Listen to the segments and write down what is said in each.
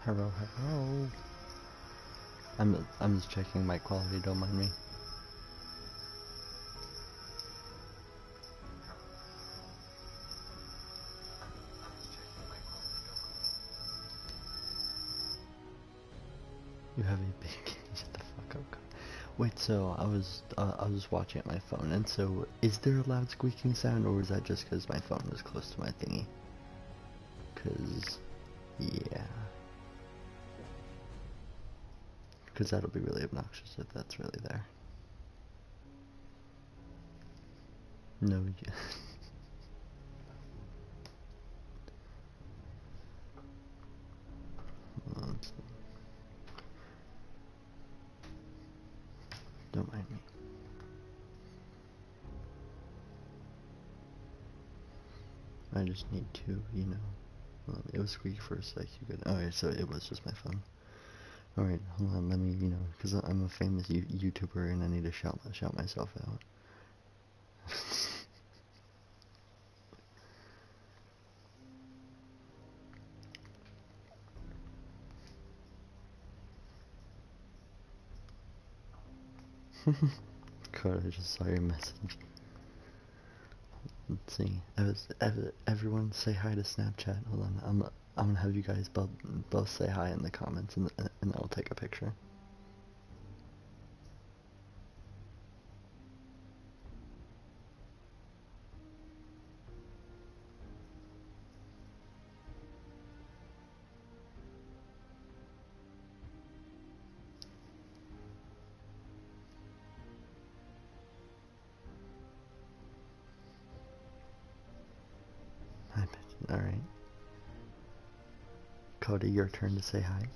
Hello, hello. I'm just checking my quality, don't mind me. You have a big shut the fuck up. Wait, so I was watching at my phone, and so is there a loud squeaking sound, or is that just because my phone is close to my thingy? Cause yeah, cause that'll be really obnoxious if that's really there. No, yeah. Don't mind me. I just need to, you know. Well, it was squeaky for a sec. You could. Oh, yeah, so it was just my phone. All right, hold on. Let me, you know, because I'm a famous YouTuber and I need to shout myself out. God, I just saw your message. Let's see. Everyone say hi to Snapchat. Hold on. I'm gonna have you guys both say hi in the comments, and I'll take a picture. All right. Cody, your turn to say hi.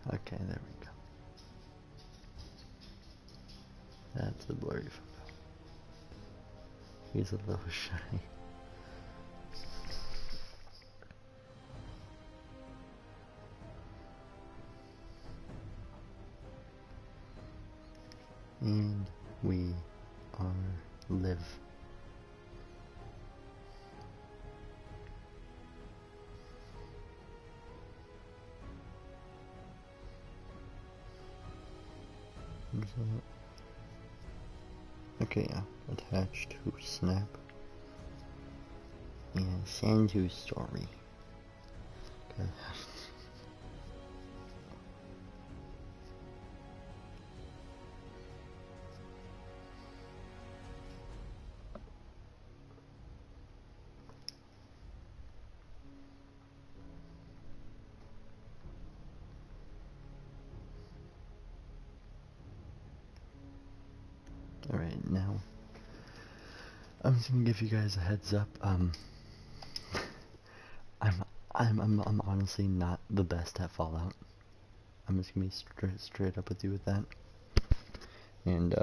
Okay, there we go. That's a blurry photo. He's a little shy. And we are live. Okay, yeah. Attached to Snap. And send to story. Okay. Alright, now I'm just gonna give you guys a heads up. I'm I'm honestly not the best at Fallout. I'm just gonna be straight up with you with that. And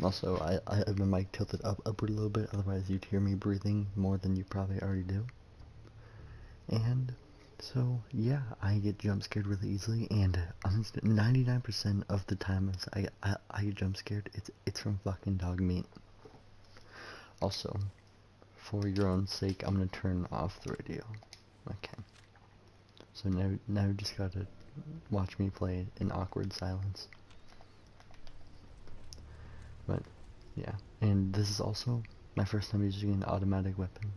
also I have my mic tilted upward a little bit, otherwise you'd hear me breathing more than you probably already do. And so yeah, I get jump scared really easily, and 99% of the time I get jump scared, it's from fucking dog meat. Also, for your own sake, I'm gonna turn off the radio. Okay. So now you just gotta watch me play in awkward silence. But yeah, and this is also my first time using an automatic weapon.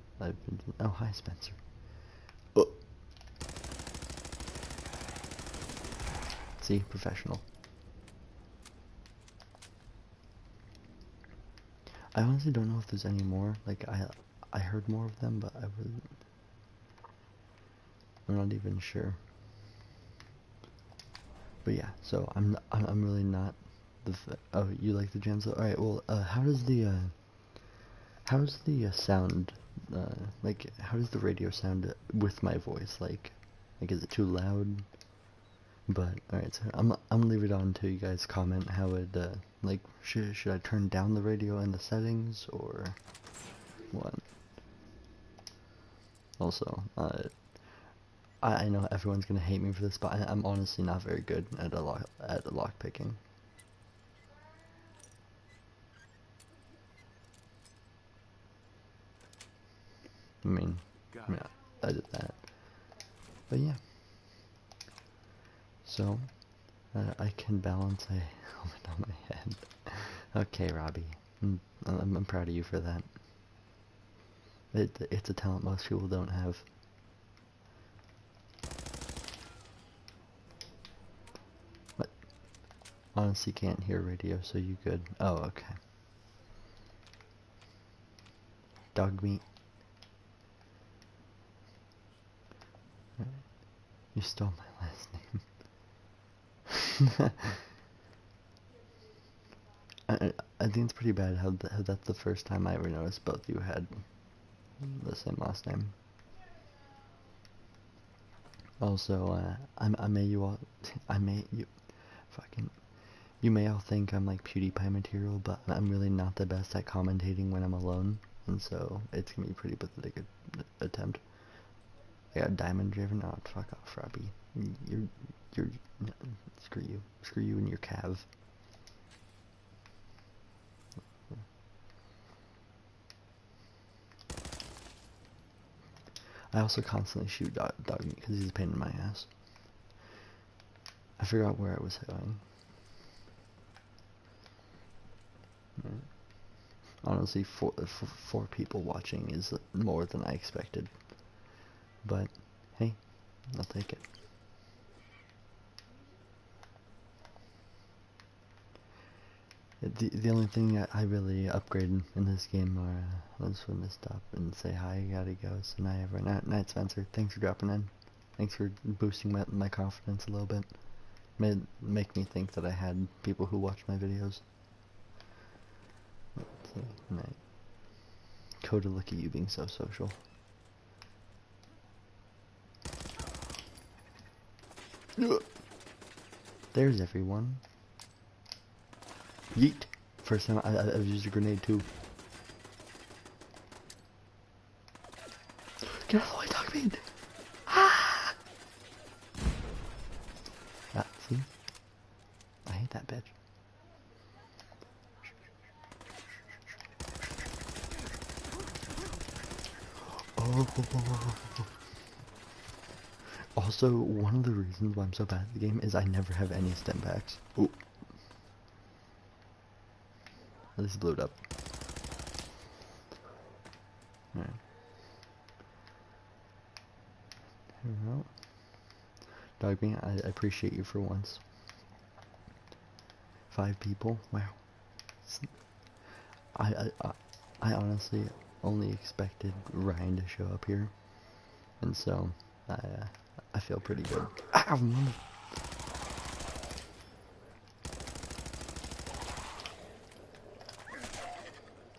Oh, hi Spencer. Oh. See, professional. I honestly don't know if there's any more. Like I heard more of them, but I'm not even sure. But yeah, so I'm really not oh, you like the jams? All right. Well, how's the sound? Like how does the radio sound with my voice? Like is it too loud? But alright, so I'm gonna leave it on until you guys comment how it like should I turn down the radio in the settings or what? Also, I know everyone's gonna hate me for this, but I'm honestly not very good at lock picking. I mean, yeah, I did that. But yeah. So, I can balance a helmet on my head. Okay, Robbie. I'm proud of you for that. It's a talent most people don't have. But honestly can't hear radio, so you good. Oh, okay. Dog meat. You stole my last name. I think it's pretty bad how that's the first time I ever noticed both you had the same last name. Also, I may you all, I may you, fucking, you may all think I'm like PewDiePie material, but I'm really not the best at commentating when I'm alone, and so it's gonna be a pretty pathetic attempt. I got diamond driven. Oh, fuck off, Robbie. You're, screw you and your cav. I also constantly shoot dog meat because he's a pain in my ass. I forgot where I was going. Right. Honestly, four people watching is more than I expected. But, hey, I'll take it. The only thing I really upgraded in this game are, let's swim this up and say hi, gotta go. So now everyone, Night Spencer, thanks for dropping in. Thanks for boosting my confidence a little bit. Make me think that I had people who watch my videos. Let's see, Night. Coda, look at you being so social. There's everyone. Yeet. First time I've used a grenade too. Get out of the way, dog meat! Ah! See? I hate that bitch. Oh. Also, one of the reasons why I'm so bad at the game is I never have any stim packs. Ooh. At least it blew it up. Alright. Here we go. Dogmeat, I appreciate you for once. 5 people? Wow. I honestly only expected Ryan to show up here. And so, I feel pretty good. Ow!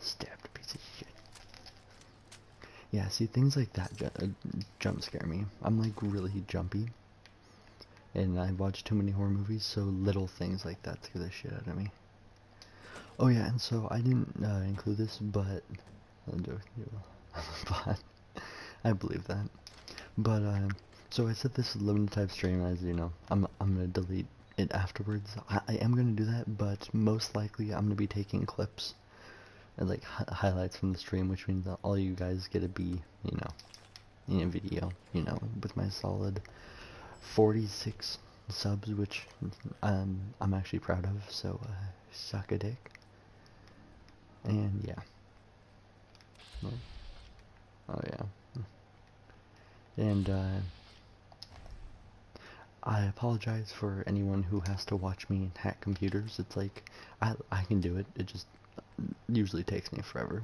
Stabbed a piece of shit. Yeah, see, things like that jump scare me. I'm like really jumpy. And I watch too many horror movies, so little things like that scare the shit out of me. Oh yeah, and so I didn't include this, but but I believe that. But so I said this is limited type stream, as you know. I'm gonna delete it afterwards. I am gonna do that, but most likely I'm gonna be taking clips and like highlights from the stream, which means that all you guys get to be, you know, in a video, you know, with my solid 46 subs, which I'm actually proud of. So suck a dick. And yeah. Oh yeah. And I apologize for anyone who has to watch me hack computers. It's like I can do it. It just usually takes me forever.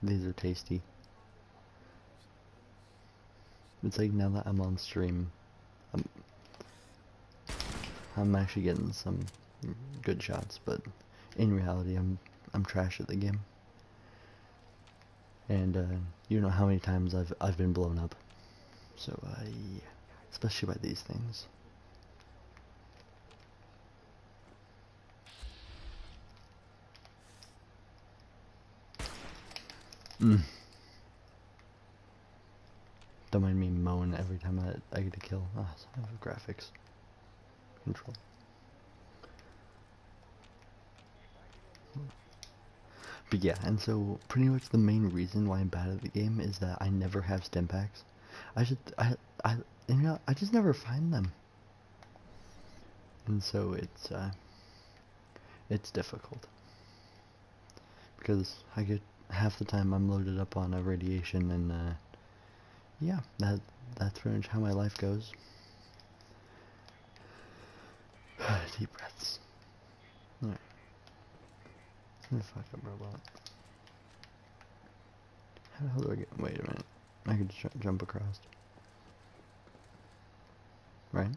These are tasty. It's like now that I'm on stream, I'm actually getting some good shots, but in reality I'm trash at the game. And you know how many times I've been blown up. So yeah, especially by these things. Mm. Don't mind me moan every time I get a kill. Ah, so I have graphics control. But yeah, and so pretty much the main reason why I'm bad at the game is that I never have stim packs. I you know, I just never find them. And so it's difficult. Because I get half the time I'm loaded up on a radiation and yeah, that's pretty much how my life goes. Deep breaths. Alright. Fuck up, robot. How the hell do I get? Wait a minute. I could just jump across. Right?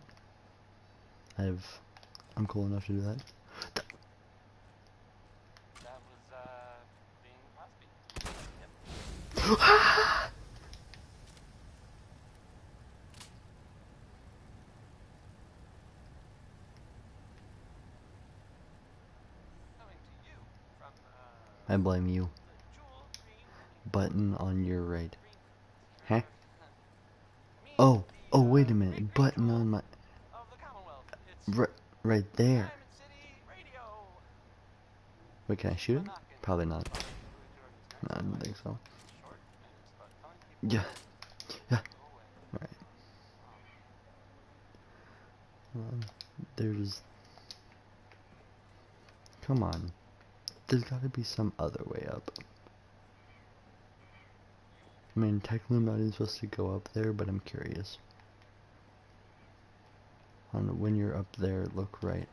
I'm cool enough to do that. That was, being Osby. Yep. Coming to you from, I blame you. the Jewel Green Button on your right. Huh? Green. Me, Oh, the, oh, wait a Great Green minute. Button Jewel on my... of the Commonwealth. It's Right there. Diamond City Radio. Wait, can I shoot it? Knocking. Probably not. Who enjoyed this No, I next don't one. think so. It's short, and it's about telling people Yeah. Yeah. go away. Alright. There's... Come on. There's gotta be some other way up. I mean, technically I'm not even supposed to go up there, but I'm curious. On when you're up there, look right.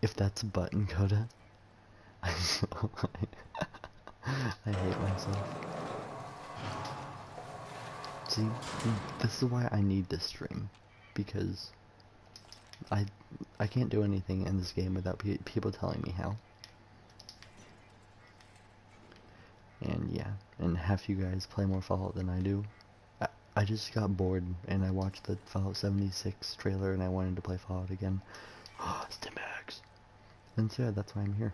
If that's a button, Coda, I'm so I hate myself. See, this is why I need this stream, because I can't do anything in this game without people telling me how. And yeah, and half you guys play more Fallout than I do. I just got bored and I watched the Fallout 76 trailer and I wanted to play Fallout again. Oh, Stimax! And so yeah, that's why I'm here.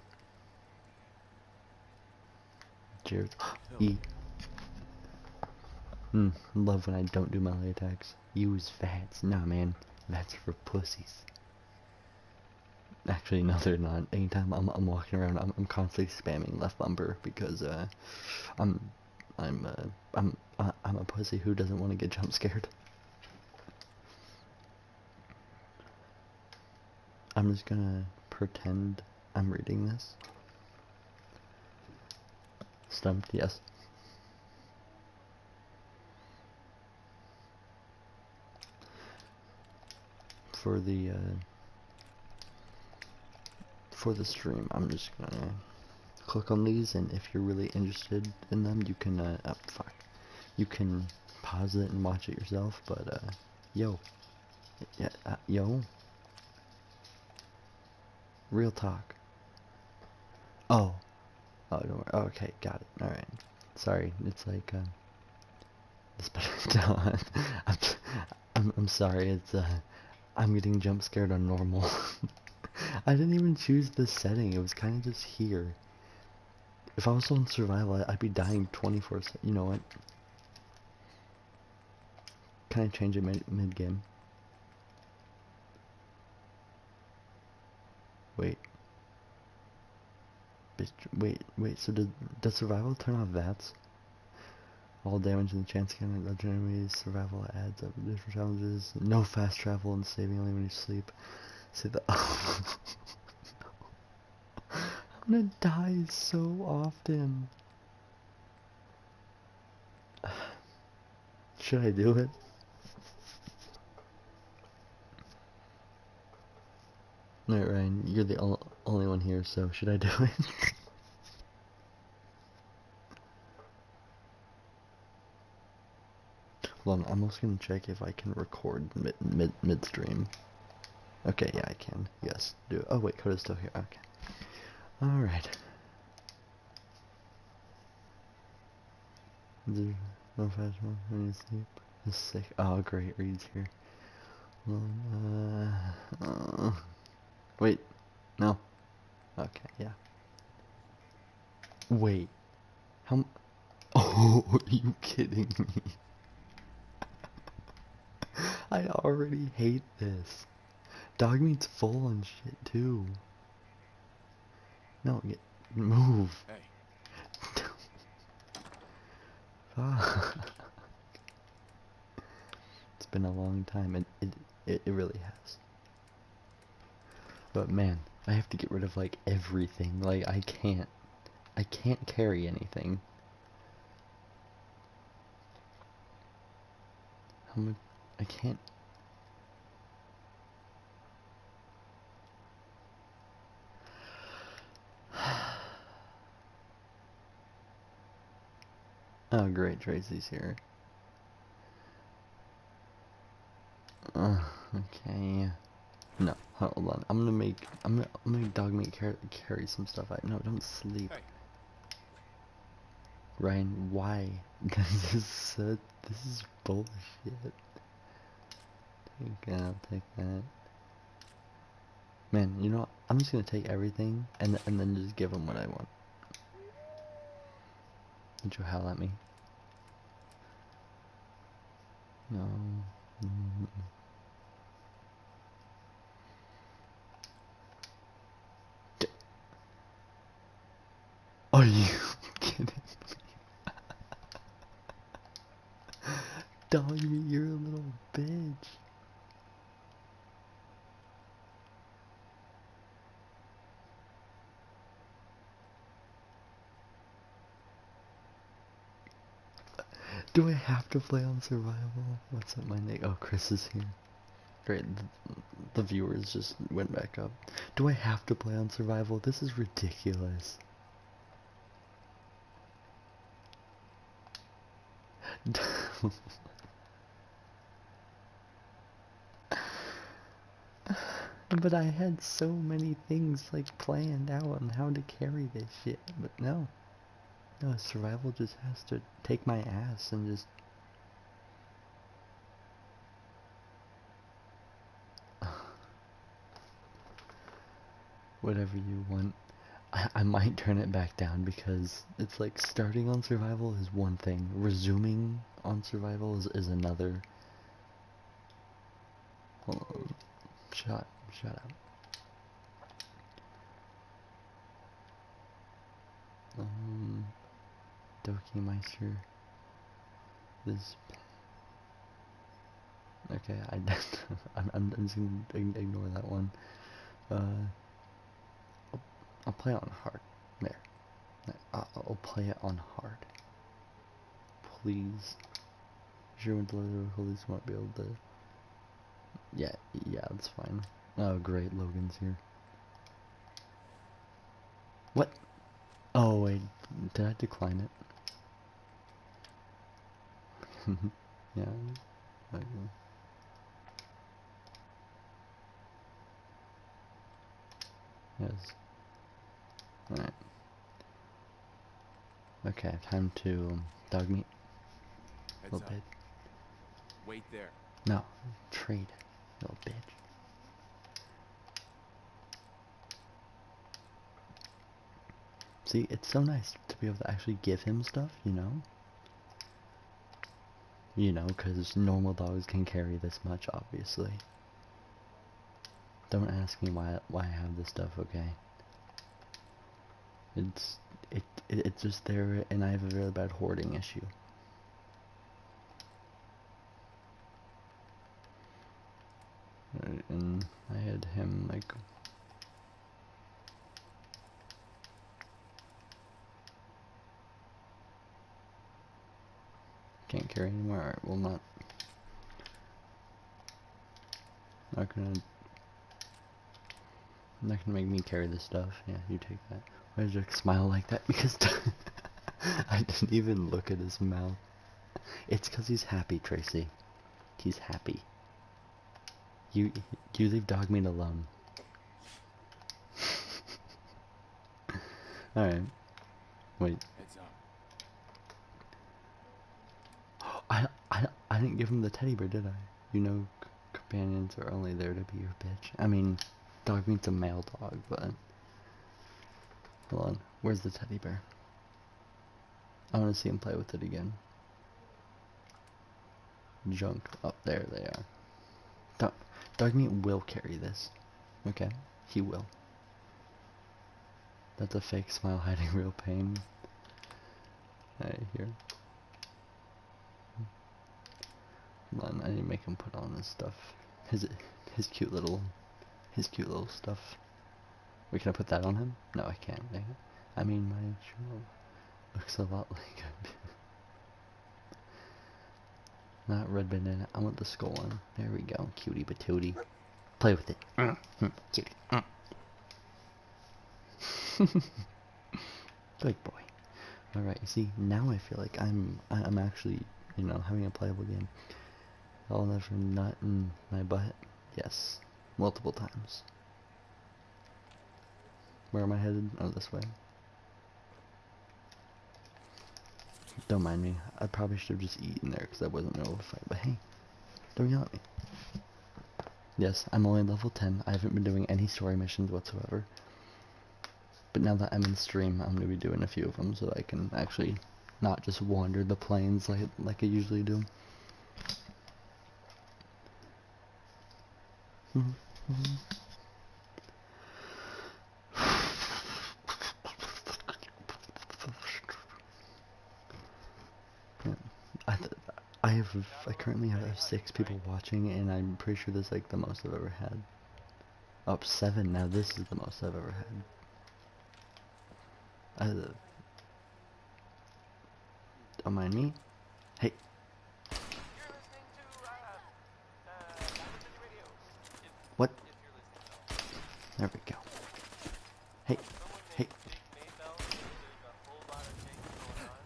Cheers. E. Love when I don't do melee attacks. Use VATS. Nah, man. VATS for pussies. Actually, no, they're not. Anytime I'm walking around, I'm constantly spamming left bumper because I'm a pussy who doesn't want to get jump scared. I'm just gonna pretend I'm reading this. Stumped, yes. For the stream, I'm just gonna click on these, and if you're really interested in them, you can you can pause it and watch it yourself. But yo, yeah, yo, real talk. Oh, oh, don't worry. Oh, okay, got it. All right. Sorry, it's like it's better. I'm sorry. It's I'm getting jump scared on normal. I didn't even choose this setting. It was kind of just here. If I was on survival, I'd be dying 24/7. You know what? Can I change it mid game? Wait. Wait. So does survival turn off VATS? All damage and the chance can legendary survival adds up different challenges. No fast travel and saving only when you sleep. See the I'm gonna die so often. Should I do it? Alright, Ryan, you're the only one here, so should I do it? Hold on, I'm also gonna check if I can record midstream. Okay, yeah, I can. Yes, do it. Oh wait, Coda's still here. Okay. Alright. Is no fast one when you sleep? Is sick. Oh, great. Reed's here. Wait. No. Okay, yeah. Wait. Oh, are you kidding me? I already hate this. Dog meat's full and shit too. No, move. Hey. Fuck. It's been a long time. It really has. But man, I have to get rid of like everything. Like I can't carry anything. How much? I can't. Oh great, Tracy's here. Okay. No, hold on. I'm gonna make dog meat carry some stuff. No, don't sleep. Hey. Ryan, why? This is bullshit. I'll take that. Man, you know what? I'm just gonna take everything and then just give him what I want. Did you howl at me? No. Are you kidding me? Dog, you're a little bitch. Do I have to play on survival? What's up, my name? Oh, Chris is here. Great, the viewers just went back up. Do I have to play on survival? This is ridiculous. But I had so many things like planned out on how to carry this shit, but no. No, survival just has to take my ass and just... Whatever you want. I might turn it back down because it's like starting on survival is one thing. Resuming on survival is another. Hold on. Shut up. Doki Meister. This. Okay, I'm just gonna ignore that one. I'll play it on hard. There. I'll play it on hard. Please. Sure, when the police won't be able to. Yeah, that's fine. Oh, great, Logan's here. What? Oh, wait, did I decline it? Yeah. Okay. Yes. Alright. Okay, time to dog meat. Heads Little up. bitch. Wait there. No, trade. Little bitch. See, it's so nice to be able to actually give him stuff, you know? You know, because normal dogs can carry this much, obviously. Don't ask me why I have this stuff, okay? It's just there, and I have a really bad hoarding issue. And I had him like... Can't carry anymore. Alright, well not gonna make me carry this stuff. Yeah, you take that. Why did you smile like that? Because I didn't even look at his mouth. It's because he's happy, Tracy. He's happy. You leave dog meat alone. Alright. Wait. Heads up. I didn't give him the teddy bear, did I? You know, companions are only there to be your bitch. I mean, dog means a male dog, but... Hold on, where's the teddy bear? I want to see him play with it again. Junk. Up there they are. Dog meat will carry this. Okay, he will. That's a fake smile hiding real pain. Right here. Hold on, I need to make him put on his stuff. His cute little stuff. Wait, can I put that on him? No, I can't. I mean, my child looks a lot like a... Not red banana. I want the skull one. There we go. Cutie patootie. Play with it. Cutie. Good boy. Alright, you see, now I feel like I'm actually, you know, having a playable game. I'll never nut in my butt. Yes. Multiple times. Where am I headed? Oh, this way. Don't mind me. I probably should have just eaten there because I wasn't in the middle of a fight. But hey, don't yell at me. Yes, I'm only level 10. I haven't been doing any story missions whatsoever. But now that I'm in stream, I'm going to be doing a few of them so I can actually not just wander the plains like I usually do. I currently have 6 people watching, and I'm pretty sure this is like the most I've ever had. Oh, 7 now. This is the most I've ever had. Don't mind me. Hey. You're listening to Diamond City Radio. What? If you're listening, though. There we go. Hey. Someone Hey. named Maybell. There's a whole lot of things going on.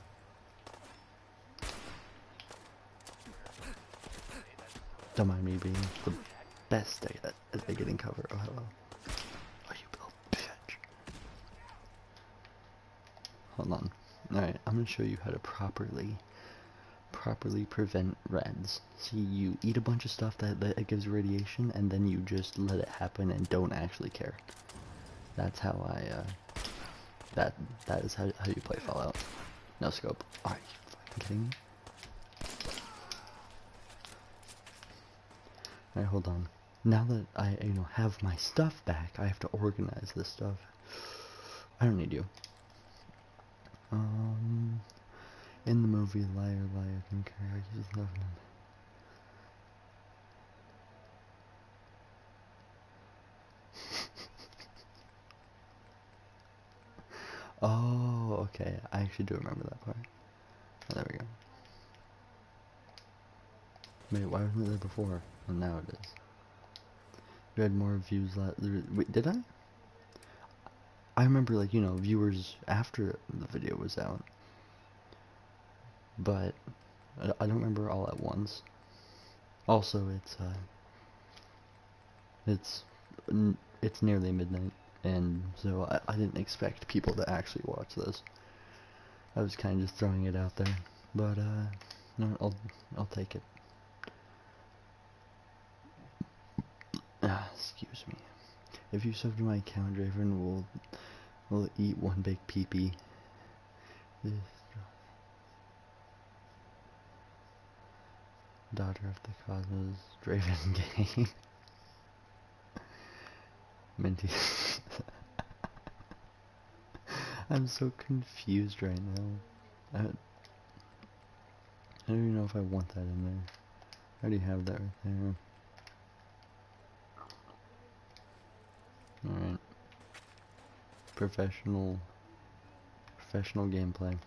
Don't mind me being the best at getting cover. Oh, hello. Oh, you little bitch. Hold on. Alright, I'm gonna show you how to properly prevent reds. See, you eat a bunch of stuff that gives radiation, and then you just let it happen and don't actually care. That's how that is how you play Fallout. No scope. Are you fucking kidding me? Alright, hold on. Now that I, have my stuff back, I have to organize this stuff. I don't need you. In the movie Liar, Liar, Don't Care, I just love him. Oh, okay. I actually do remember that part. Oh, there we go. Wait, why wasn't it there before? Well, now it is. You had more views last... Wait, did I? I remember, like, viewers after the video was out. But I don't remember all at once. Also, it's nearly midnight, and so I didn't expect people to actually watch this. I was kind of just throwing it out there, but no, I'll take it. Excuse me. If you sub to my account, Draven will eat one big pee-pee. Daughter of the Cosmos, Draven Game. Minty. I'm so confused right now. I don't even know if I want that in there. I already have that right there. Alright. Professional gameplay.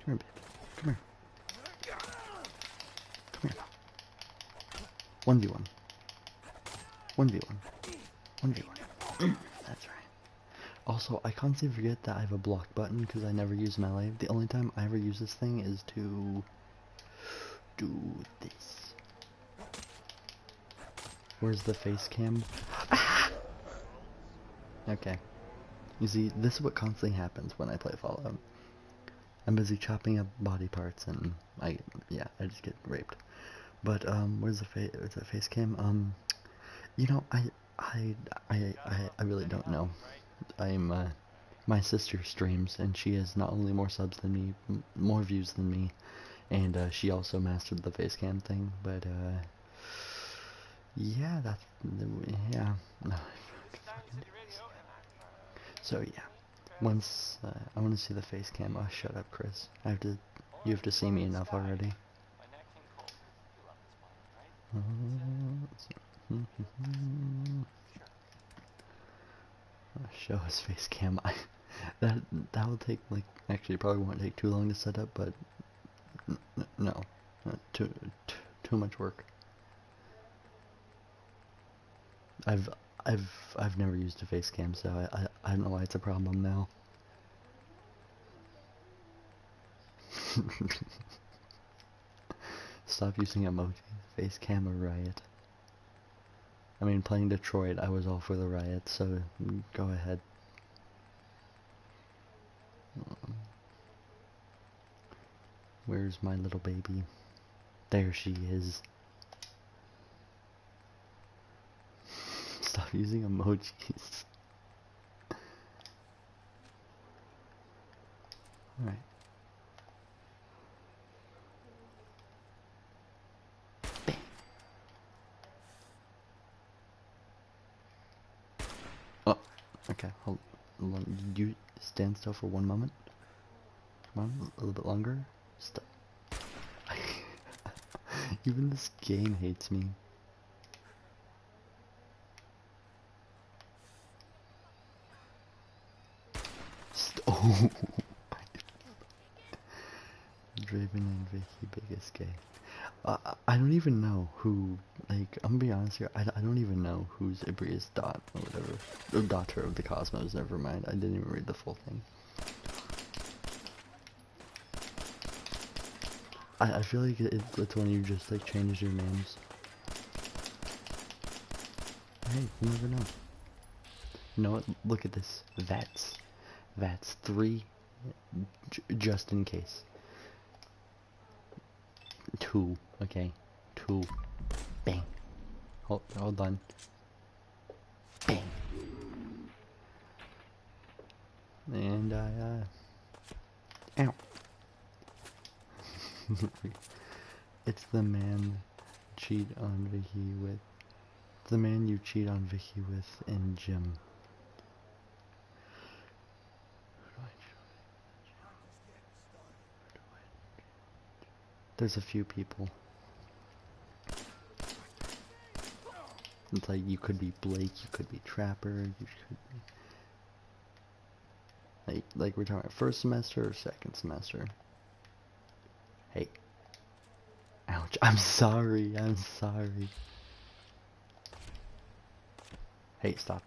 Come here, baby. Come here. Come here. 1v1. 1v1. 1v1. That's right. Also, I constantly forget that I have a block button because I never use melee. The only time I ever use this thing is to do this. Where's the face cam? Okay. You see, this is what constantly happens when I play Fallout. I'm busy chopping up body parts and I just get raped. But where's the face cam? You know, I really don't know. I'm my sister streams and she has not only more subs than me, more views than me, and she also mastered the face cam thing. But yeah, that's yeah. So yeah, once I want to see the face cam. Oh, shut up, Chris. I have to. You have to see me enough already. Show his face cam. That will take like actually it probably won't take too long to set up, but no, too much work. I've never used a face cam, so I don't know why it's a problem now. Stop using emojis. Face cam or riot. I mean, playing Detroit, I was all for the riot, so go ahead. Where's my little baby? There she is. Stop using emojis. Alright. Oh, okay, hold on. You stand still for 1 moment. Come on, a little bit longer. Stop. Even this game hates me. Oh. Draven and Vicky, biggest gay. I don't even know who, like, I'm gonna be honest here, I don't even know who's Ibria's dot, or whatever. The daughter of the Cosmos, never mind, I didn't even read the full thing. I feel like it's when you just, like, change your names. Hey, you never know. You know what, look at this, Vats 3, just in case. 2, okay, 2, bang, hold on, bang, and ow, it's the man cheat on Vicky with, the man you cheat on Vicky with in gym. There's a few people. It's like you could be Blake, you could be Trapper, you could be... Like we're talking about first semester or second semester? Hey. Ouch, I'm sorry, I'm sorry. Hey, stop.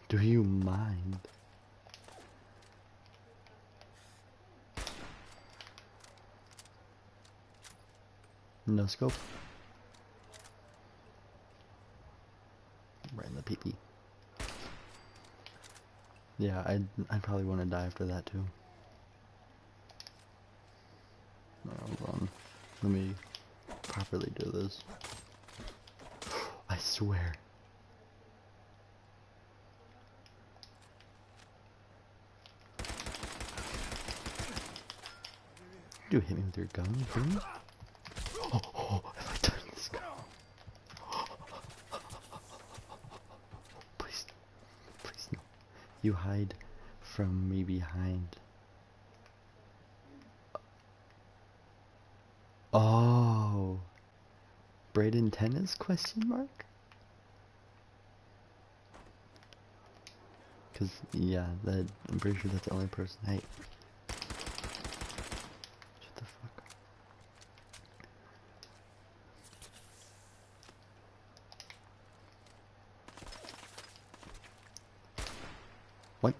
Do you mind? No scope. Right in the pee-pee. Yeah, I'd probably want to die after that too. Hold on. Let me properly do this. I swear. You hit me with your gun, dude? Oh, if I touch this gun. Please, please no. You hide from me behind. Oh. Braden Tennis, question mark? Cause, yeah, I'm pretty sure that's the only person. Hey. Shut the fuck up. What?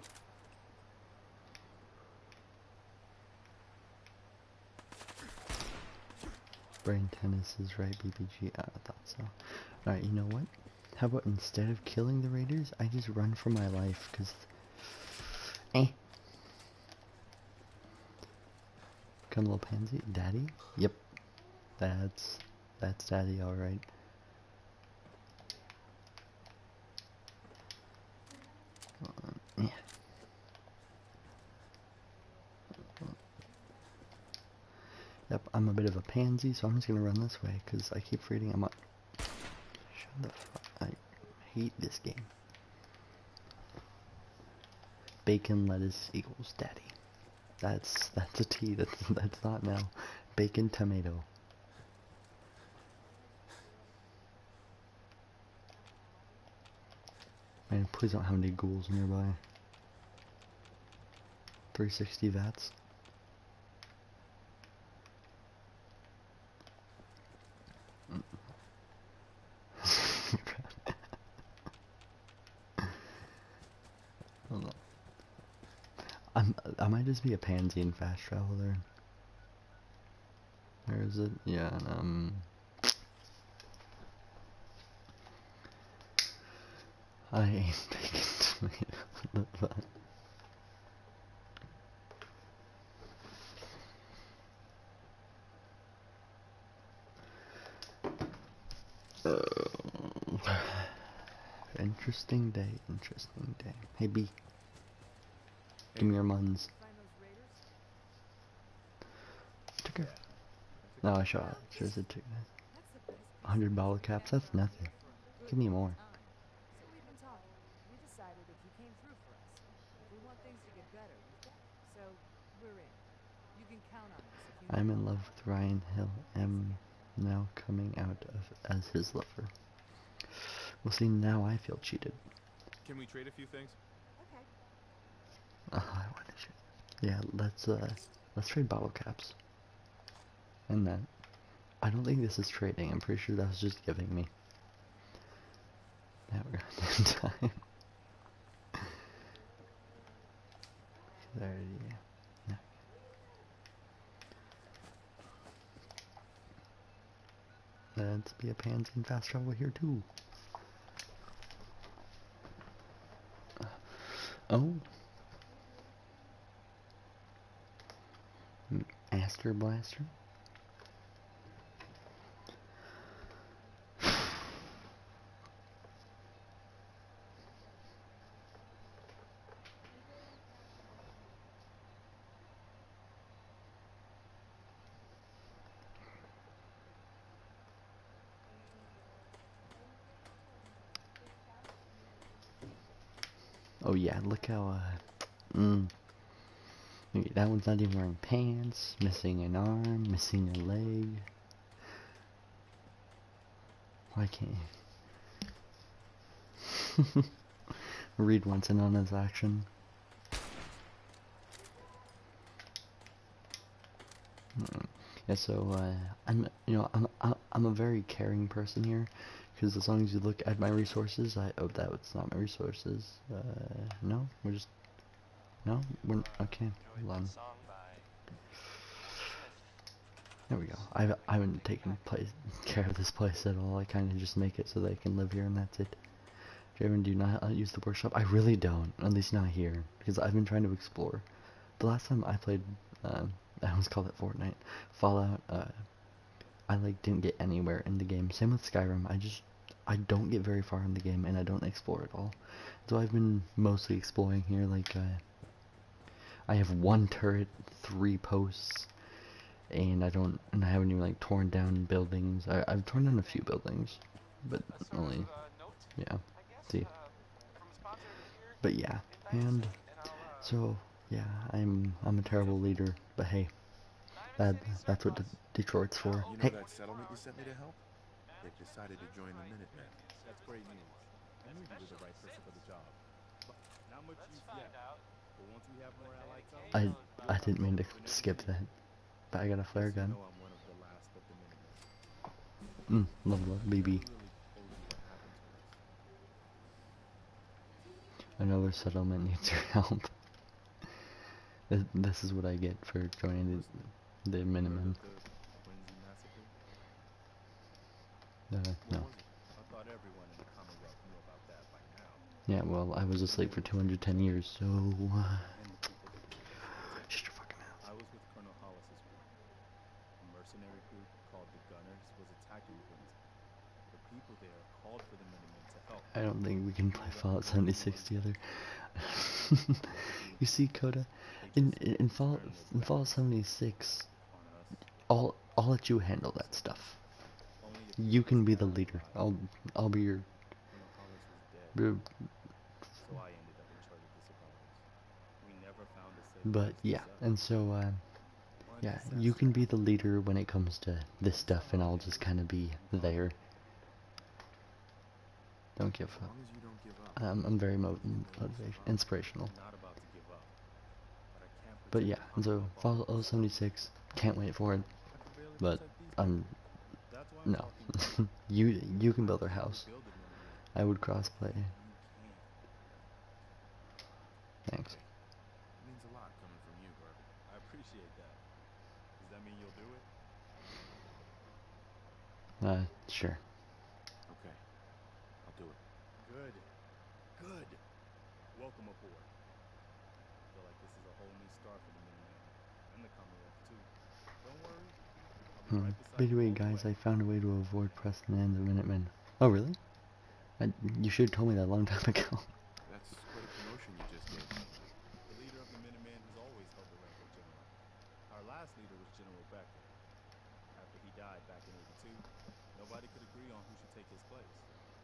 Brain tennis is right, BBG. I thought so. Alright, you know what? How about instead of killing the raiders, I just run for my life, cause eh. Come little pansy, daddy? Yep. That's daddy, alright. Yeah. Yep, I'm a bit of a pansy, so I'm just gonna run this way, cause I keep reading I'm up. Shut the fuck, I hate this game. Bacon lettuce equals daddy. That's a T, that's not now. Bacon tomato. Man, please don't have any ghouls nearby. 360 vats. Hold on. I might just be a pansy in fast travel there. Where is it? Yeah, I ain't bacon tomato. Interesting day, interesting day. Hey B, give me your muns. Took her. No, I shot. Just a ticket. 100 bottle caps, that's nothing. Give me more. So we've been talking. We decided if you came through for us, if we want things to get better, so we're in. You can count on us if you I'm need in help. love with Ryan Hill. Am now coming out of as his lover. Well, see, now I feel cheated. Can we trade a few things? Okay. I want to shoot. Yeah, let's trade bottle caps. And that. I don't think this is trading. I'm pretty sure that was just giving me. Now we're gonna time. 30. Yeah. Let's be a pansy and fast travel here too. Oh. Aster Blaster. Oh yeah, look how that one's not even wearing pants, missing an arm, missing a leg. Why can't you? Read once in on his action. Yeah, so I'm a very caring person here, because as long as you look at my resources, that was not my resources. No, we're just we're okay. Hold on. Song by There we go. I haven't taken care of this place at all. I kind of just make it so they can live here and that's it. Draven, do you not use the workshop? I really don't, at least not here, because I've been trying to explore. The last time I played, I almost called it Fortnite, Fallout, I like didn't get anywhere in the game. Same with Skyrim. I don't get very far in the game and I don't explore at all. So I've been mostly exploring here. Like I have one turret, 3 posts, and I haven't even like torn down buildings. I've torn down a few buildings, but a sort only of note, yeah. I guess, See, from a sponsor here but yeah, in Vegas, and and I'll so yeah, I'm a terrible leader, but hey, Diamond City that's what surplus. Detroit's for. You know Hey, that settlement you sent me to help? They've decided to join the Minutemen. That's great news. I knew you were the right person for the job. But not much use yet. But once we have more allied I settlements, I we'll come didn't mean to calling whenever you skip need. that, but I got a flare Just so you gun. know, I'm one of the last of the Minutemen. Level up, Never BB. really told you what happened to us. Another settlement needs your help. This is what I get for joining the Heard Minutemen. of the Quincy massacre? No. What was it? I thought everyone in the Commonwealth knew about that by now. Yeah, well, I was asleep for 210 years, so... And the people that did this. Example, Shut your fucking mouth. I was with Colonel Hollis's group. A mercenary group called the Gunners was attacking Quincy. The people there called for the Minutemen to help. I don't think we can play Fallout 76 together. You see, Coda, in Fallout 76, On us, I'll let you handle that stuff. only if You can be the died. leader. I'll be your... Colonel Hollis was dead, b- so I ended up in charge of the survivors. We never found a safe But place to yeah, settle. and so One yeah, you disaster can be after the leader when it comes to this stuff, and I'll just kind of be there. Don't give As up. long as you don't give up. I'm very survive. inspirational. I'm not about to give up, but I can't But protect yeah, the and so Commonwealth all Fallout 76, can't wait for it. I could barely But protect these I'm people. That's why I'm no, talking to you can build their How can we house. build the Minutemen? I would crossplay. You can. Thanks. It means a lot coming from you, Garvey. I appreciate that. Does that mean you'll do it? Sure. Okay. I'll do it. Good. Good. Welcome aboard. I feel like this is a whole new start for the Minutemen and the Commonwealth too. Don't worry. I'll be right beside By the you way, all the guys, way. I found a way to avoid Preston and the Minutemen. Oh, really? You should have told me that a long time ago. That's quite a promotion you just gave me. The leader of the Minutemen has always held the rank of general. Our last leader was General Becker. After he died back in '82, nobody could agree on who should take his place.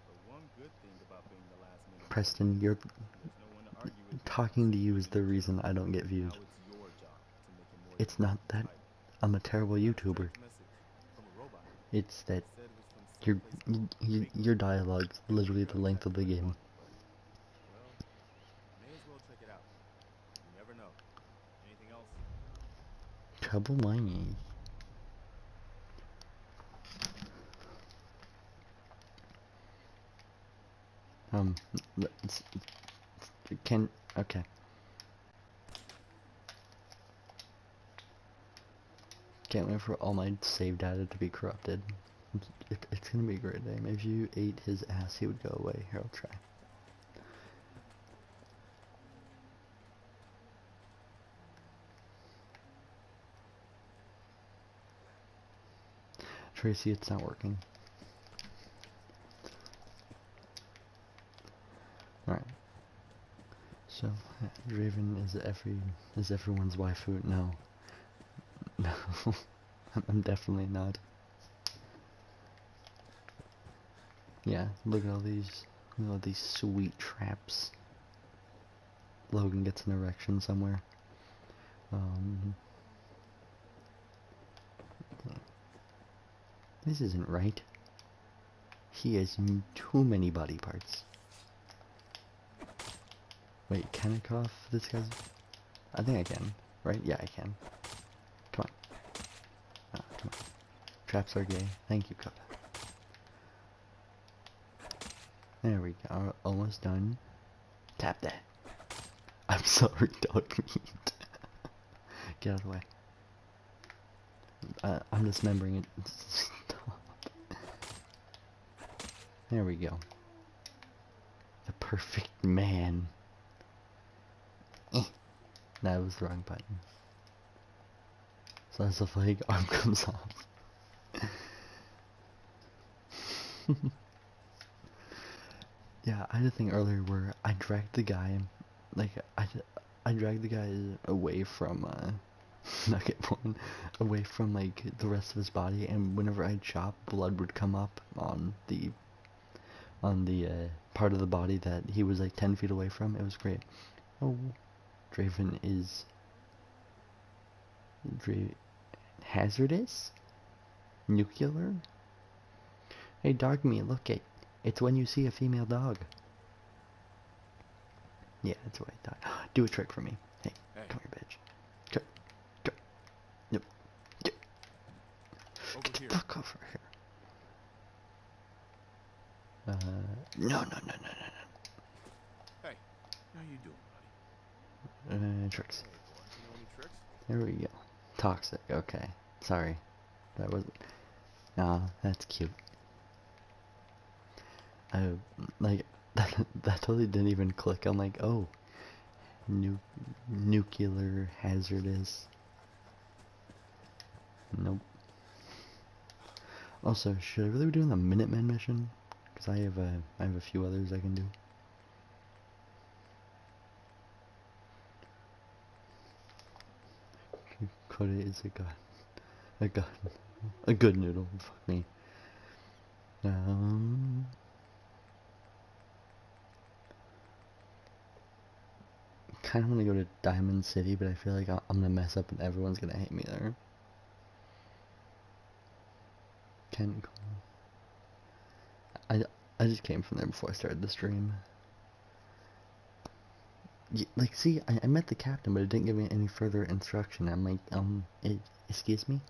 The one good thing about being the last Minuteman Preston, is you're there's no one to argue with you. talking to you is You're the the reason general. I don't get views. Now it's your job to make it more It's than not just a that title. I'm a terrible Got a YouTuber. strange message from a robot. It's that Said it was from someplace called Baker. your dialogue's literally the length of the game. Well, may as well check it out. You never know. Anything else? Trouble money. Let's, okay. Can't wait for all my save data to be corrupted. It's gonna be a great day. Maybe if you ate his ass, he would go away. Here, I'll try. Tracy, it's not working. Alright. So, Draven is everyone's waifu? No. No. I'm definitely not. Yeah, look at all these sweet traps. Logan gets an erection somewhere. This isn't right. He has too many body parts. Wait, can I cut off this guy's... I think I can, right? Yeah, I can. Come on. Come on. Traps are gay. Thank you, Coda. There we go. Almost done. Tap that. I'm sorry, dog meat. Get out of the way. I'm dismembering it. Stop. There we go. The perfect man. That was the wrong button. So as the flag arm comes off. Yeah, I had a thing earlier where I dragged the guy, like, I dragged the guy away from, Nugget One, away from, like, the rest of his body, and whenever I'd chop, blood would come up on the part of the body that he was, like, 10 feet away from. It was great. Oh, Draven is... hazardous? Nuclear? Hey, dog me, look it. It's when you see a female dog. Yeah, that's what I thought. Do a trick for me. Hey, Hey. come here, bitch. Come. Yep. Get Over the here. fuck over here. No. Hey, how you doing, buddy? Tricks. Hey, boy. You know any tricks? There we go. Toxic, okay. Sorry. That wasn't... Aw, that's cute. I like that totally didn't even click. I'm like, oh, nuclear hazardous. Nope. Also, should I really be doing the Minuteman mission? Because I have a few others I can do. Koda is a god, a good noodle. Fuck me. Kind of want to go to Diamond City, but I feel like I'm gonna mess up and everyone's gonna hate me there. I just came from there before I started the stream. Like, see, I met the captain, but it didn't give me any further instruction. I'm like, excuse me?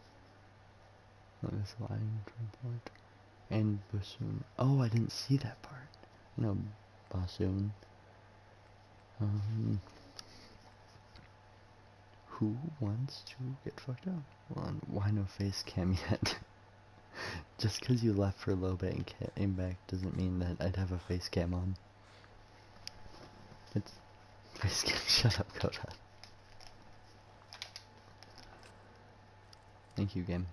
What is line transport? And bassoon. Oh, I didn't see that part. No, bassoon. Who wants to get fucked up? Well, why no face cam yet? Just because you left for a little bit and came back doesn't mean that I'd have a face cam on. It's face cam. Shut up, Koda. Thank you, game.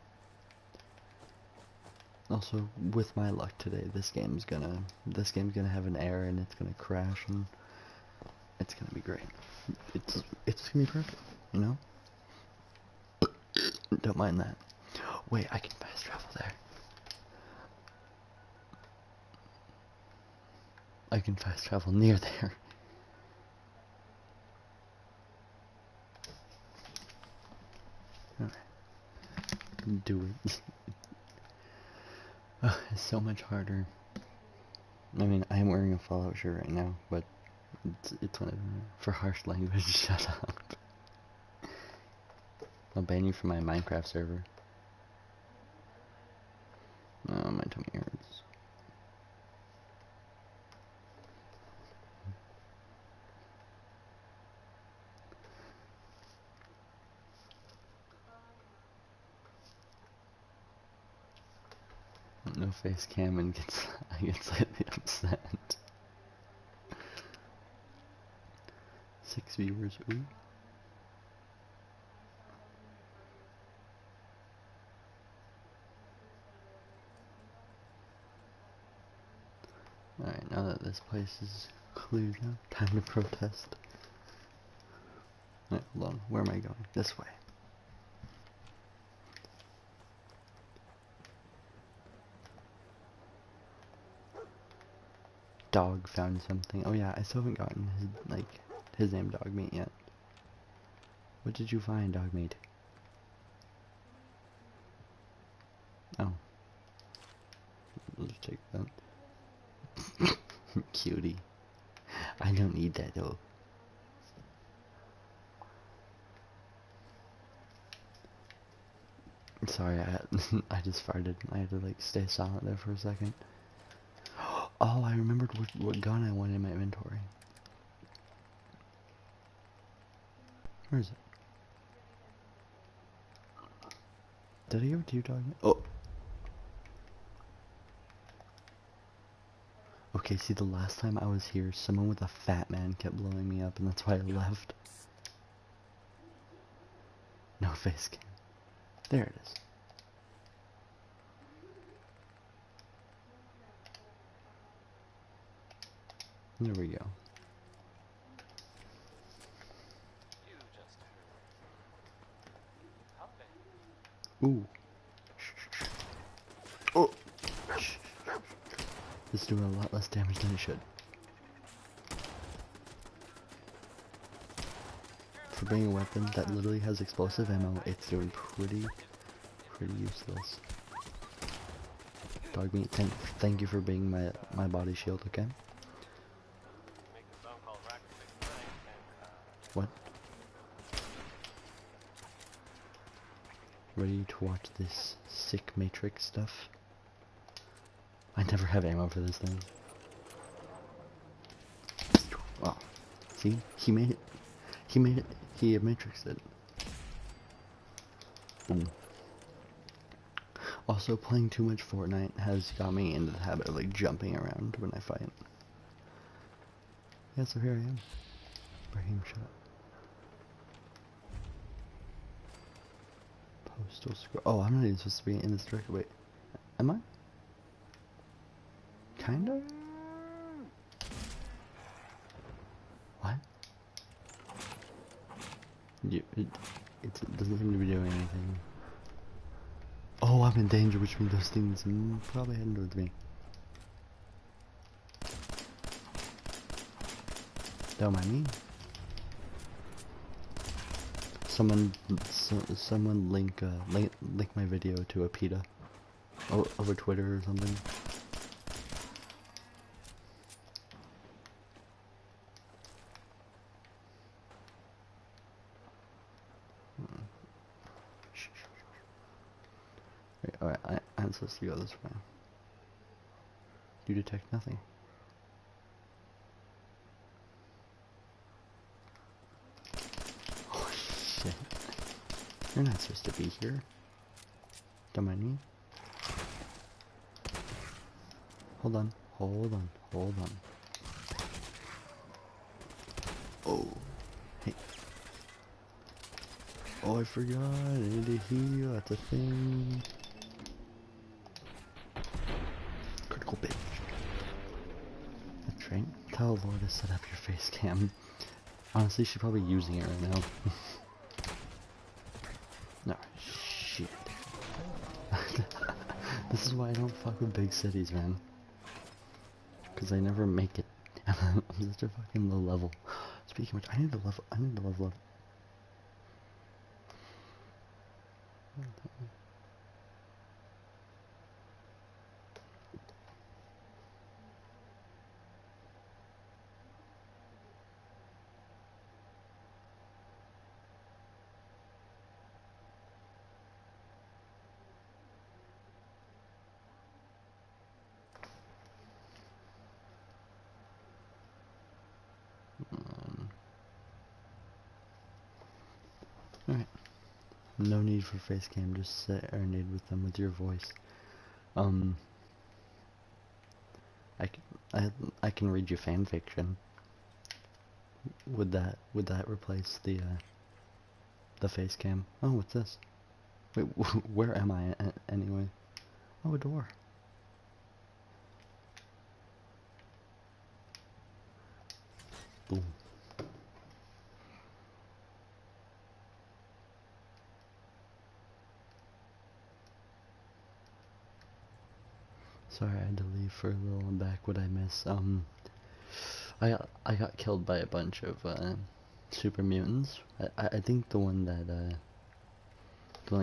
Also, with my luck today, this game's gonna have an error and it's gonna crash and it's gonna be great. It's gonna be perfect, you know? Don't mind that. Wait, I can fast travel there. I can fast travel near there. Alright. Do it. It's so much harder. I mean, I am wearing a Fallout shirt right now, but it's whatever. For harsh language, shut up. I'll ban you from my Minecraft server. Oh, my tummy hurts. No face cam and I get slightly upset. 6 viewers, ooh. Alright, now that this place is cleared up, time to protest. Alright, hold on, where am I going? This way. Dog found something. Oh yeah, I still haven't gotten his name dog meat yet. What did you find, dog meat? Oh. We'll just take that. Cutie. I don't need that though. Sorry, I just farted. I had to like stay silent there for a second. Oh, I remembered what gun I wanted in my inventory. Where is it? Did I give it to you, dog? Oh. Okay, see, the last time I was here, someone with a fat man kept blowing me up, and that's why I left. No face cam. There it is. There we go. You just heard. Ooh. Oh. This is doing a lot less damage than it should. For being a weapon that literally has explosive ammo, it's doing pretty useless. Dog meat, thank you for being my body shield, okay? What? Ready to watch this sick Matrix stuff? I never have ammo for this thing. Wow. See? He made it. He made it. He Matrixed it. Boom. Also, playing too much Fortnite has got me into the habit of like jumping around when I fight. Yeah, so here I am. Brahim shot. Postal scroll. Oh, I'm not even supposed to be in this direction. Wait, am I? Kinda? What? It doesn't seem to be doing anything. Oh, I'm in danger, which means those things probably heading towards me. Don't mind me. Someone link my video to a PETA over Twitter or something. Wait, alright, I'm supposed to go this way. You detect nothing. Oh shit. You're not supposed to be here. Don't mind me. Hold on. Oh. Hey. Oh, I forgot. I need to heal. That's a thing. Critical bitch. That's right. Tell Laura to set up your face cam. Honestly, she's probably using it right now. No, shit. This is why I don't fuck with big cities, man. Because I never make it. I'm such a fucking low level. Speaking of which, I need to level up. Alright. No need for face cam, just serenade with them with your voice. I can read you fan fiction. Would that replace the face cam? Oh, what's this? Wait, where am I anyway? Oh, a door. Boom. Sorry, I had to leave for a little. I'm back. What'd I miss? I got killed by a bunch of super mutants. I think the one that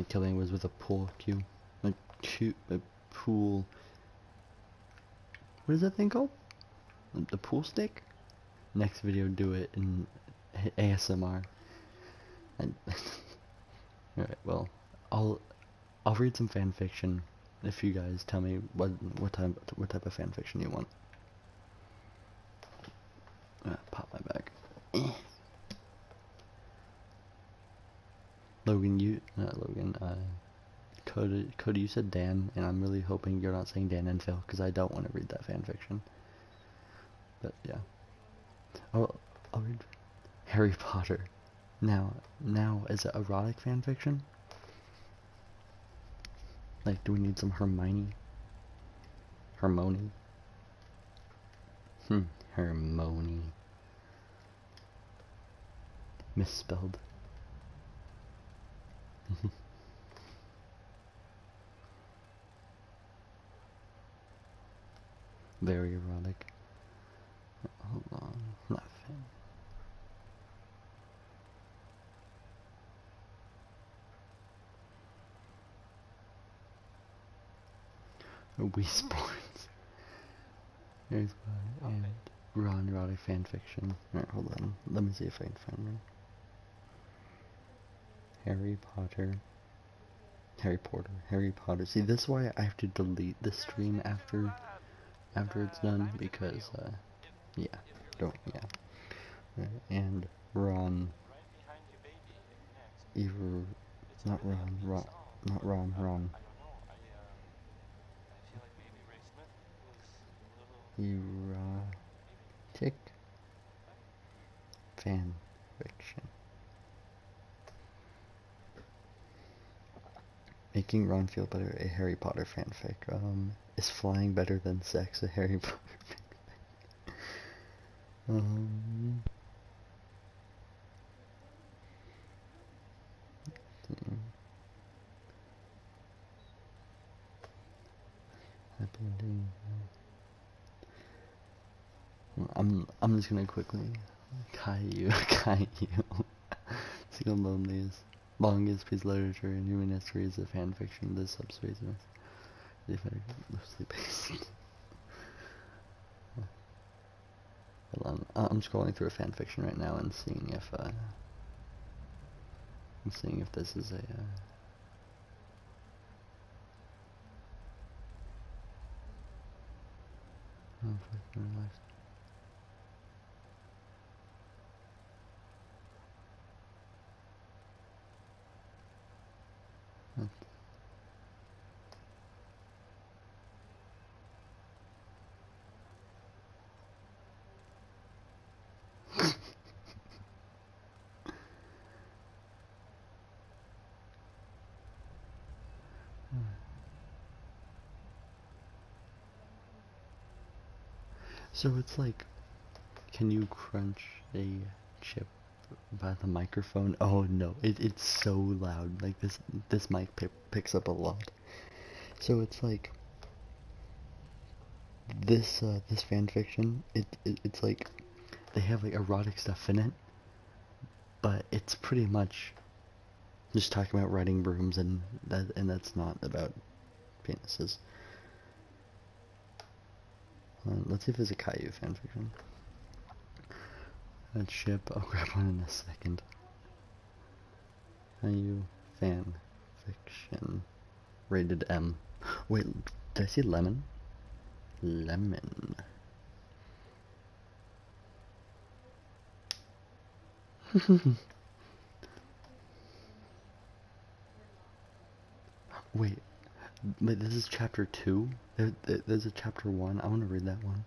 killed me was with a pool cue. A pool. What is that thing called? The pool stick? Next video, do it in ASMR. Alright, well, I'll read some fan fiction if you guys tell me what type of fan fiction you want. Pop my bag. Cody, you said Dan, and I'm really hoping you're not saying Dan and Phil, because I don't want to read that fan fiction. But yeah, I'll read Harry Potter. Now, is it erotic fan fiction? Like, do we need some Hermione? Hermione? Hermione. Misspelled. Very erotic. Hold on, nothing. Wii Sports. Here's one, and Ron erotic fanfiction. Alright, hold on. Let me see if I can find one. Harry Potter. See, this is why I have to delete the stream after it's done, because yeah. And Ron. Either not Ron. erotic fan fiction. Making Ron feel better, a Harry Potter fanfic. Is flying better than sex, a Harry Potter fanfic? Um, Happy ending. I'm just gonna quickly Caillou. See how loneliest. Longest piece of literature in human history is a fan fiction. This subspace is loosely based. Hold on, I'm scrolling through a fan fiction right now and seeing if this is a oh, fuck, my life. So it's like, can you crunch a chip by the microphone? Oh no, it's so loud. Like this mic picks up a lot. So it's like this fan fiction. It's like they have like erotic stuff in it, but it's pretty much just talking about riding brooms, and that's not about penises. Let's see if there's a Caillou fanfiction. That ship, I'll grab one in a second. Caillou fanfiction. Rated M. Wait, did I see lemon? Lemon. Wait, this is chapter 2? There's a chapter 1. I want to read that one.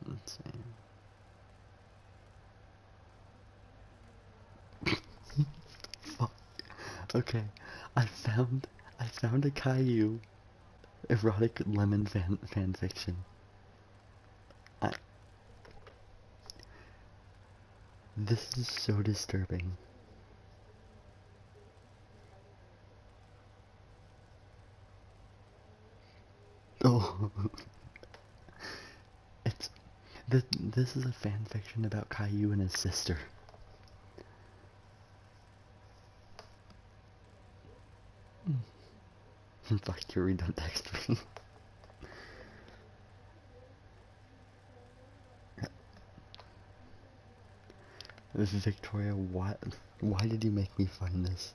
Let's see. Fuck. Okay, I found a Caillou erotic lemon fan fiction. This is so disturbing. Oh, this is a fan fiction about Caillou and his sister. Fuck, Yuri, don't text me. Victoria, why did you make me find this?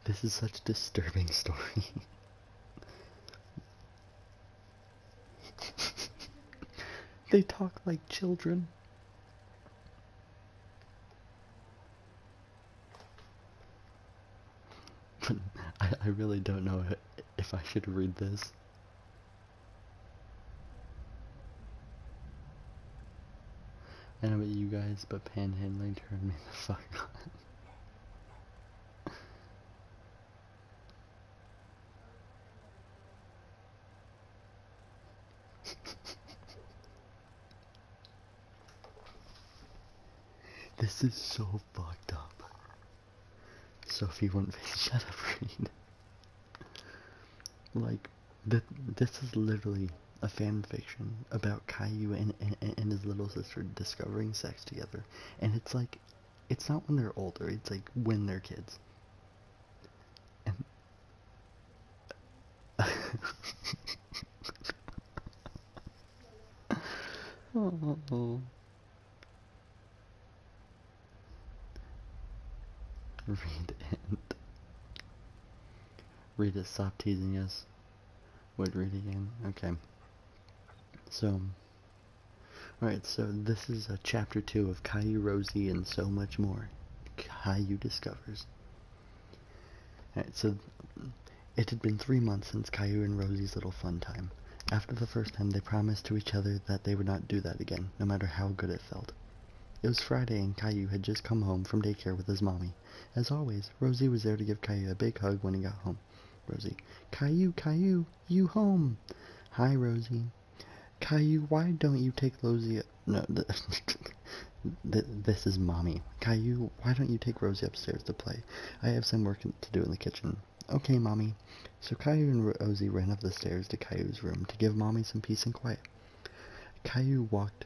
This is such a disturbing story. They talk like children. But I really don't know if I should read this. I know about you guys, but panhandling turned me the fuck on. This is so fucked up. Sophie won't shut up, read. Like, this is literally a fan fiction about Caillou and his little sister discovering sex together. And it's like, it's not when they're older, it's like when they're kids. And oh. Read it. Read it, stop teasing us. Wait, read again? Okay. So, alright, so this is chapter 2 of Caillou, Rosie, and so much more. Caillou discovers. Alright, so It had been 3 months since Caillou and Rosie's little fun time. After the first time, they promised to each other that they would not do that again, no matter how good it felt. It was Friday, and Caillou had just come home from daycare with his mommy. As always, Rosie was there to give Caillou a big hug when he got home. Rosie, Caillou, Caillou, you home. Hi, Rosie. Caillou, why don't you take Rosie... No, this is Mommy. Caillou, why don't you take Rosie upstairs to play? I have some work to do in the kitchen. Okay, Mommy. So Caillou and Rosie ran up the stairs to Caillou's room to give Mommy some peace and quiet. Caillou walked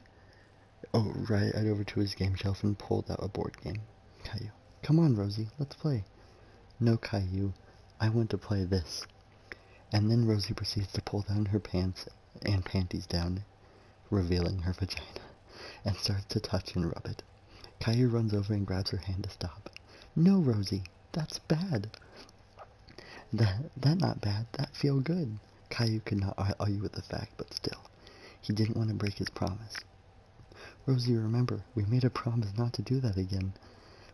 right over to his game shelf and pulled out a board game. Caillou, come on, Rosie, let's play. No, Caillou, I want to play this. And then Rosie proceeds to pull down her pants and panties down, revealing her vagina, and starts to touch and rub it. Caillou runs over and grabs her hand to stop. No, Rosie, that's bad. That not bad, that feel good. Caillou could not argue with the fact, but still, he didn't want to break his promise. Rosie, remember, we made a promise not to do that again.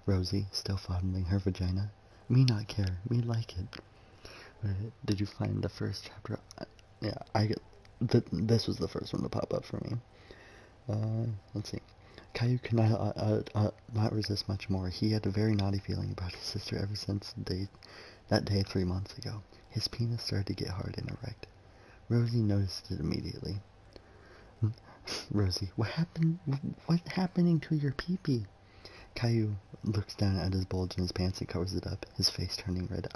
Rosie, still fondling her vagina. Me not care, me like it. Did you find the first chapter? Yeah, this was the first one to pop up for me. Let's see. Caillou could not resist much more. He had a very naughty feeling about his sister ever since that day 3 months ago. His penis started to get hard and erect. Rosie noticed it immediately. Rosie, what happened? What's happening to your pee-pee? Caillou looks down at his bulge in his pants and covers it up, his face turning red.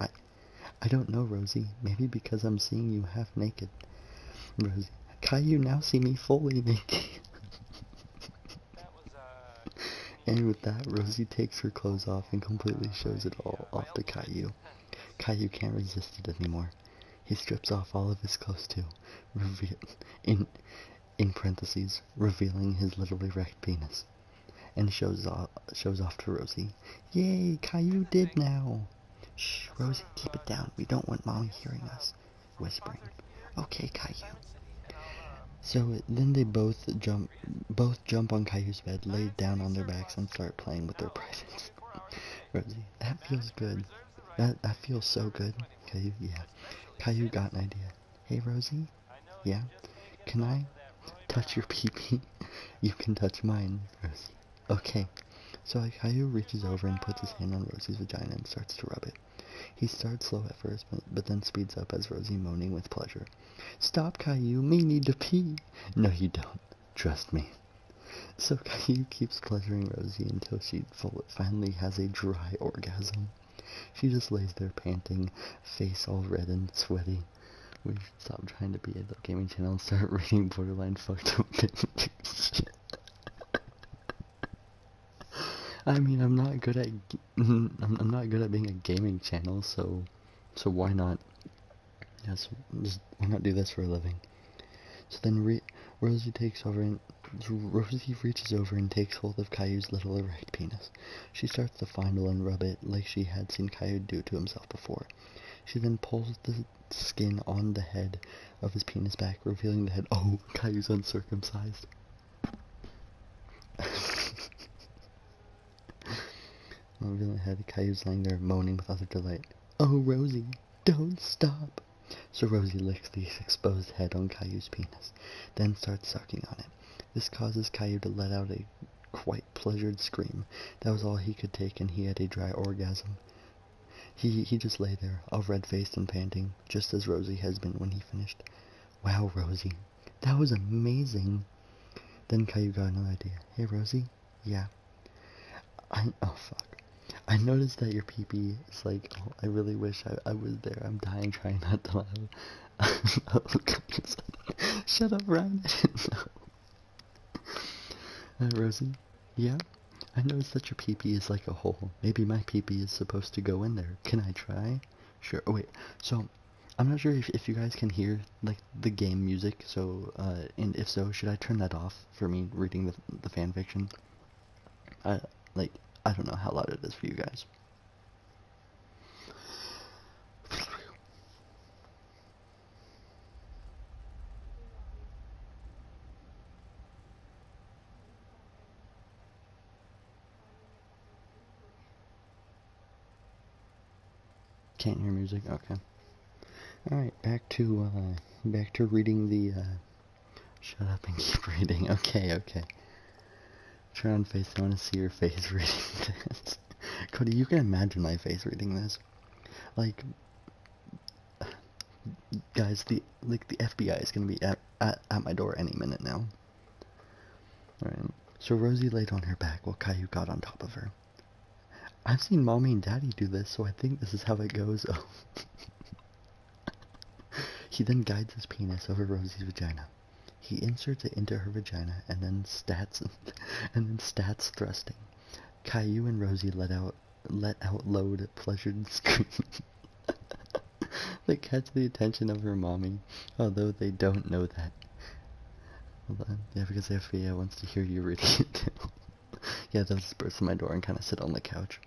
I don't know, Rosie. Maybe because I'm seeing you half naked. Rosie, Caillou now see me fully naked. And with that, Rosie takes her clothes off and completely shows it all off to Caillou. Caillou can't resist it anymore. He strips off all of his clothes too, in parentheses, revealing his little erect penis, and shows off to Rosie. Yay, Caillou did now. Shh, Rosie, keep it down. We don't want Mommy hearing us. Whispering. Okay, Caillou. So then they both jump on Caillou's bed, lay down on their backs, and start playing with their privates. Rosie, that feels good. That feels so good. Caillou, yeah. Caillou got an idea. Hey, Rosie? Yeah? Can I touch your pee-pee? You can touch mine, Rosie. Okay. So Caillou reaches over and puts his hand on Rosie's vagina and starts to rub it. He starts slow at first, but then speeds up as Rosie moaning with pleasure. Stop, Caillou, me need to pee. No, you don't. Trust me. So Caillou keeps pleasuring Rosie until she finally has a dry orgasm. She just lays there panting, face all red and sweaty. We should stop trying to be a gaming channel and start reading borderline fucked up things. I mean, I'm not good at I'm not good at being a gaming channel, so why not? Yes, just why not do this for a living? So then Rosie reaches over and takes hold of Caillou's little erect penis. She starts to fondle and rub it like she had seen Caillou do to himself before. She then pulls the skin on the head of his penis back, revealing the head. Oh, Caillou's uncircumcised. Revealing the head, Caillou's laying there moaning with utter delight. Oh, Rosie, don't stop. So Rosie licks the exposed head on Caillou's penis, then starts sucking on it. This causes Caillou to let out a quite pleasured scream. That was all he could take, and he had a dry orgasm. He just lay there, all red-faced and panting, just as Rosie has been when he finished. Wow, Rosie, that was amazing. Then Caillou got another idea. Hey, Rosie? Yeah. Oh, fuck. I noticed that your pee-pee is like, oh, I really wish I was there. I'm dying trying not to laugh. Oh, shut up, Ryan. I didn't know. Rosie? Yeah? I noticed that your pee-pee is like a hole. Maybe my pee-pee is supposed to go in there. Can I try? Sure. Oh, wait. So, I'm not sure if you guys can hear, like, the game music. So, and if so, should I turn that off for me reading the fanfiction? Like, I don't know how loud it is for you guys. Can't hear music? Okay. Alright, back to reading the, shut up and keep reading. Okay. Turn on face, I want to see your face reading this. Cody, you can imagine my face reading this. Like, guys, the FBI is gonna be at my door any minute now. Alright, so Rosie laid on her back while Caillou got on top of her. I've seen Mommy and Daddy do this, so I think this is how it goes. Oh. He then guides his penis over Rosie's vagina. He inserts it into her vagina and then stats thrusting. Caillou and Rosie let out loud pleasured screams. They catch the attention of her mommy, although they don't know that. Hold on. Yeah, because the FBI wants to hear you reading it too. Yeah, they'll just burst in my door and kind of sit on the couch.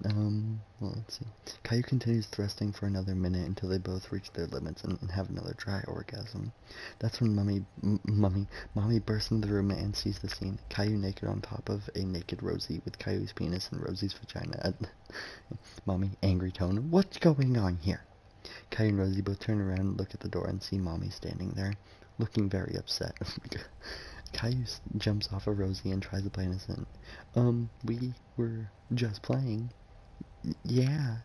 Well, let's see. Caillou continues thrusting for another minute until they both reach their limits and have another dry orgasm. That's when Mommy bursts into the room and sees the scene. Caillou naked on top of a naked Rosie with Caillou's penis in Rosie's vagina. Mommy, angry tone. What's going on here? Caillou and Rosie both turn around and look at the door and see Mommy standing there, looking very upset. Caillou jumps off of Rosie and tries to play innocent. We were just playing. Yeah.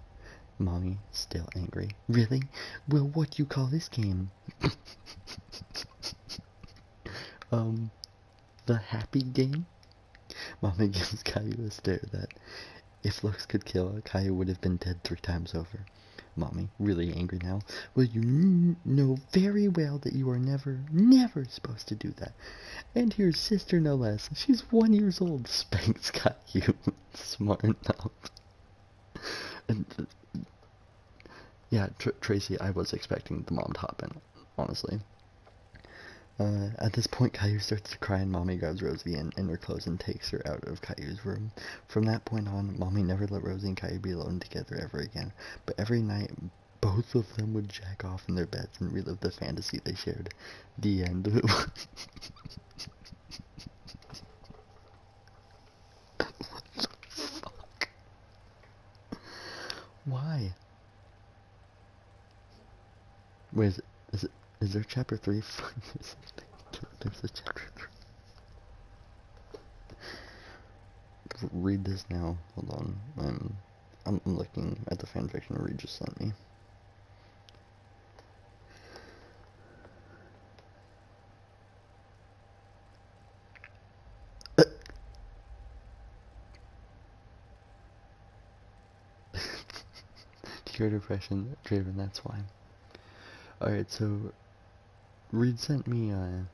Mommy, still angry. Really? Well, what do you call this game? The happy game? Mommy gives Caillou a stare that, if looks could kill, Caillou would have been dead 3 times over. Mommy, really angry now. Well, you know very well that you are never supposed to do that. And your sister, no less. She's 1 year old. Spanks Caillou. Smart enough. And, yeah, Tracy, I was expecting the mom to hop in, honestly. At this point, Caillou starts to cry and Mommy grabs Rosie in her clothes and takes her out of Caillou's room. From that point on, Mommy never let Rosie and Caillou be alone together ever again. But every night, both of them would jack off in their beds and relive the fantasy they shared. The end. What the fuck? Why? Wait, is there chapter 3? There's a chapter 3. Read this now. Hold on. I'm looking at the fanfiction Reed just sent me. Cure depression, Draven, that's why. Alright, so Reed sent me a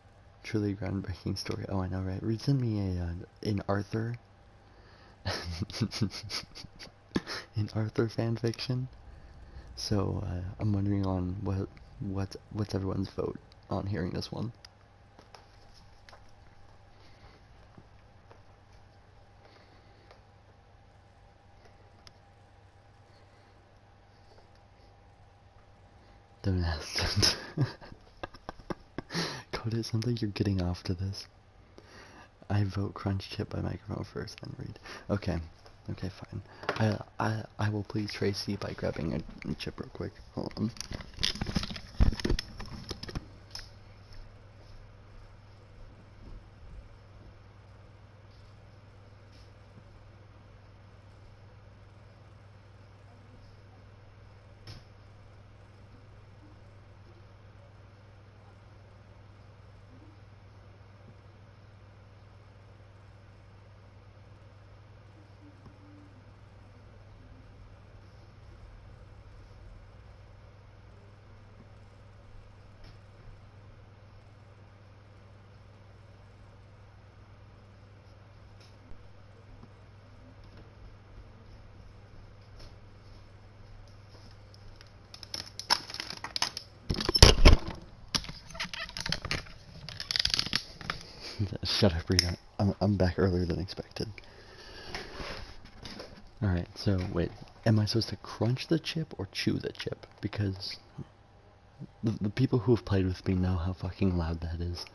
truly groundbreaking story. Oh, I know, right? Reed sent me an Arthur an Arthur fanfiction. So I'm wondering on what's everyone's vote on hearing this one. Don't ask. Code, it sounds like you're getting off to this. I vote Crunch Chip by microphone first, then Read. Okay. Okay, fine. I will please Tracy by grabbing a chip real quick. Hold on. Shut up, Rita. I'm back earlier than expected. Alright, so wait. Am I supposed to crunch the chip or chew the chip? Because the people who have played with me know how fucking loud that is.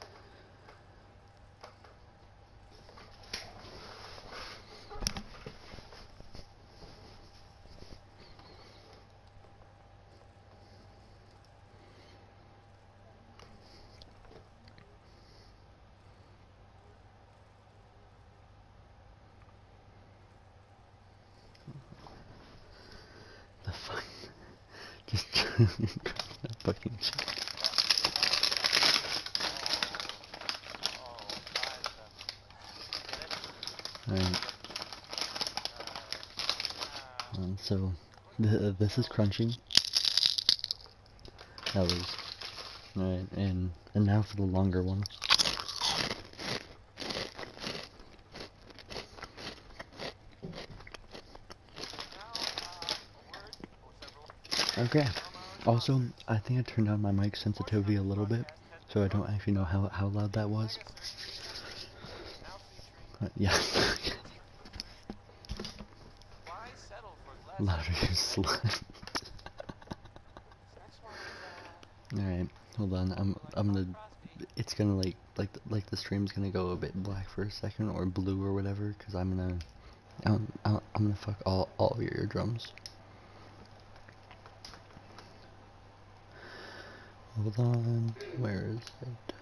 Fucking shit. Alright. So, this is crunching. That was... Alright, and now for the longer one. Okay. Also, I think I turned down my mic sensitivity a little bit, so I don't actually know how loud that was. Yeah. Louder, you slut. Alright, hold on. I'm gonna. It's gonna like the stream's gonna go a bit black for a second, or blue or whatever, because I'm gonna fuck all of your eardrums. Hold on, where is it?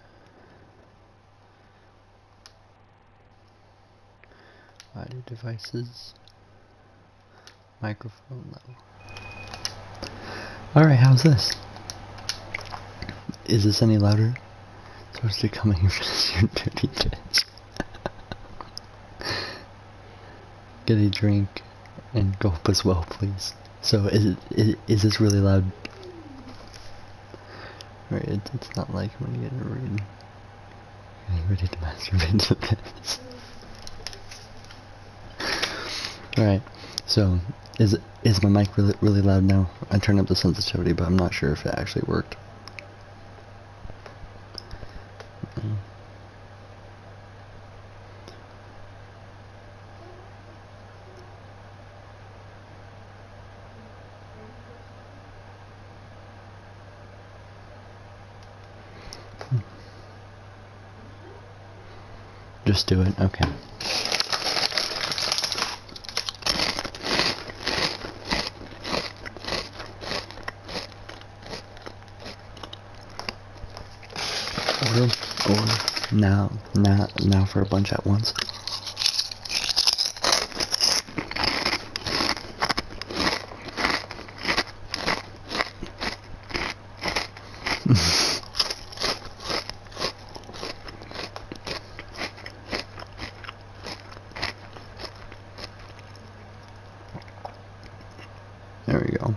Audio devices. Microphone level. Alright, how's this? Is this any louder? Supposed to come and finish your dirty bitch. Get a drink and gulp as well, please. So, is this really loud? Right, it's not like when you get a read. Getting ready to masturbate to this. Alright, so is my mic really loud now? I turned up the sensitivity, but I'm not sure if it actually worked. Just do it, okay. Or now for a bunch at once. There we go.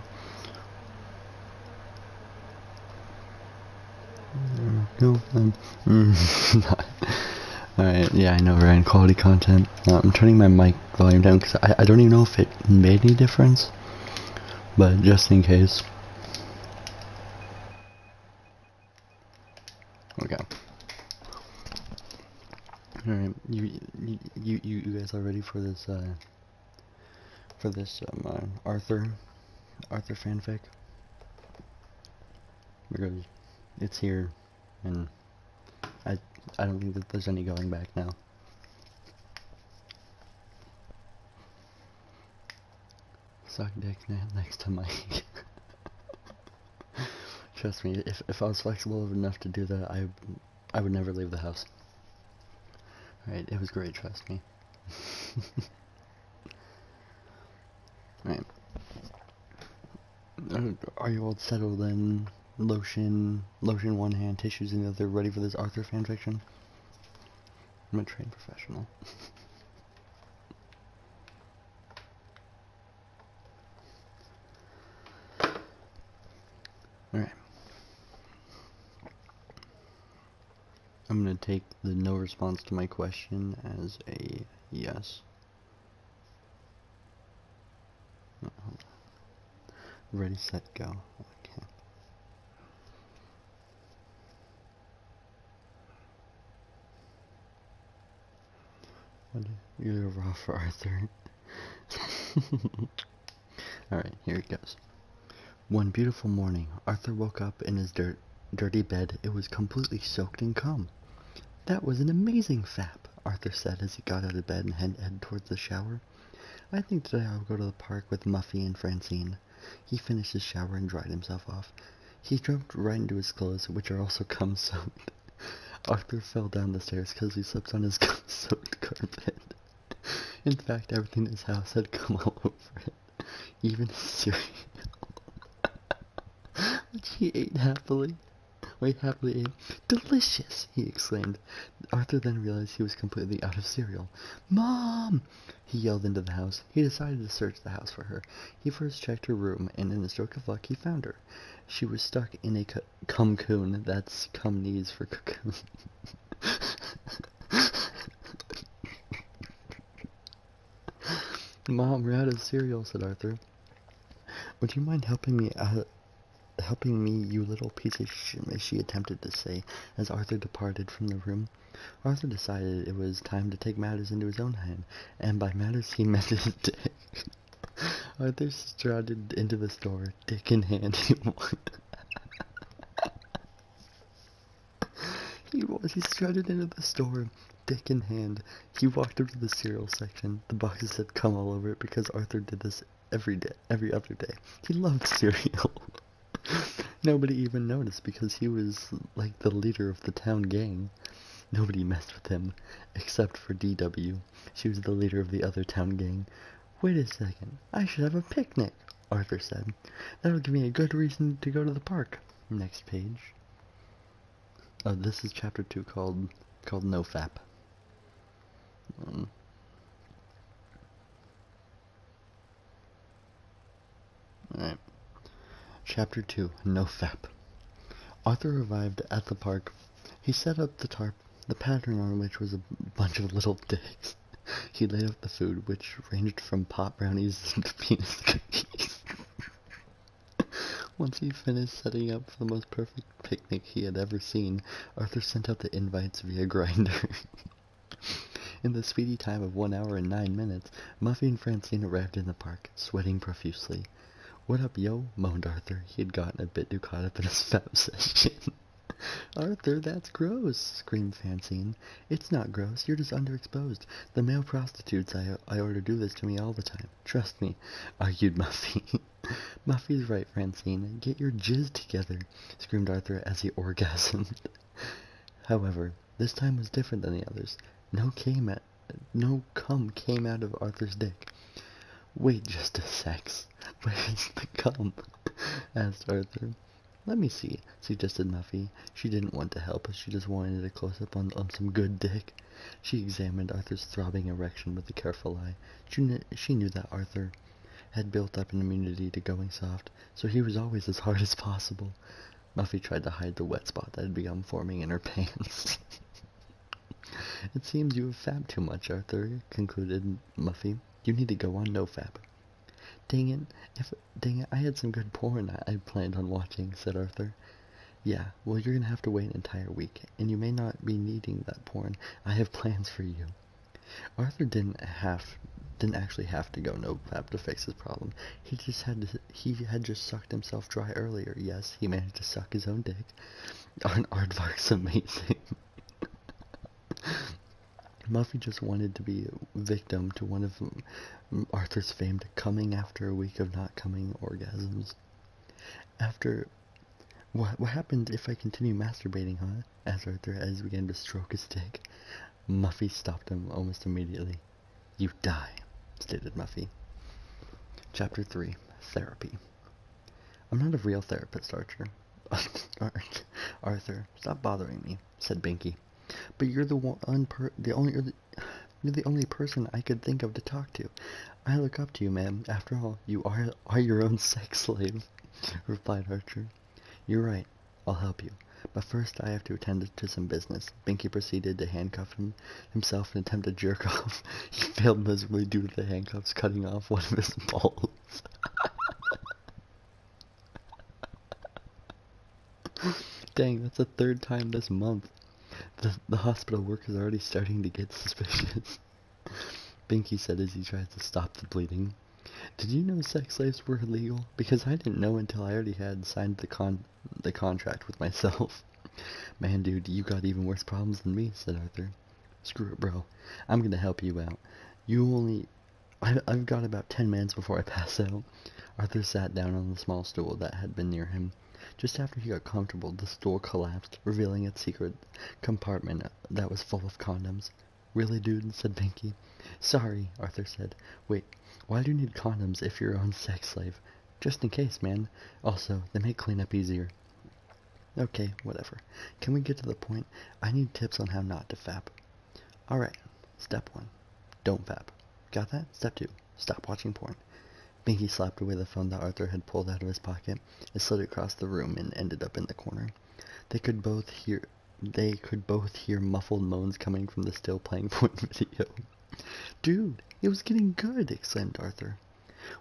Alright, yeah, I know, right? Quality content. I'm turning my mic volume down because I don't even know if it made any difference, but just in case. Okay. Alright, you guys are ready for this Arthur fanfic? Because it's here, and I don't think that there's any going back now. Suck dick next to Mike. Trust me, if I was flexible enough to do that, I would never leave the house. Alright, it was great, trust me. Right. Are you all settled in? Lotion one hand, tissues in the other, ready for this Arthur fanfiction? I'm a trained professional. Alright. I'm gonna take the no response to my question as a yes. Oh, hold on. Ready, set, go. Okay. What? You're raw for Arthur. Alright, here it goes. One beautiful morning, Arthur woke up in his dirty bed. It was completely soaked in cum. That was an amazing fap, Arthur said as he got out of bed and headed towards the shower. I think today I'll go to the park with Muffy and Francine. He finished his shower and dried himself off. He jumped right into his clothes, which are also cum-soaked. Arthur fell down the stairs because he slept on his cum-soaked carpet. In fact, everything in his house had cum all over it. Even his cereal. He ate happily. Wait, happily ate. Delicious! He exclaimed. Arthur then realized he was completely out of cereal. Mom! He yelled into the house. He decided to search the house for her. He first checked her room, and in a stroke of luck, he found her. She was stuck in a cumcoon. That's cumnees for cocoon. Mom, we're out of cereal, said Arthur. Would you mind helping me, you little piece of shit, she attempted to say as Arthur departed from the room. Arthur decided it was time to take matters into his own hand, and by matters he meant his dick. Arthur strutted into the store, dick in hand. He strutted into the store, dick in hand. He walked up to the cereal section. The boxes had cum all over it because Arthur did this every other day. He loved cereal. Nobody even noticed because he was like the leader of the town gang. Nobody messed with him, except for DW. She was the leader of the other town gang. Wait a second, I should have a picnic, Arthur said. That'll give me a good reason to go to the park. Next page. Oh, this is chapter 2 called NoFap. Alright. Chapter 2, NoFap. Arthur arrived at the park. He set up the tarp, the pattern on which was a bunch of little dicks. He laid out the food, which ranged from pot brownies to penis cookies. Once he finished setting up for the most perfect picnic he had ever seen, Arthur sent out the invites via Grindr. In the speedy time of 1 hour and 9 minutes, Muffy and Francine arrived in the park, sweating profusely. What up, yo? Moaned Arthur. He had gotten a bit too caught up in his fap session. Arthur, that's gross, screamed Francine. It's not gross, you're just underexposed. The male prostitutes I order do this to me all the time. Trust me, argued Muffy. Muffy's right, Francine. Get your jizz together, screamed Arthur as he orgasmed. However, this time was different than the others. No cum came out of Arthur's dick. Wait just a sec. Where's the cum? Asked Arthur. Let me see, suggested Muffy. She didn't want to help, she just wanted a close-up on some good dick. She examined Arthur's throbbing erection with a careful eye. She knew that Arthur had built up an immunity to going soft, so he was always as hard as possible. Muffy tried to hide the wet spot that had begun forming in her pants. It seems you have fabbed too much, Arthur, concluded Muffy. You need to go on NoFap. Dang it, I had some good porn I planned on watching, said Arthur. Yeah, well you're gonna have to wait an entire week, and you may not be needing that porn. I have plans for you. Arthur didn't actually have to go NoFap to fix his problem. He had just sucked himself dry earlier. Yes, he managed to suck his own dick. Aardvark's amazing. Muffy just wanted to be a victim to one of Arthur's famed coming after a week of not coming orgasms. What happened if I continue masturbating, huh? Asked Arthur as he began to stroke his dick. Muffy stopped him almost immediately. You die, stated Muffy. Chapter 3, Therapy. I'm not a real therapist, Arthur. Arthur, stop bothering me, said Binky. But you're you're the only person I could think of to talk to. I look up to you, ma'am. After all, you are your own sex slave, replied Archer. You're right. I'll help you. But first I have to attend to some business. Binky proceeded to handcuff himself and attempt to jerk off. He failed miserably due to the handcuffs cutting off one of his balls. Dang, that's the third time this month. The hospital work is already starting to get suspicious. Binky said as he tried to stop the bleeding. Did you know sex slaves were illegal? Because I didn't know until I already had signed the contract with myself. Man, dude, you got even worse problems than me, said Arthur. Screw it, bro. I'm gonna help you out. I've got about 10 minutes before I pass out. Arthur sat down on the small stool that had been near him. Just after he got comfortable, the stool collapsed, revealing its secret compartment that was full of condoms. Really, dude? Said Binky. Sorry, Arthur said. Wait, why do you need condoms if you're your own sex slave? Just in case, man. Also, they make cleanup easier. Okay, whatever. Can we get to the point? I need tips on how not to fap. Alright, step 1. Don't fap. Got that? Step 2. Stop watching porn. Binky slapped away the phone that Arthur had pulled out of his pocket. It slid across the room and ended up in the corner. They could both hear muffled moans coming from the still playing porn video. Dude, it was getting good, exclaimed Arthur.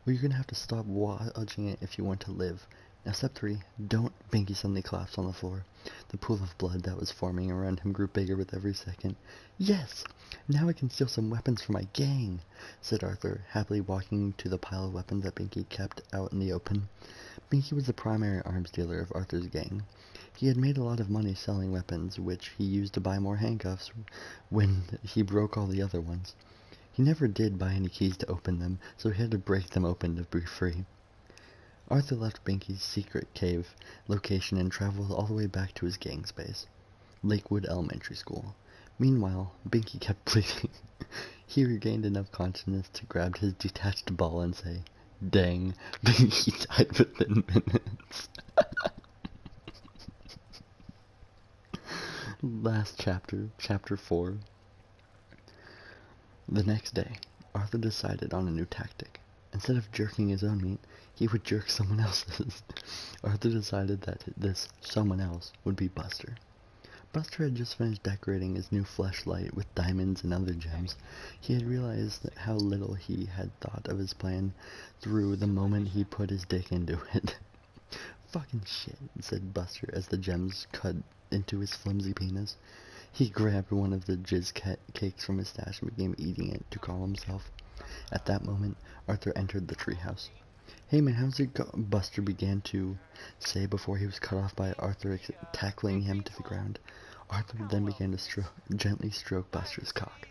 Well, you're gonna have to stop watching it if you want to live. Now step 3, don't. Binky suddenly collapsed on the floor. The pool of blood that was forming around him grew bigger with every second. Yes! Now I can steal some weapons for my gang, said Arthur, happily walking to the pile of weapons that Binky kept out in the open. Binky was the primary arms dealer of Arthur's gang. He had made a lot of money selling weapons, which he used to buy more handcuffs when he broke all the other ones. He never did buy any keys to open them, so he had to break them open to be free. Arthur left Binky's secret cave location and traveled all the way back to his gang's base, Lakewood Elementary School. Meanwhile, Binky kept bleeding. He regained enough consciousness to grab his detached ball and say, "Dang, Binky died within minutes." Last chapter, chapter 4. The next day, Arthur decided on a new tactic. Instead of jerking his own meat, he would jerk someone else's. Arthur decided that this someone else would be Buster. Buster had just finished decorating his new fleshlight with diamonds and other gems. He had realized how little he had thought of his plan through the moment he put his dick into it. Fucking shit, said Buster as the gems cut into his flimsy penis. He grabbed one of the jizz cakes from his stash and began eating it to calm himself. At that moment, Arthur entered the treehouse. "Hey man, how's it go?" Buster began to say before he was cut off by Arthur tackling him to the ground. Arthur then began to gently stroke Buster's cock.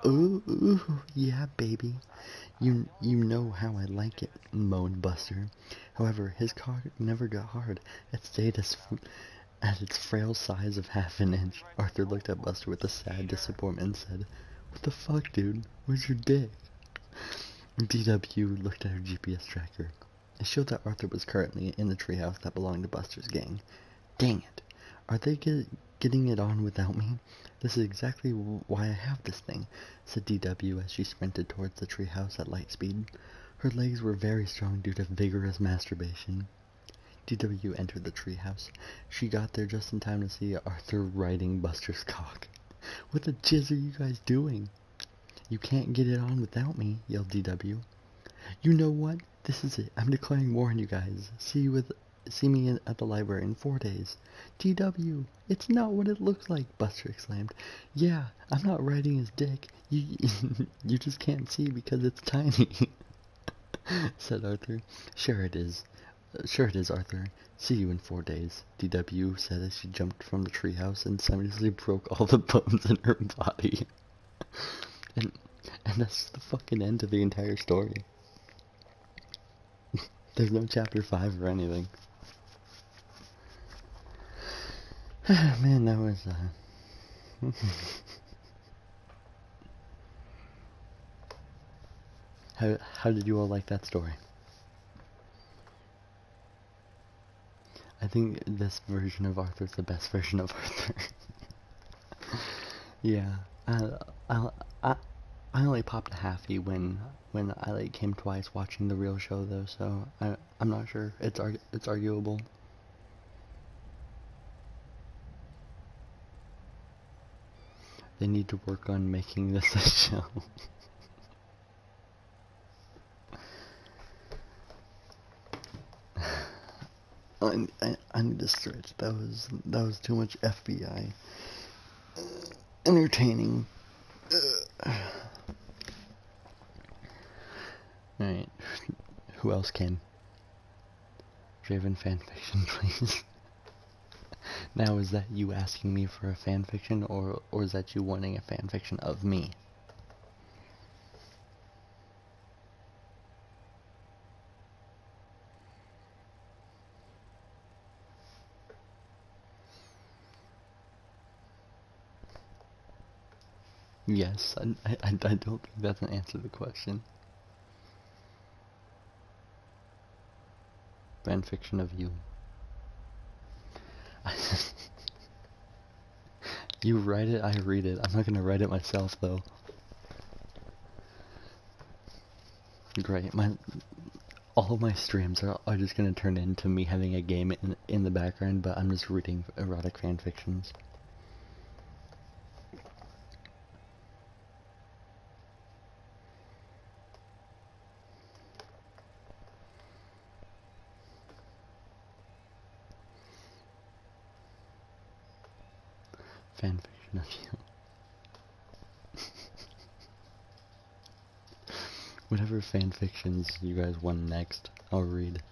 "Ooh, ooh, yeah, baby. You know how I like it," moaned Buster. However, his cock never got hard. It stayed at its frail size of half an inch. Arthur looked at Buster with a sad disappointment and said, "What the fuck, dude? Where's your dick?" DW looked at her GPS tracker. It showed that Arthur was currently in the treehouse that belonged to Buster's gang. "Dang it! Are they getting it on without me? This is exactly why I have this thing," said DW as she sprinted towards the treehouse at light speed. Her legs were very strong due to vigorous masturbation. DW entered the treehouse. She got there just in time to see Arthur riding Buster's cock. "What the jizz are you guys doing?" "You can't get it on without me," yelled DW. "You know what? This is it. I'm declaring war on you guys. See me at the library in 4 days." "DW, it's not what it looks like," Buster exclaimed. "Yeah, I'm not riding his dick. You you just can't see because it's tiny," said Arthur. Sure it is, Arthur. See you in 4 days," DW said as she jumped from the treehouse and simultaneously broke all the bones in her body. And that's the fucking end of the entire story. There's no chapter 5 or anything. Man, that was, How did you all like that story? I think this version of Arthur is the best version of Arthur. Yeah, I only popped a halfie when I like came twice watching the real show though, so I'm not sure. It's arguable. They need to work on making this a show. I need to stretch. That was too much FBI. Entertaining. Alright. Who else came? Draven fanfiction, please. Now, is that you asking me for a fanfiction, or is that you wanting a fanfiction of me? Yes, I don't think that's an answer to the question. Fan fiction of you. You write it, I read it. I'm not gonna write it myself though. Great. All of my streams are just gonna turn into me having a game in the background, but I'm just reading erotic fan fictions. Fan fiction of you. Whatever fan fictions you guys want next, I'll read.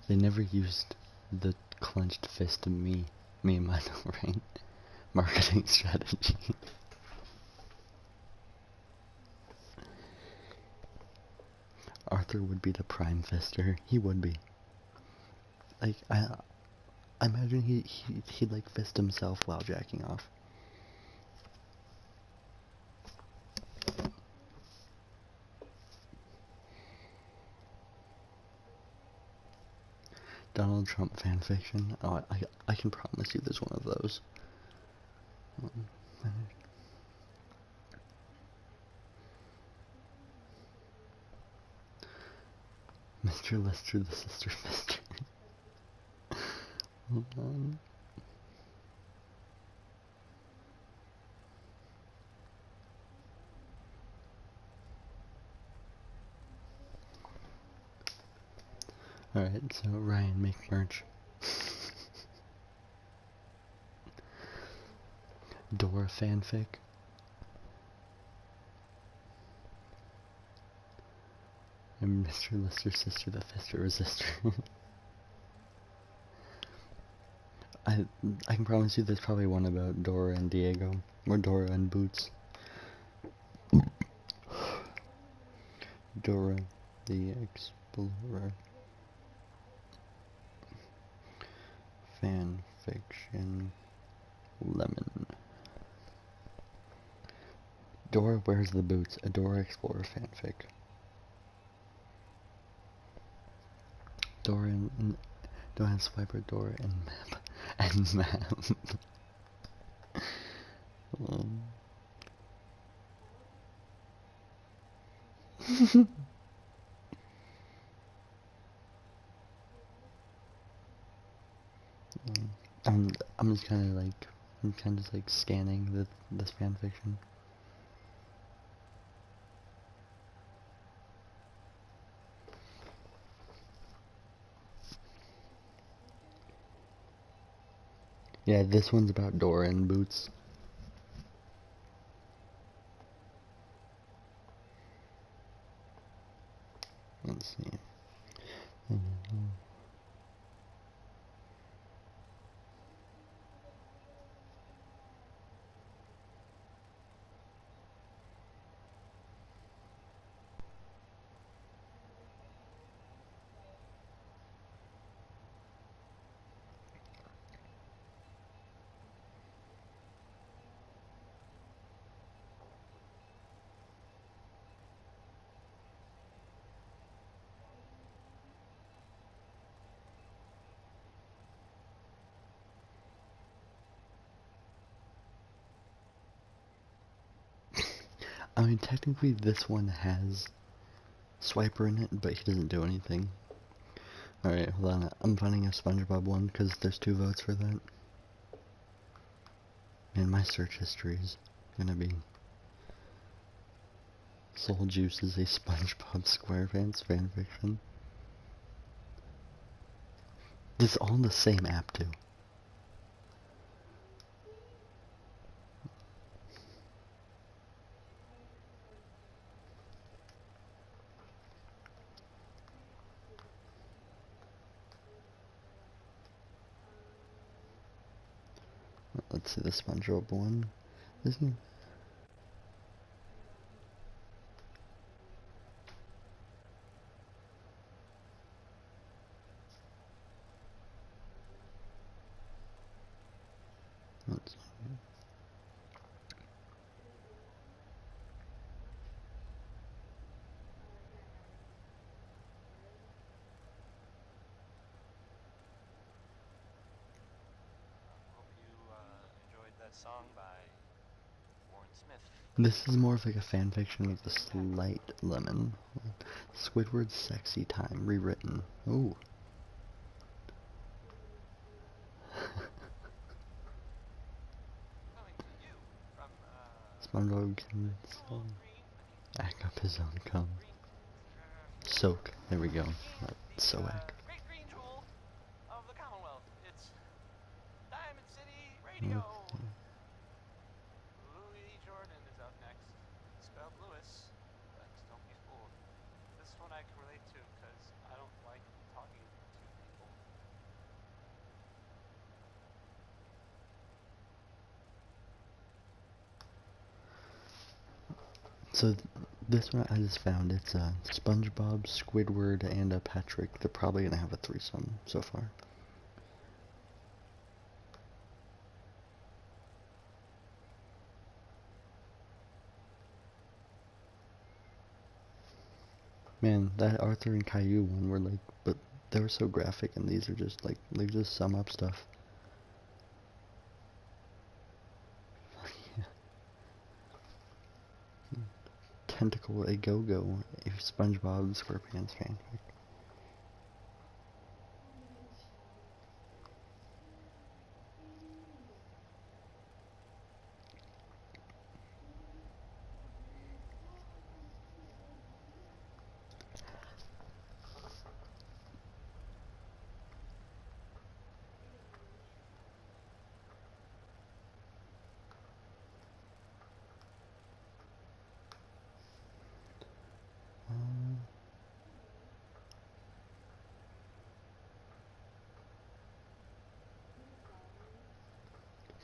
They never used the clenched fist of me and my right marketing strategy. Arthur would be the prime fister. He would be. Like I imagine he'd like fist himself while jacking off. Donald Trump fanfiction. Oh, I can promise you there's one of those. Mr. Lester the Sister Fister. Hold on. Alright, so Ryan, make merch. Dora fanfic. And Mr. Lister's sister, the Fister Resistor. I can promise you there's probably one about Dora and Diego. Or Dora and Boots. Dora the Explorer. Fan fiction. Lemon. Dora wears the boots. A Dora Explorer fanfic. Dora and Swiper, Dora and Map. And Map. I'm just kind of like, scanning this fanfiction. Yeah, this one's about Dora and Boots. Let's see. I mean, technically this one has Swiper in it, but he doesn't do anything. Alright, hold on. I'm finding a SpongeBob one, because there's 2 votes for that. And my search history is gonna be... Soul Juice is a SpongeBob SquarePants fanfiction. This is all in the same app, too. Let's see the SpongeBob one. Isn't... Let's see. song by Warren Smith. This is more of like a fan fiction with a slight lemon. Squidward's Sexy Time, rewritten. Ooh. Coming to you from SpongeBob can act up his own cum. Soak. There we go. Soak. Great Green Jewel of the Commonwealth. It's Diamond City Radio. Louis Jordan is up next. Spelled Lewis, but don't be fooled. This one I can relate to because I don't like talking to people. So this one I just found. It's SpongeBob, Squidward, and Patrick. They're probably gonna have a threesome so far. Man, that Arthur and Caillou one were like, but they were so graphic, and these are just like, they just sum up stuff. Tentacle a go-go, a SpongeBob SquarePants fanfic.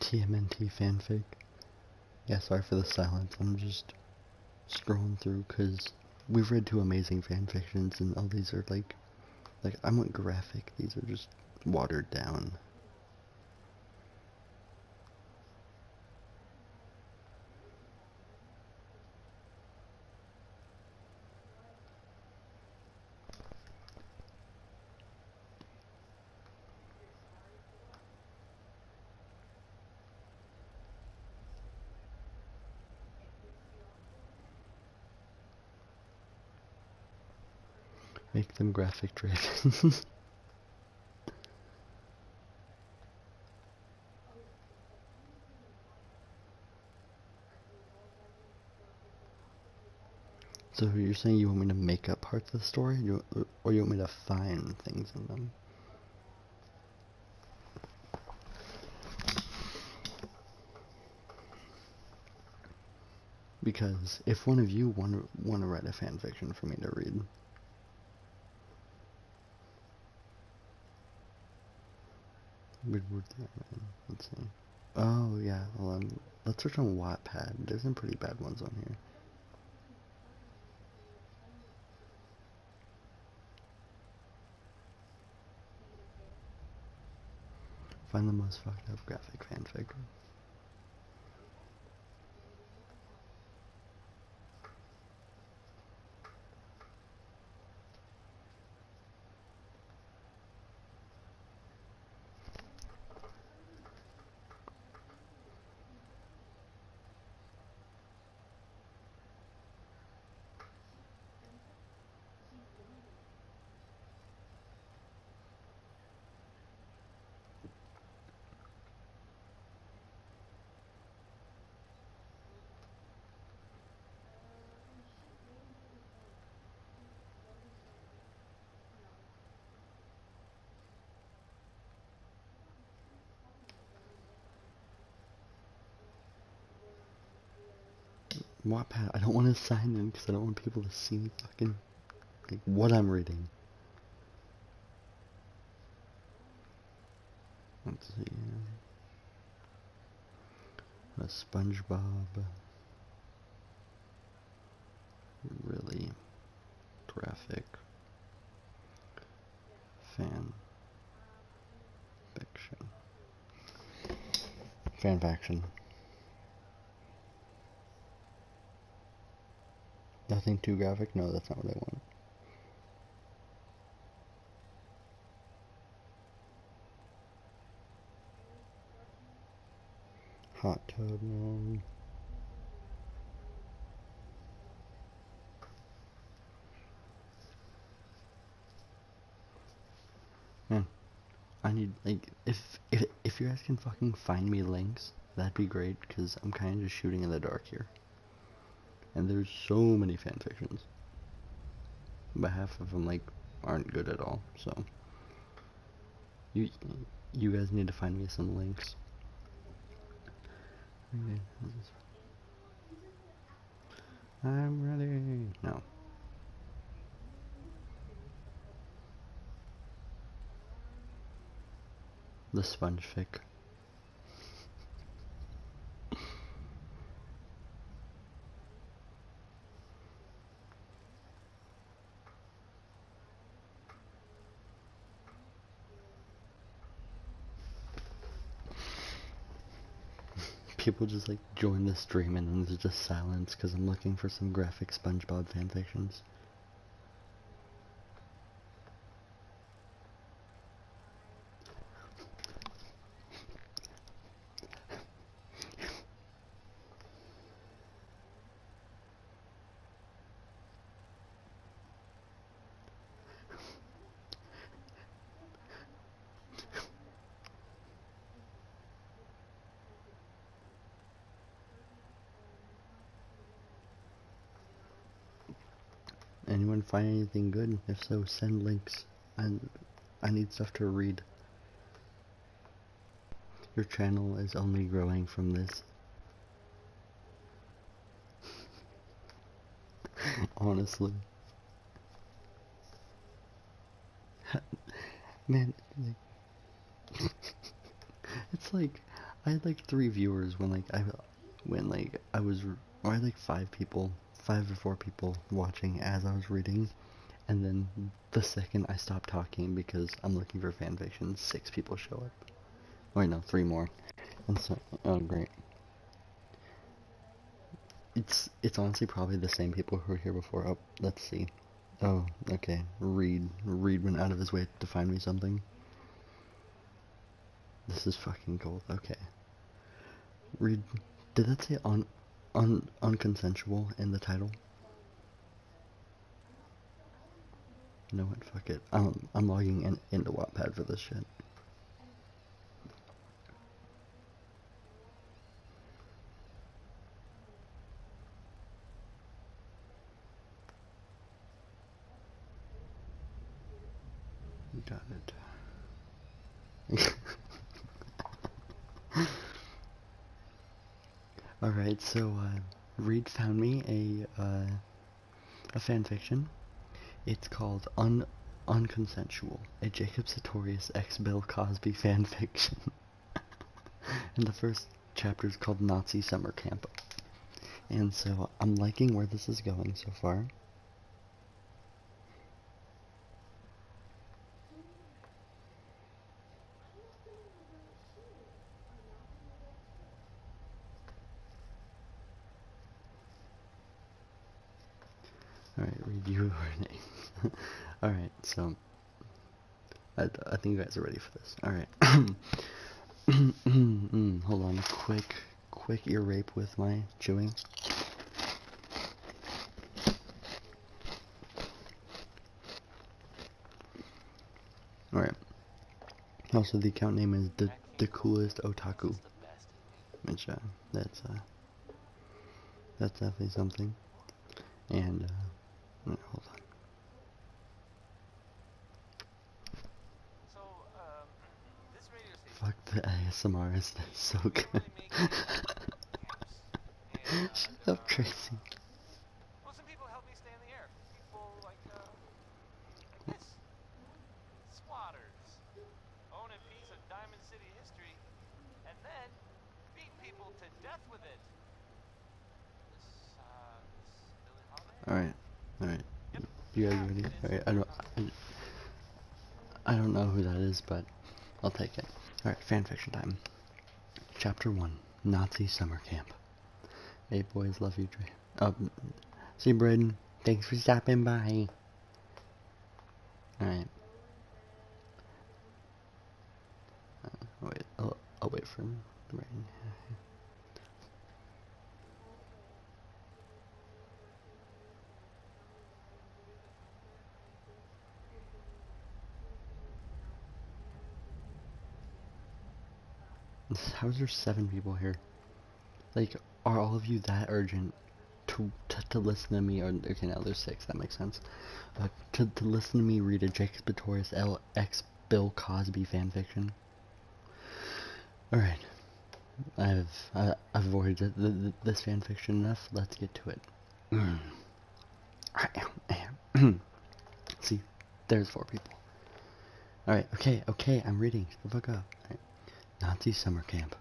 TMNT fanfic. Yeah, sorry for the silence. I'm just scrolling through because we've read two amazing fanfictions, and all these are like I went graphic. These are just watered down. Make them graphic driven. So you're saying you want me to make up parts of the story, or you want me to find things in them? Because if one of you want to write a fan fiction for me to read, let's see. Oh yeah, hold on. Let's search on Wattpad. There's some pretty bad ones on here. Find the most fucked up graphic fanfic. Wattpad, I don't want to sign in because I don't want people to see me fucking, like, what I'm reading. Let's see. A SpongeBob. Really graphic fan fiction. Fan faction. Nothing too graphic? No, that's not what I want. Hot tub, man. Man, I need, like, if you guys can fucking find me links, that'd be great, because I'm kind of just shooting in the dark here. And there's so many fanfictions. But half of them, like, aren't good at all, so. You guys need to find me some links. Okay, I'm ready. No. The sponge fic. People just like join the stream and then there's just silence because I'm looking for some graphic SpongeBob fanfictions. Anyone find anything good? If so, send links. I need stuff to read. Your channel is only growing from this. Honestly. Man, like, it's like, I had like 3 viewers when I was, or I had like 5 people, 5 or 4 people watching as I was reading, and then the second I stopped talking because I'm looking for fanfiction, 6 people show up. Wait, no, 3 more. And so, oh great. It's honestly probably the same people who were here before. Oh, let's see. Oh, okay. Reed went out of his way to find me something. This is fucking gold. Okay. Reed, did that say unconsensual in the title? You know what? Fuck it. I'm logging into Wattpad for this shit. Got it. Alright, so, Reed found me a fanfiction. It's called Unconsensual, a Jacob Sartorius x Bill Cosby fanfiction. And the first chapter is called Nazi Summer Camp. And so, I'm liking where this is going so far. Alright, review warning. Alright, so I think you guys are ready for this. Alright. Hold on, quick ear rape with my chewing. Alright. Also, the account name is the coolest otaku. Which, that's definitely something. And, hold on. So, this radio station. Fuck the ASMR is so good. Shut up, Tracy. Well, some people help me stay in the air. People like this. Squatters. Own a piece of Diamond City history, and then beat people to death with it. This Billie Holiday? Alright. Yep. You guys ready? Alright, I don't know who that is, but I'll take it. Alright, fanfiction time. Chapter 1, Nazi Summer Camp. Hey boys, love you, Dre. Oh, see Braden, thanks for stopping by. Alright. Wait, I'll wait for Braden. How is there 7 people here? Like, are all of you that urgent to listen to me? Or okay, now there's 6. That makes sense. To listen to me read a Jacob Pretorius LX Bill Cosby fanfiction. All right, I've avoided this fanfiction enough. Let's get to it. I am. See, there's 4 people. All right, okay, I'm reading. Shut the fuck up. All right. Nazi summer camp.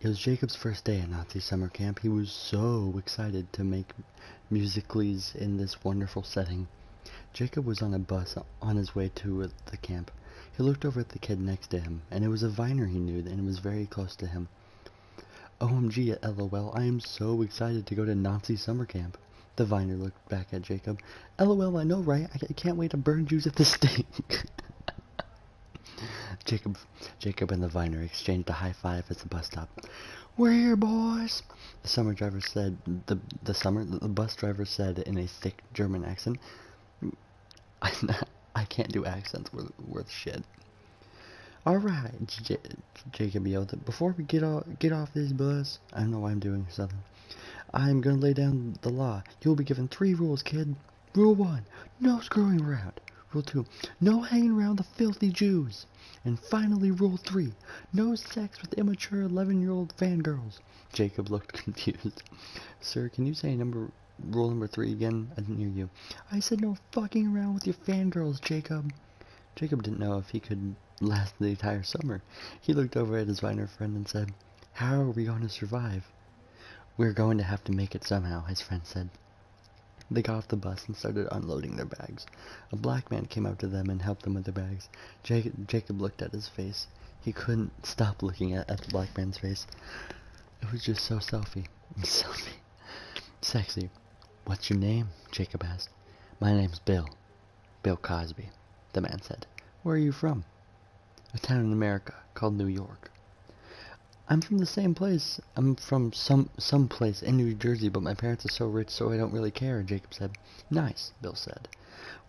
It was Jacob's first day at Nazi summer camp. He was so excited to make musicals in this wonderful setting. Jacob was on a bus on his way to the camp. He looked over at the kid next to him, and it was a Viner he knew, and was very close to him. OMG, LOL, I am so excited to go to Nazi summer camp. The Viner looked back at Jacob. LOL, I know, right? I can't wait to burn Jews at the stake. Jacob and the Viner exchanged a high five at the bus stop. We're here, boys, the summer driver said. The bus driver said in a thick German accent. I can't do accents worth shit. All right, Jacob yelled. Before we get off this bus, I don't know why I'm doing something. I'm gonna lay down the law. You'll be given 3 rules, kid. Rule 1: no screwing around. Rule 2: no hanging around the filthy Jews. And finally, Rule 3: no sex with immature 11-year-old fangirls. Jacob looked confused. Sir, can you say rule number 3 again? I didn't hear you. I said no fucking around with your fangirls, Jacob. Jacob didn't know if he could last the entire summer. He looked over at his Viner friend and said, how are we going to survive? We're going to have to make it somehow, his friend said. They got off the bus and started unloading their bags. A black man came up to them and helped them with their bags. Jacob looked at his face. He couldn't stop looking at the black man's face. It was just so sexy. What's your name? Jacob asked. My name's Bill. Bill Cosby, the man said. Where are you from? A town in America called New York. I'm from the same place. I'm from some place in New Jersey, but my parents are so rich, so I don't really care, Jacob said. Nice, Bill said.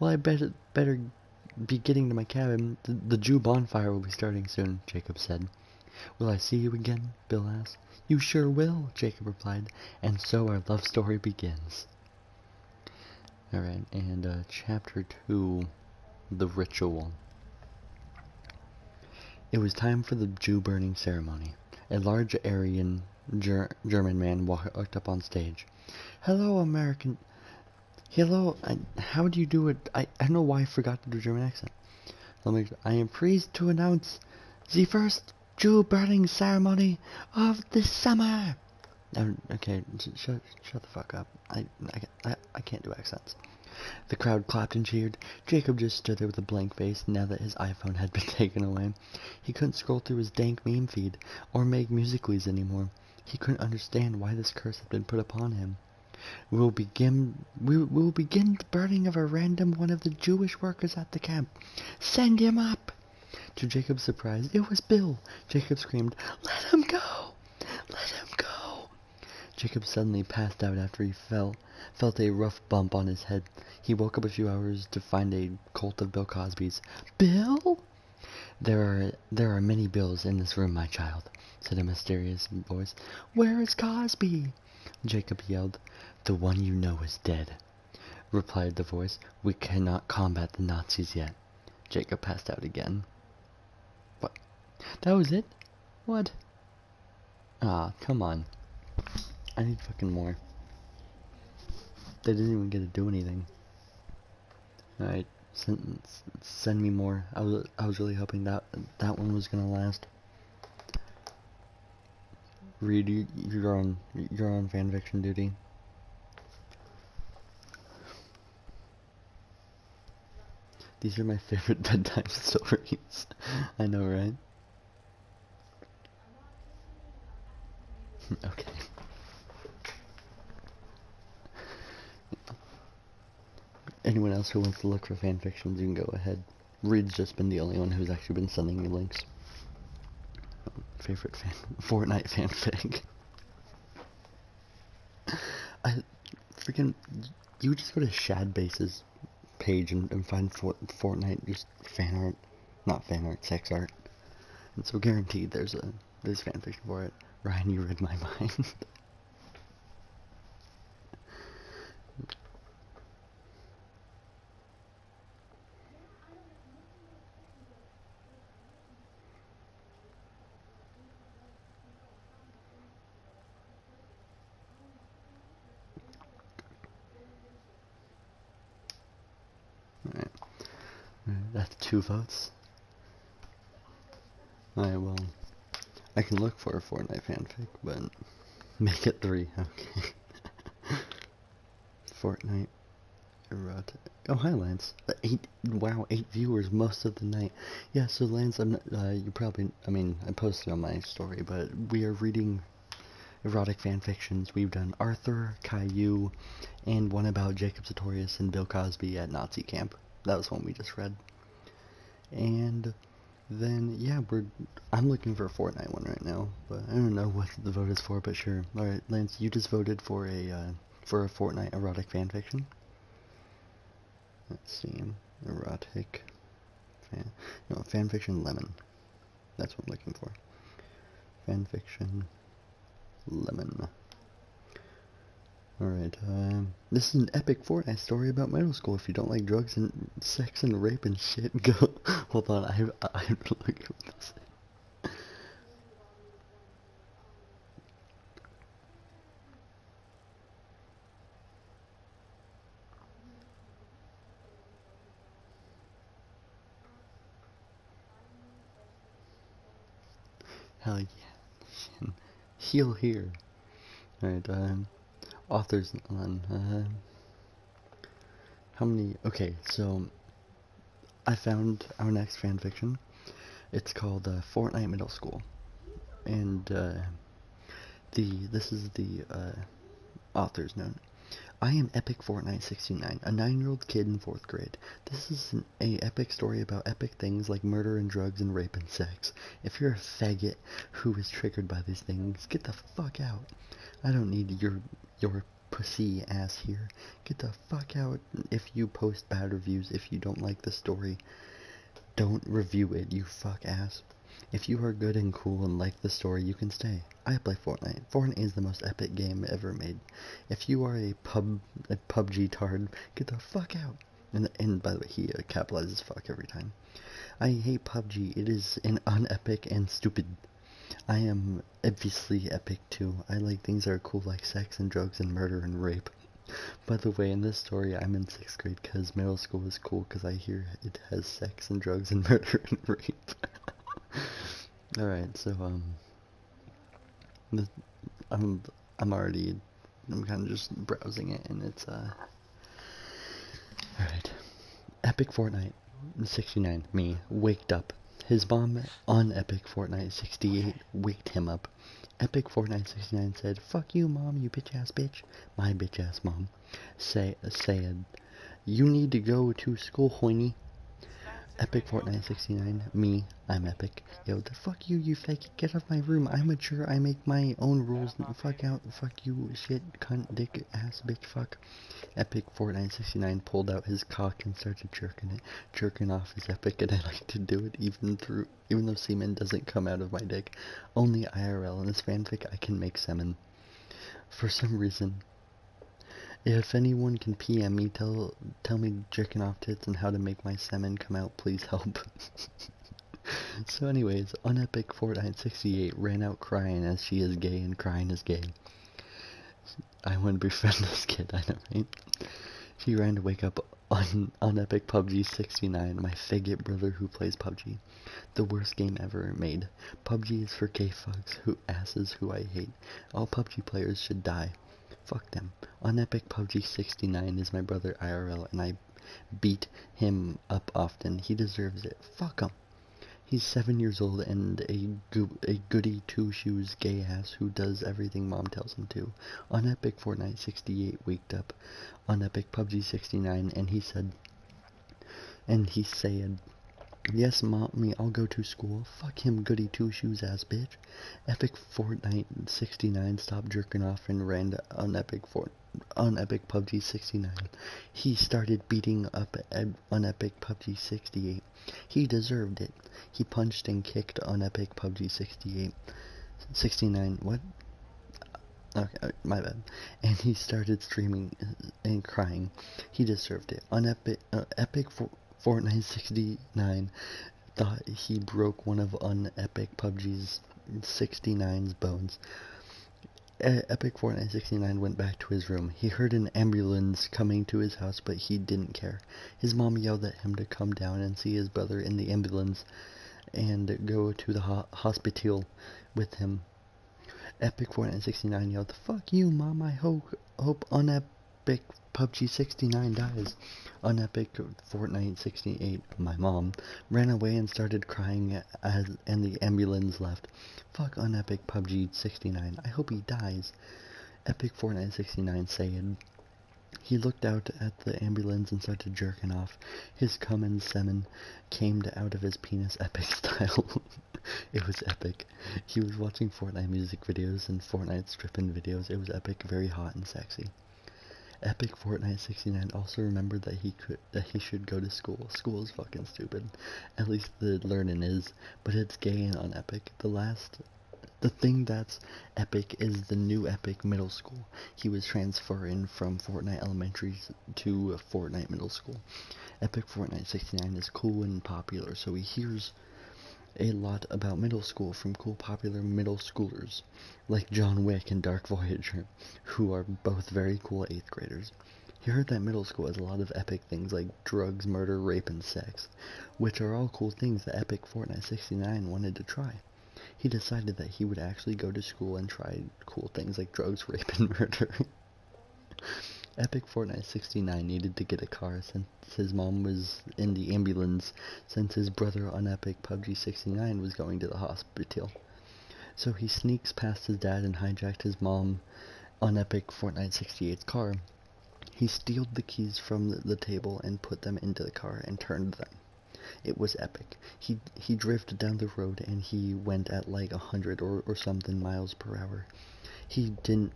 Well, I better be getting to my cabin. The Jew bonfire will be starting soon, Jacob said. Will I see you again? Bill asked. You sure will, Jacob replied. And so our love story begins. Alright, and chapter 2, The Ritual. It was time for the Jew burning ceremony. A large Aryan German man walked up on stage. Hello, American. Hello, how do you do it? I don't know why I forgot to do German accent. I am pleased to announce the first Jew burning ceremony of the summer. Okay, shut the fuck up. I can't do accents. The crowd clapped and cheered. Jacob just stood there with a blank face now that his iPhone had been taken away. He couldn't scroll through his dank meme feed or make musicals anymore. He couldn't understand why this curse had been put upon him. We will begin the burning of a random one of the Jewish workers at the camp. Send him up! To Jacob's surprise, it was Bill. Jacob screamed, Let him go! Let him go! Jacob suddenly passed out after he felt a rough bump on his head. He woke up a few hours to find a cult of Bill Cosby's. Bill? There are many Bills in this room, my child, said a mysterious voice. Where is Cosby? Jacob yelled. The one you know is dead, replied the voice. We cannot combat the Nazis yet. Jacob passed out again. What? That was it? What? Ah, come on. I need fucking more. They didn't even get to do anything. Alright, send me more. I was really hoping that one was gonna last. Reed, you're on fanfiction duty. These are my favorite bedtime stories. I know, right? Okay. Anyone else who wants to look for fanfictions, you can go ahead. Reed's just been the only one who's actually been sending me links. Favorite Fortnite fanfic. You just go to Shadbase's page and find Fortnite just fan art, not fan art, sex art. And so guaranteed there's There's fanfiction for it. Ryan, you read my mind. Alright. That's 2 votes. Alright, well, I can look for a Fortnite fanfic, but make it 3, okay. Fortnite erotic. Oh, hi, Lance. 8, wow, 8 viewers most of the night. Yeah, so Lance, I'm not, you probably, I mean, I posted on my story, but we are reading erotic fanfictions. We've done Arthur, Caillou, and one about Jacob Sartorius and Bill Cosby at Nazi camp. That was one we just read. And then, yeah, I'm looking for a Fortnite one right now, but I don't know what the vote is for, but sure. Alright, Lance, you just voted for a Fortnite erotic fanfiction. Let's see, erotic fanfiction lemon. That's what I'm looking for. Fanfiction lemon. Alright, this is an epic Fortnite story about middle school. If you don't like drugs and sex and rape and shit, go. Hold on, I have to look at this. Hell yeah. Heal here. Alright, authors on, how many, okay, so, I found our next fanfiction. It's called, Fortnite Middle School. And, this is the, author's note. I am Epic Fortnite 69, a 9-year-old kid in 4th grade. This is a epic story about epic things like murder and drugs and rape and sex. If you're a faggot who is triggered by these things, get the fuck out. I don't need your pussy ass here. Get the fuck out. If you post bad reviews, if you don't like the story, don't review it, you fuck ass. If you are good and cool and like the story, you can stay. I play Fortnite. Fortnite is the most epic game ever made. If you are a PUBG tard, get the fuck out. And by the way, he capitalizes fuck every time. I hate PUBG. It is an unepic and stupid. I am obviously epic too. I like things that are cool like sex and drugs and murder and rape. By the way, in this story, I'm in 6th grade because middle school is cool because I hear it has sex and drugs and murder and rape. Alright, so, I'm kind of just browsing it, and it's, alright. Epic Fortnite 69, me, waked up. His mom on Epic Fortnite 68 waked him up. Epic Fortnite 69 said, "Fuck you, mom, you bitch-ass bitch." My bitch-ass mom said, "You need to go to school, hoiny." Epic Fortnite 69, me, I'm epic. Yo, the fuck you, you fake, get off my room, I'm mature, I make my own rules, fuck out, fuck you, shit, cunt, dick, ass, bitch, fuck. Epic Fortnite 69 pulled out his cock and started jerking it. Jerking off is epic, and I like to do it even though semen doesn't come out of my dick. Only IRL in this fanfic I can make semen. For some reason. If anyone can PM me, tell me jerking off tits and how to make my semen come out, please help. So anyways, Unepic Fortnite 68 ran out crying as she is gay and crying is gay. I want to befriend this kid, I know, right? She ran to wake up on Epic PUBG 69, my faggot brother who plays PUBG. The worst game ever made. PUBG is for gay fucks who I hate. All PUBG players should die. Fuck them. On Epic PUBG 69 is my brother IRL, and I beat him up often. He deserves it. Fuck him. He's 7 years old and a goody two-shoes gay ass who does everything mom tells him to. On Epic Fortnite 68 waked up on Epic PUBG 69 and he said, Yes, mommy, I'll go to school. Fuck him, goody two-shoes ass bitch. Epic Fortnite 69 stopped jerking off and ran on Epic PUBG 69. He started beating up on Epic PUBG 68. He deserved it. He punched and kicked on Epic PUBG 68. 69, what? Okay, my bad. And he started streaming and crying. He deserved it. On Epic Fortnite 69 thought he broke one of Epic PUBG's 69's bones. Epic Fortnite 69 went back to his room. He heard an ambulance coming to his house, but he didn't care. His mom yelled at him to come down and see his brother in the ambulance and go to the hospital with him. Epic Fortnite 69 yelled, "Fuck you, Mom, I hope Unepic PUBG 69 dies." Unepic Fortnite 68, my mom, ran away and started crying and the ambulance left. "Fuck Unepic PUBG 69, I hope he dies." Epic Fortnite 69 said. He looked out at the ambulance and started jerking off. His cum and semen came out of his penis epic style. It was epic. He was watching Fortnite music videos and Fortnite stripping videos. It was epic, very hot and sexy. Epic Fortnite 69 also remembered that he should go to school. School is fucking stupid. At least the learning is, but it's gay and unepic. The thing that's epic is the new Epic Middle School. He was transferring from Fortnite Elementary to Fortnite Middle School. Epic Fortnite 69 is cool and popular, so he hears a lot about middle school from cool popular middle schoolers, like John Wick and Dark Voyager, who are both very cool 8th graders. He heard that middle school has a lot of epic things like drugs, murder, rape, and sex, which are all cool things that Epic Fortnite 69 wanted to try. He decided that he would actually go to school and try cool things like drugs, rape, and murder. Epic Fortnite 69 needed to get a car since his mom was in the ambulance since his brother on Epic PUBG 69 was going to the hospital. So he sneaks past his dad and hijacked his mom on Epic Fortnite 68's car. He stealed the keys from the table and put them into the car and turned them. It was epic. He drifted down the road and he went at like 100 or something miles per hour. He didn't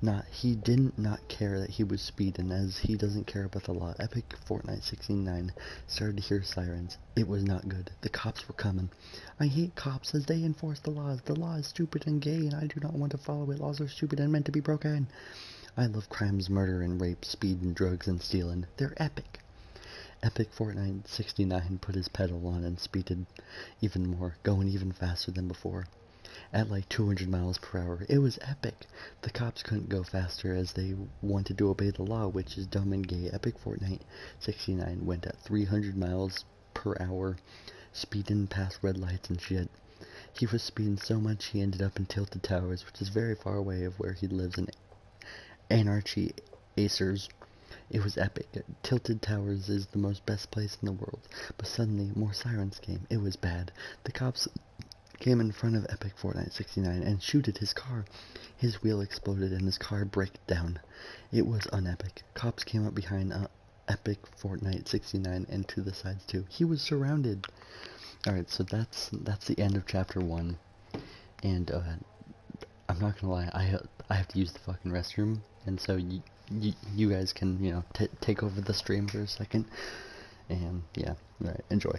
not care that he was speeding, as he doesn't care about the law. Epic Fortnite 69 started to hear sirens. It was not good. The cops were coming. "I hate cops as they enforce the laws. The law is stupid and gay and I do not want to follow it. Laws are stupid and meant to be broken. I love crimes, murder and rape, speed and drugs and stealing. They're epic." Epic Fortnite 69 put his pedal on and speeded even more, going even faster than before. At like 200 miles per hour. It was epic. The cops couldn't go faster as they wanted to obey the law, which is dumb and gay. Epic Fortnite 69 went at 300 miles per hour, speeding past red lights and shit. He was speeding so much he ended up in Tilted Towers, which is very far away of where he lives in Anarchy Acers. It was epic. Tilted Towers is the most best place in the world. But suddenly, more sirens came. It was bad. The cops came in front of Epic Fortnite 69 and shooted his car. His wheel exploded and his car braked down. It was unepic. Cops came up behind Epic Fortnite 69 and to the sides too. He was surrounded. Alright, so that's the end of chapter 1. And I'm not gonna lie, I have to use the fucking restroom, and so you guys can, you know, take over the stream for a second. And yeah, alright, enjoy.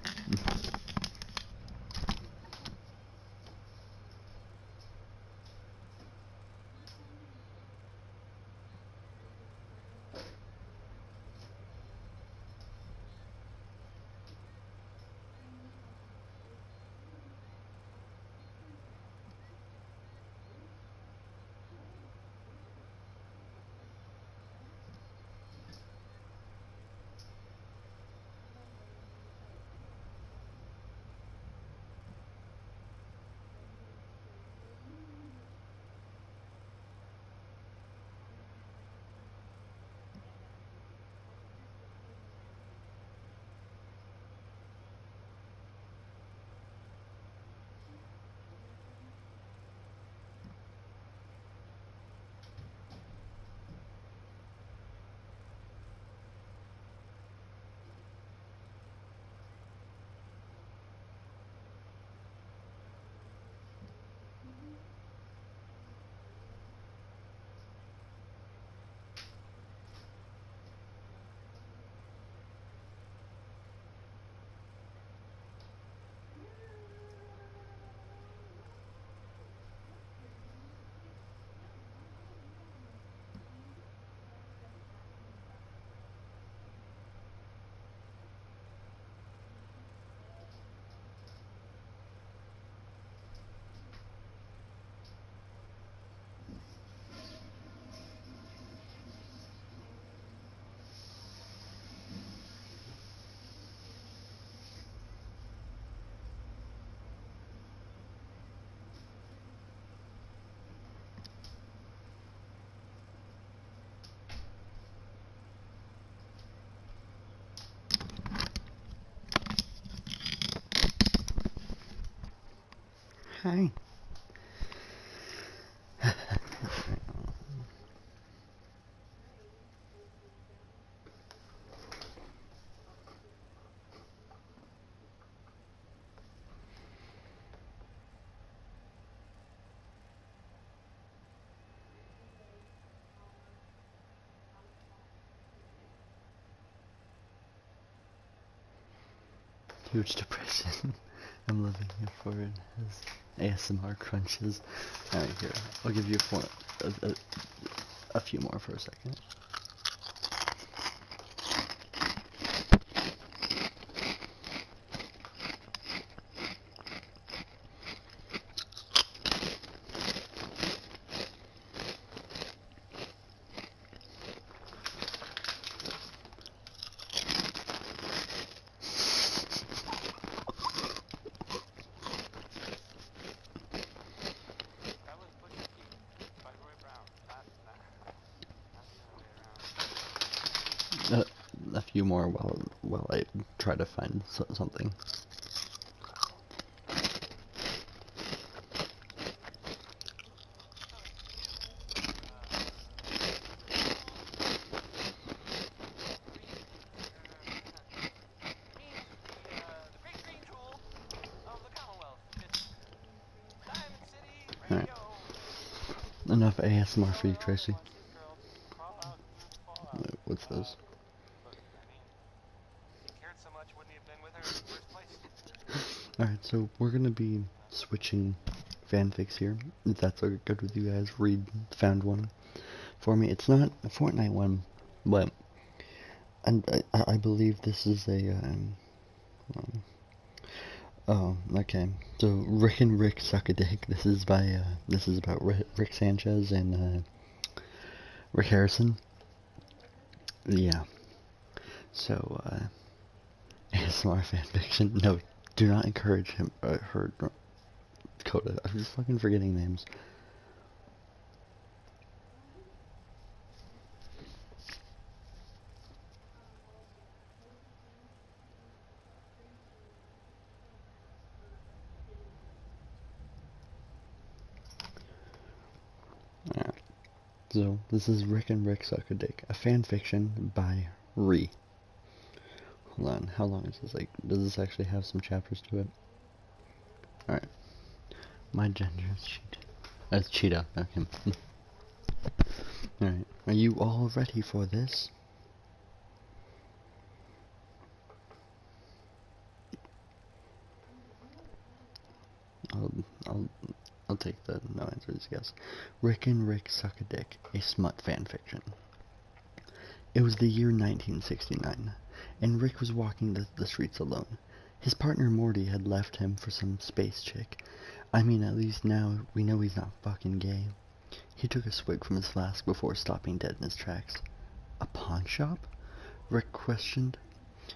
Hi. Huge depression. I'm living here for it. His ASMR crunches. Alright, here. I'll give you a few more for a second. That was Pusha T by Roy Brown. Not the other way around. A few more while I try to find something. Means the great green jewel of the Commonwealth. It's Diamond City Alright. Radio. Enough ASMR for you, Tracy. Wants his girl to crawl out and fall out. What's those? But I mean, if he cared so much, wouldn't he have been with her in the first place? Alright, so we're gonna be switching fanfics here. If that's good with you guys, Reed found one for me. It's not a Fortnite one, but I believe this is a oh, okay. So Rick and Rick suck a dick. This is about Rick Sanchez and Rick Harrison. Yeah. So ASMR fanfiction. No, do not encourage him. Her. Coda. I'm just fucking forgetting names. Alright. So, this is Rick and Rick Suck a Dick, a fanfiction by Ree. Hold on, how long is this? Like, does this actually have some chapters to it? Alright. My gender is Cheetah. That's Cheetah, okay. Alright, are you all ready for this? I'll take the no answers, yes. Rick and Rick Suck a Dick, a smut fanfiction. It was the year 1969, and Rick was walking the streets alone. His partner Morty had left him for some space chick. I mean, at least now we know he's not fucking gay. He took a swig from his flask before stopping dead in his tracks. A pawn shop? Rick questioned,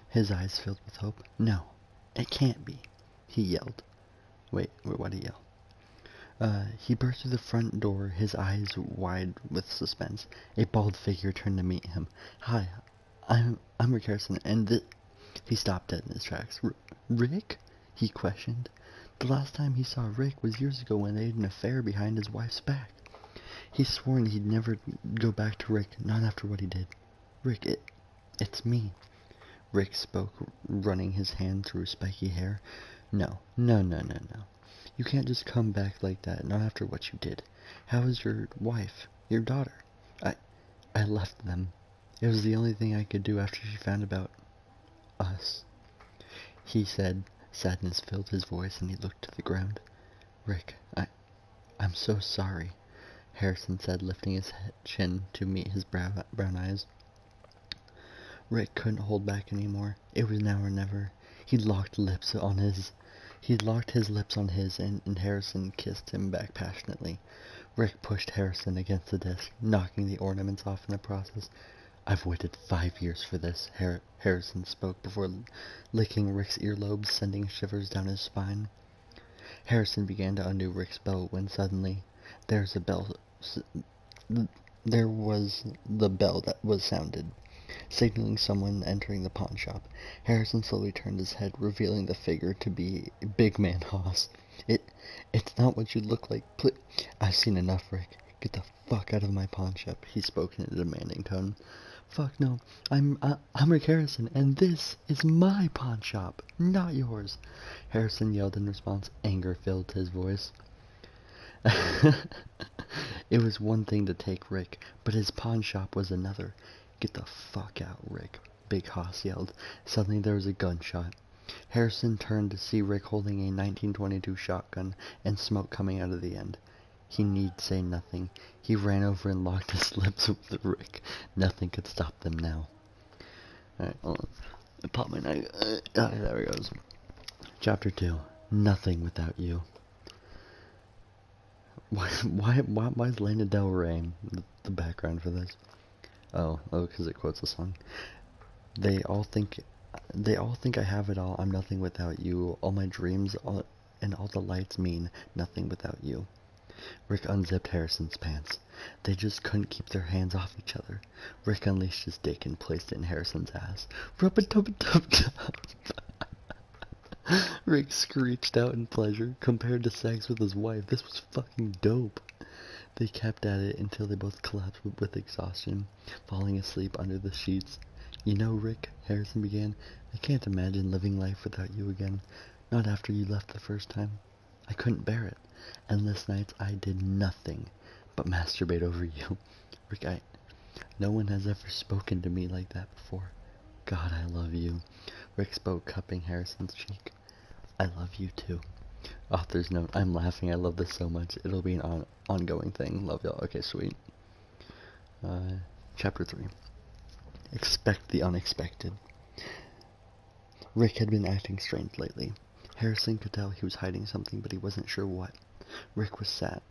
his eyes filled with hope. No, it can't be, he yelled. Wait, why'd he yell? He burst through the front door, his eyes wide with suspense. A bald figure turned to meet him. Hi, I'm Rick Harrison, and He stopped dead in his tracks. Rick? He questioned. The last time he saw Rick was years ago when they had an affair behind his wife's back. He swore he'd never go back to Rick, not after what he did. Rick, it's me. Rick spoke, running his hand through his spiky hair. No. You can't just come back like that, not after what you did. How is your wife, your daughter? I left them. It was the only thing I could do after she found about us. He said, sadness filled his voice, and he looked to the ground. Rick, I'm so sorry, Harrison said, lifting his chin to meet his brown eyes. Rick couldn't hold back anymore. It was now or never. He locked his lips on his, and Harrison kissed him back passionately. Rick pushed Harrison against the desk, knocking the ornaments off in the process. I've waited 5 years for this, Harrison spoke before licking Rick's earlobes, sending shivers down his spine. Harrison began to undo Rick's belt when suddenly there was the bell that was sounded. signaling someone entering the pawn shop. Harrison slowly turned his head, revealing the figure to be Big Man Hoss. It's not what you look like. I've seen enough, Rick. Get the fuck out of my pawn shop, he spoke in a demanding tone. Fuck no. I'm Rick Harrison, and this is my pawn shop, not yours. Harrison yelled in response. Anger filled his voice. It was one thing to take Rick, but his pawn shop was another. Get the fuck out, Rick, Big Hoss yelled. Suddenly there was a gunshot. Harrison turned to see Rick holding a 1922 shotgun and smoke coming out of the end. He need say nothing. He ran over and locked his lips with Rick. Nothing could stop them now. Alright, hold on. I pop my knife. There it goes. Chapter 2. Nothing Without You. Why is Lana Del Rey the background for this? Oh, because it quotes a song. They all think I have it all. I'm nothing without you. All my dreams and all the lights mean nothing without you. Rick unzipped Harrison's pants. They just couldn't keep their hands off each other. Rick unleashed his dick and placed it in Harrison's ass. Rub-a-dub-a-dub-dub. Rick screeched out in pleasure. Compared to sex with his wife, this was fucking dope. They kept at it until they both collapsed with exhaustion, falling asleep under the sheets. You know, Rick, Harrison began, I can't imagine living life without you again. Not after you left the first time. I couldn't bear it. Endless nights I did nothing but masturbate over you. Rick, no one has ever spoken to me like that before. God, I love you. Rick spoke, cupping Harrison's cheek. I love you too. Author's note, I'm laughing, I love this so much. It'll be an ongoing thing. Love y'all. Okay, sweet. Chapter 3. Expect the unexpected. Rick had been acting strange lately. Harrison could tell he was hiding something, but he wasn't sure what. Rick was sat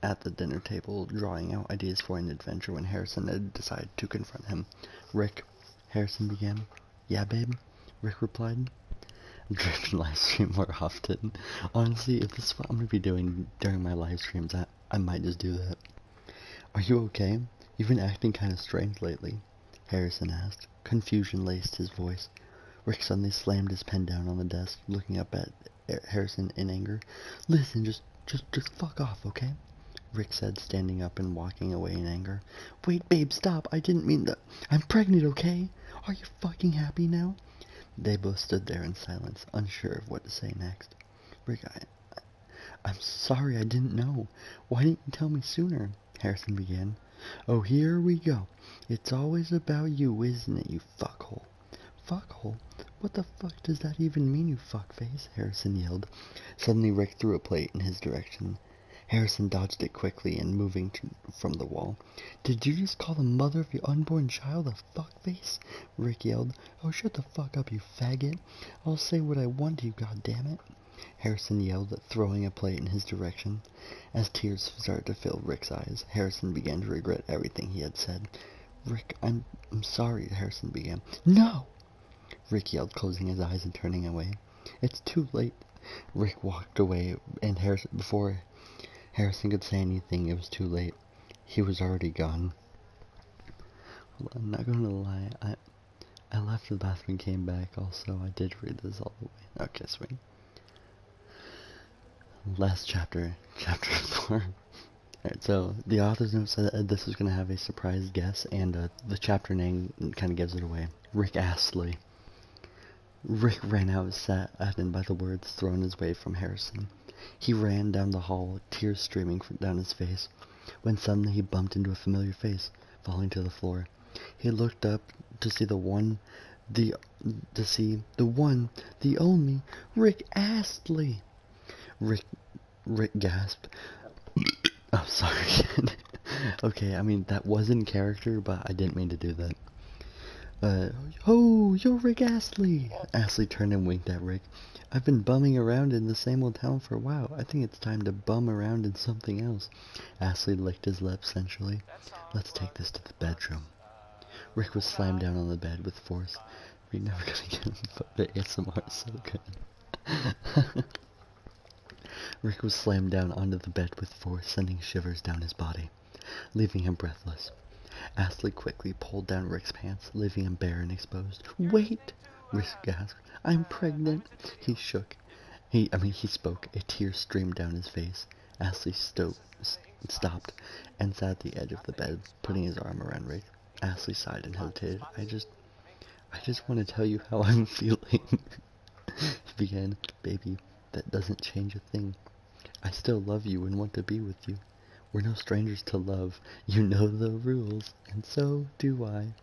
at the dinner table, drawing out ideas for an adventure when Harrison had decided to confront him. Rick, Harrison began. Yeah, babe? Rick replied. Driven live stream more often. Honestly, if this is what I'm going to be doing during my live streams, I might just do that. Are you okay? You've been acting kind of strange lately, Harrison asked. Confusion laced his voice. Rick suddenly slammed his pen down on the desk, looking up at Harrison in anger. Listen, just fuck off, okay? Rick said, standing up and walking away in anger. Wait, babe, stop. I didn't mean that. I'm pregnant, okay? Are you fucking happy now? They both stood there in silence, unsure of what to say next. Rick, I'm sorry, I didn't know. Why didn't you tell me sooner? Harrison began. Oh, here we go. It's always about you, isn't it, you fuckhole? Fuckhole? What the fuck does that even mean, you fuckface? Harrison yelled. Suddenly Rick threw a plate in his direction. Harrison dodged it quickly and moving from the wall. Did you just call the mother of your unborn child a fuckface? Rick yelled. Oh, shut the fuck up, you faggot. I'll say what I want to you, goddammit. Harrison yelled, throwing a plate in his direction. As tears started to fill Rick's eyes, Harrison began to regret everything he had said. Rick, I'm sorry, Harrison began. No! Rick yelled, closing his eyes and turning away. It's too late. Rick walked away, and before Harrison could say anything, it was too late. He was already gone. Well, I'm not gonna lie, I left the bathroom and came back. Also, I did read this all the way. Okay, sweet. Last chapter, chapter 4. Alright, so the author's note said that this was gonna have a surprise guess, and the chapter name kind of gives it away. Rick Astley. Rick ran out, saddened by the words thrown his way from Harrison. He ran down the hall, tears streaming down his face, when suddenly he bumped into a familiar face, falling to the floor. He looked up to see the only Rick Astley. Rick gasped. Oh, sorry. Okay, I mean, that was in character, but I didn't mean to do that. Oh, you're Rick Astley! Astley turned and winked at Rick. I've been bumming around in the same old town for a while. I think it's time to bum around in something else. Astley licked his lips sensually. Let's take this to the bedroom. Rick was slammed down on the bed with force. We're never gonna get him, but the ASMR is so good. Rick was slammed down onto the bed with force, sending shivers down his body, leaving him breathless. Ashley quickly pulled down Rick's pants, leaving him bare and exposed. Wait! Rick gasped. I'm pregnant. He shook. He spoke. A tear streamed down his face. Ashley stopped and sat at the edge of the bed, putting his arm around Rick. Ashley sighed and hesitated. I just want to tell you how I'm feeling. He began. Baby, that doesn't change a thing. I still love you and want to be with you. We're no strangers to love. You know the rules, and so do I.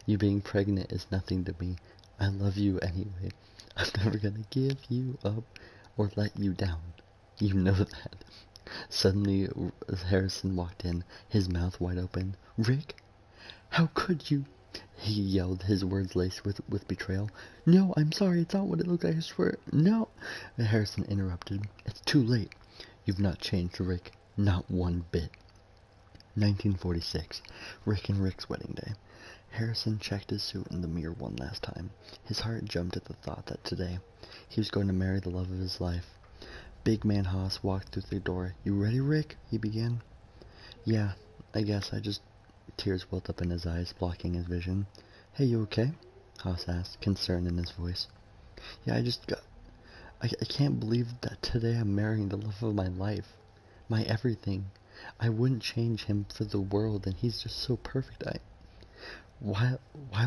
You being pregnant is nothing to me. I love you anyway. I'm never gonna give you up or let you down. You know that. Suddenly, Harrison walked in, his mouth wide open. Rick? How could you? He yelled, his words laced with betrayal. No, I'm sorry, it's not what it looked like, I swear. No. Harrison interrupted. It's too late. You've not changed, Rick. Not one bit. 1946. Rick and Rick's wedding day. Harrison checked his suit in the mirror one last time. His heart jumped at the thought that today he was going to marry the love of his life. Big man Haas walked through the door. You ready, Rick? He began. Yeah, I guess. Tears welled up in his eyes, blocking his vision. Hey, you okay? Haas asked, concern in his voice. Yeah, I can't believe that today I'm marrying the love of my life. My everything. I wouldn't change him for the world, and he's just so perfect. Why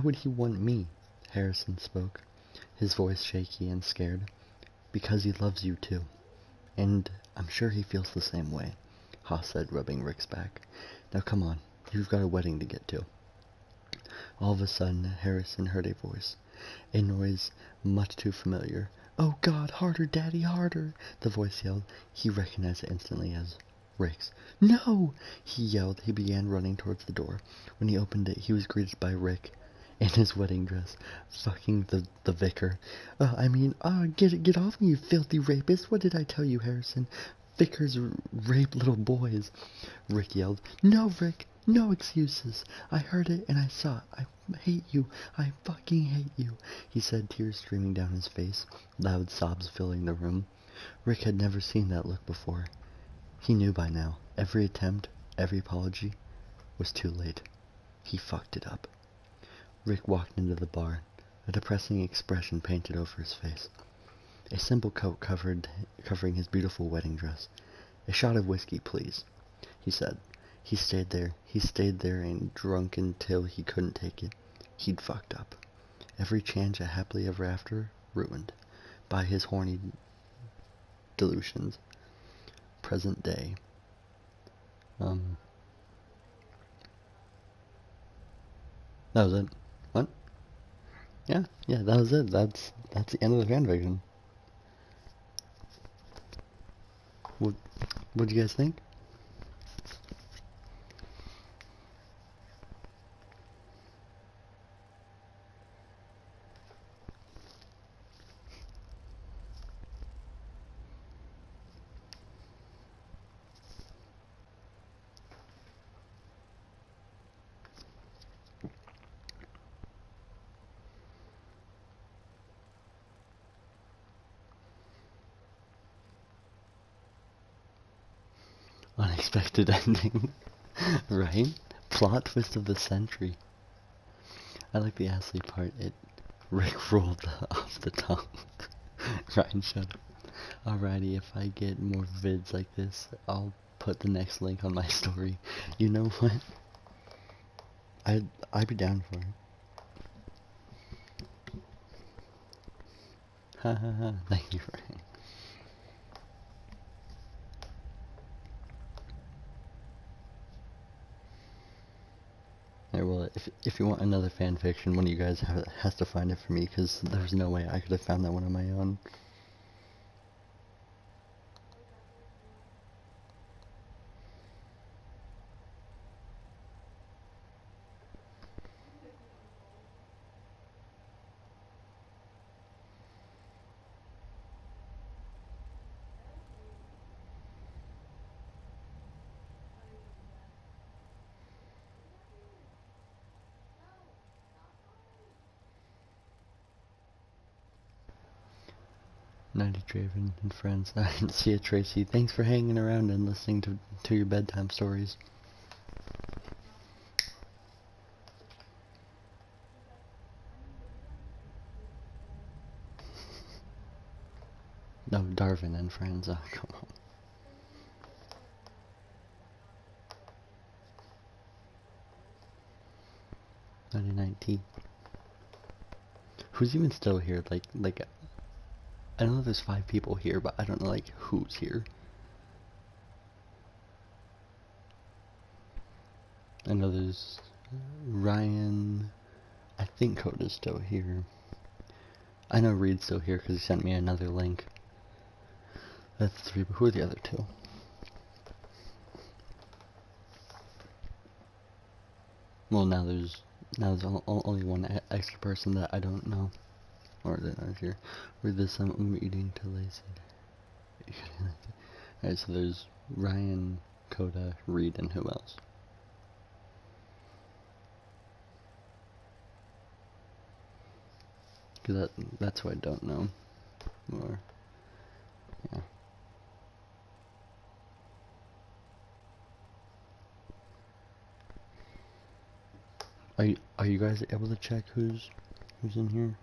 would he want me? Harrison spoke, his voice shaky and scared. Because he loves you too. And I'm sure he feels the same way, Haas said, rubbing Rick's back. Now come on, you've got a wedding to get to. All of a sudden, Harrison heard a voice, a noise much too familiar. Oh God, harder, Daddy, harder, the voice yelled. He recognized it instantly as Rick's. No! He yelled. He began running towards the door. When he opened it, he was greeted by Rick in his wedding dress, fucking the vicar. Get off me, you filthy rapist. What did I tell you, Harrison? Vicars rape little boys. Rick yelled. No, Rick. No excuses. I heard it and I saw it. I hate you. I fucking hate you, he said, tears streaming down his face, loud sobs filling the room. Rick had never seen that look before. He knew by now. Every attempt, every apology was too late. He fucked it up. Rick walked into the bar, a depressing expression painted over his face. A simple coat covering his beautiful wedding dress. A shot of whiskey, please, he said. He stayed there and drunk until he couldn't take it. He'd fucked up. Every chance at happily ever after ruined by his horny delusions. Present day. That was it. What? Yeah, that was it. That's the end of the fanfiction. What'd you guys think? Unexpected ending. Right? Plot twist of the century. I like the Ashley part. Rick rolled off the tongue. Ryan, shut up. Alrighty, if I get more vids like this, I'll put the next link on my story. You know what? I'd be down for it. Ha ha ha. Thank you, Ryan. Well, if you want another fan fiction, one of you guys has to find it for me, because there's no way I could have found that one on my own. Nighty Draven and friends. I didn't see it, Tracy. Thanks for hanging around and listening to your bedtime stories. No, Darwin and friends. Oh, come on. '19. Who's even still here? Like, I know there's 5 people here, but I don't know like who's here. I know there's Ryan. I think Coda's still here. I know Reed's still here because he sent me another link. That's 3, but who are the other 2? Well, now there's only one extra person that I don't know, or that aren't here. Read this. I'm eating too lazy. Alright, so there's Ryan, Coda, Reed, and who else? Cause that's who I don't know. Or yeah. Are you guys able to check who's in here?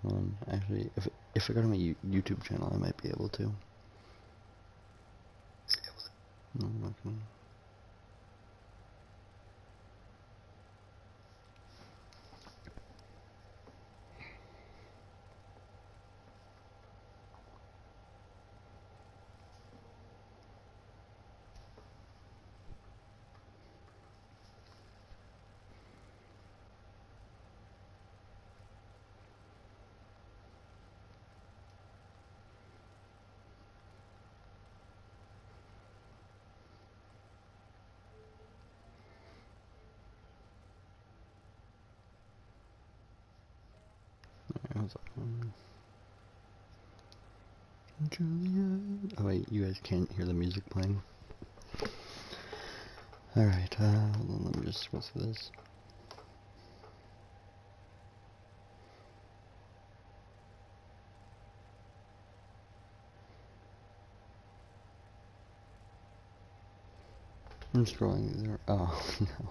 Actually, if I go to my YouTube channel, I might be able to. No, okay. Juliet. Oh wait, you guys can't hear the music playing. Alright, hold on, let me just go through this. I'm scrolling there. Oh, no.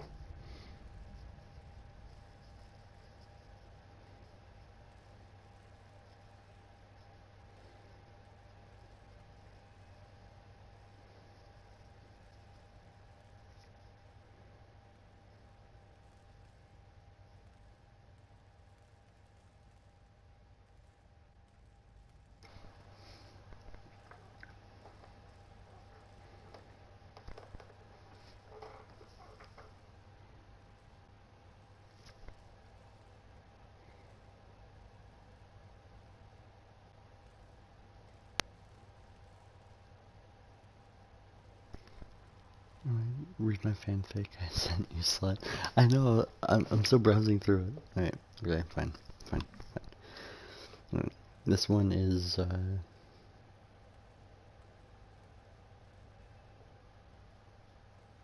Read my fanfic I sent you, slut. I know, I'm still browsing through it. Alright, okay, fine. Right. This one is,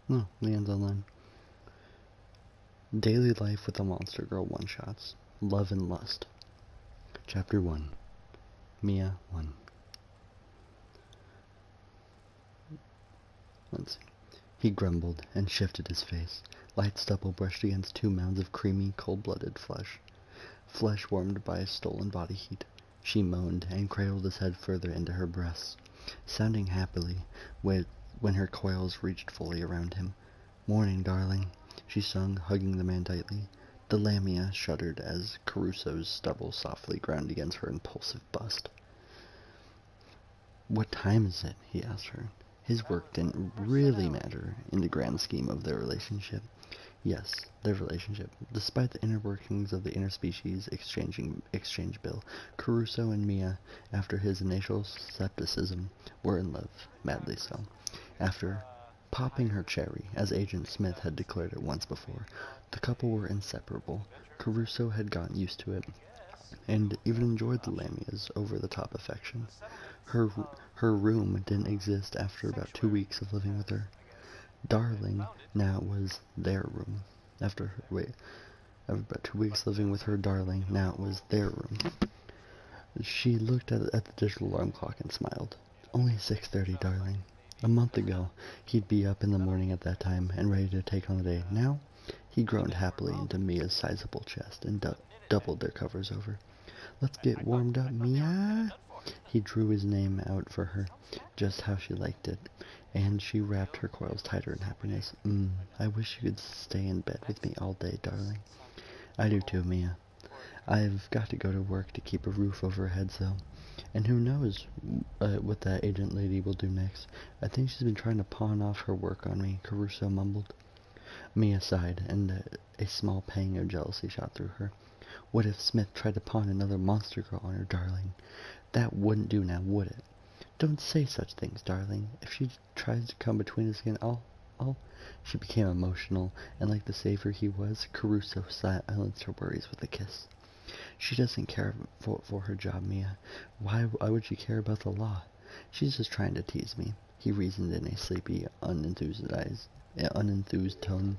no, Leon's online. Daily Life with a Monster Girl one-shots. Love and Lust. Chapter 1. Mia 1. Let's see. He grumbled and shifted his face. Light stubble brushed against 2 mounds of creamy, cold-blooded flesh. Flesh warmed by stolen body heat. She moaned and cradled his head further into her breasts, sounding happily when her coils reached fully around him. "Morning, darling," she sung, hugging the man tightly. The Lamia shuddered as Caruso's stubble softly ground against her impulsive bust. "What time is it?" he asked her. His work didn't really matter in the grand scheme of their relationship. Yes, their relationship. Despite the inner workings of the interspecies exchange bill, Caruso and Mia, after his initial skepticism, were in love, madly so. After popping her cherry, as Agent Smith had declared it once before, the couple were inseparable. Caruso had gotten used to it, and even enjoyed the Lamia's over-the-top affection. Her room didn't exist after about 2 weeks of living with her. Darling now was their room. After about 2 weeks living with her darling, now it was their room. She looked at the digital alarm clock and smiled. Only 6:30, darling. A month ago, he'd be up in the morning at that time and ready to take on the day. Now, he groaned happily into Mia's sizable chest and doubled their covers over. "Let's get warmed up, Mia." He drew his name out for her, just how she liked it, and she wrapped her coils tighter in happiness. I wish you could stay in bed with me all day, darling. I do too, Mia. I've got to go to work to keep a roof over our heads, though. And who knows what that agent lady will do next. I think she's been trying to pawn off her work on me, Caruso mumbled. Mia sighed, and a small pang of jealousy shot through her. What if Smith tried to pawn another monster girl on her, darling? That wouldn't do now, would it? Don't say such things, darling. If she tries to come between us again, I'll... She became emotional, and like the savior he was, Caruso silenced her worries with a kiss. She doesn't care for her job, Mia. Why would she care about the law? She's just trying to tease me, he reasoned in a sleepy, unenthused tone.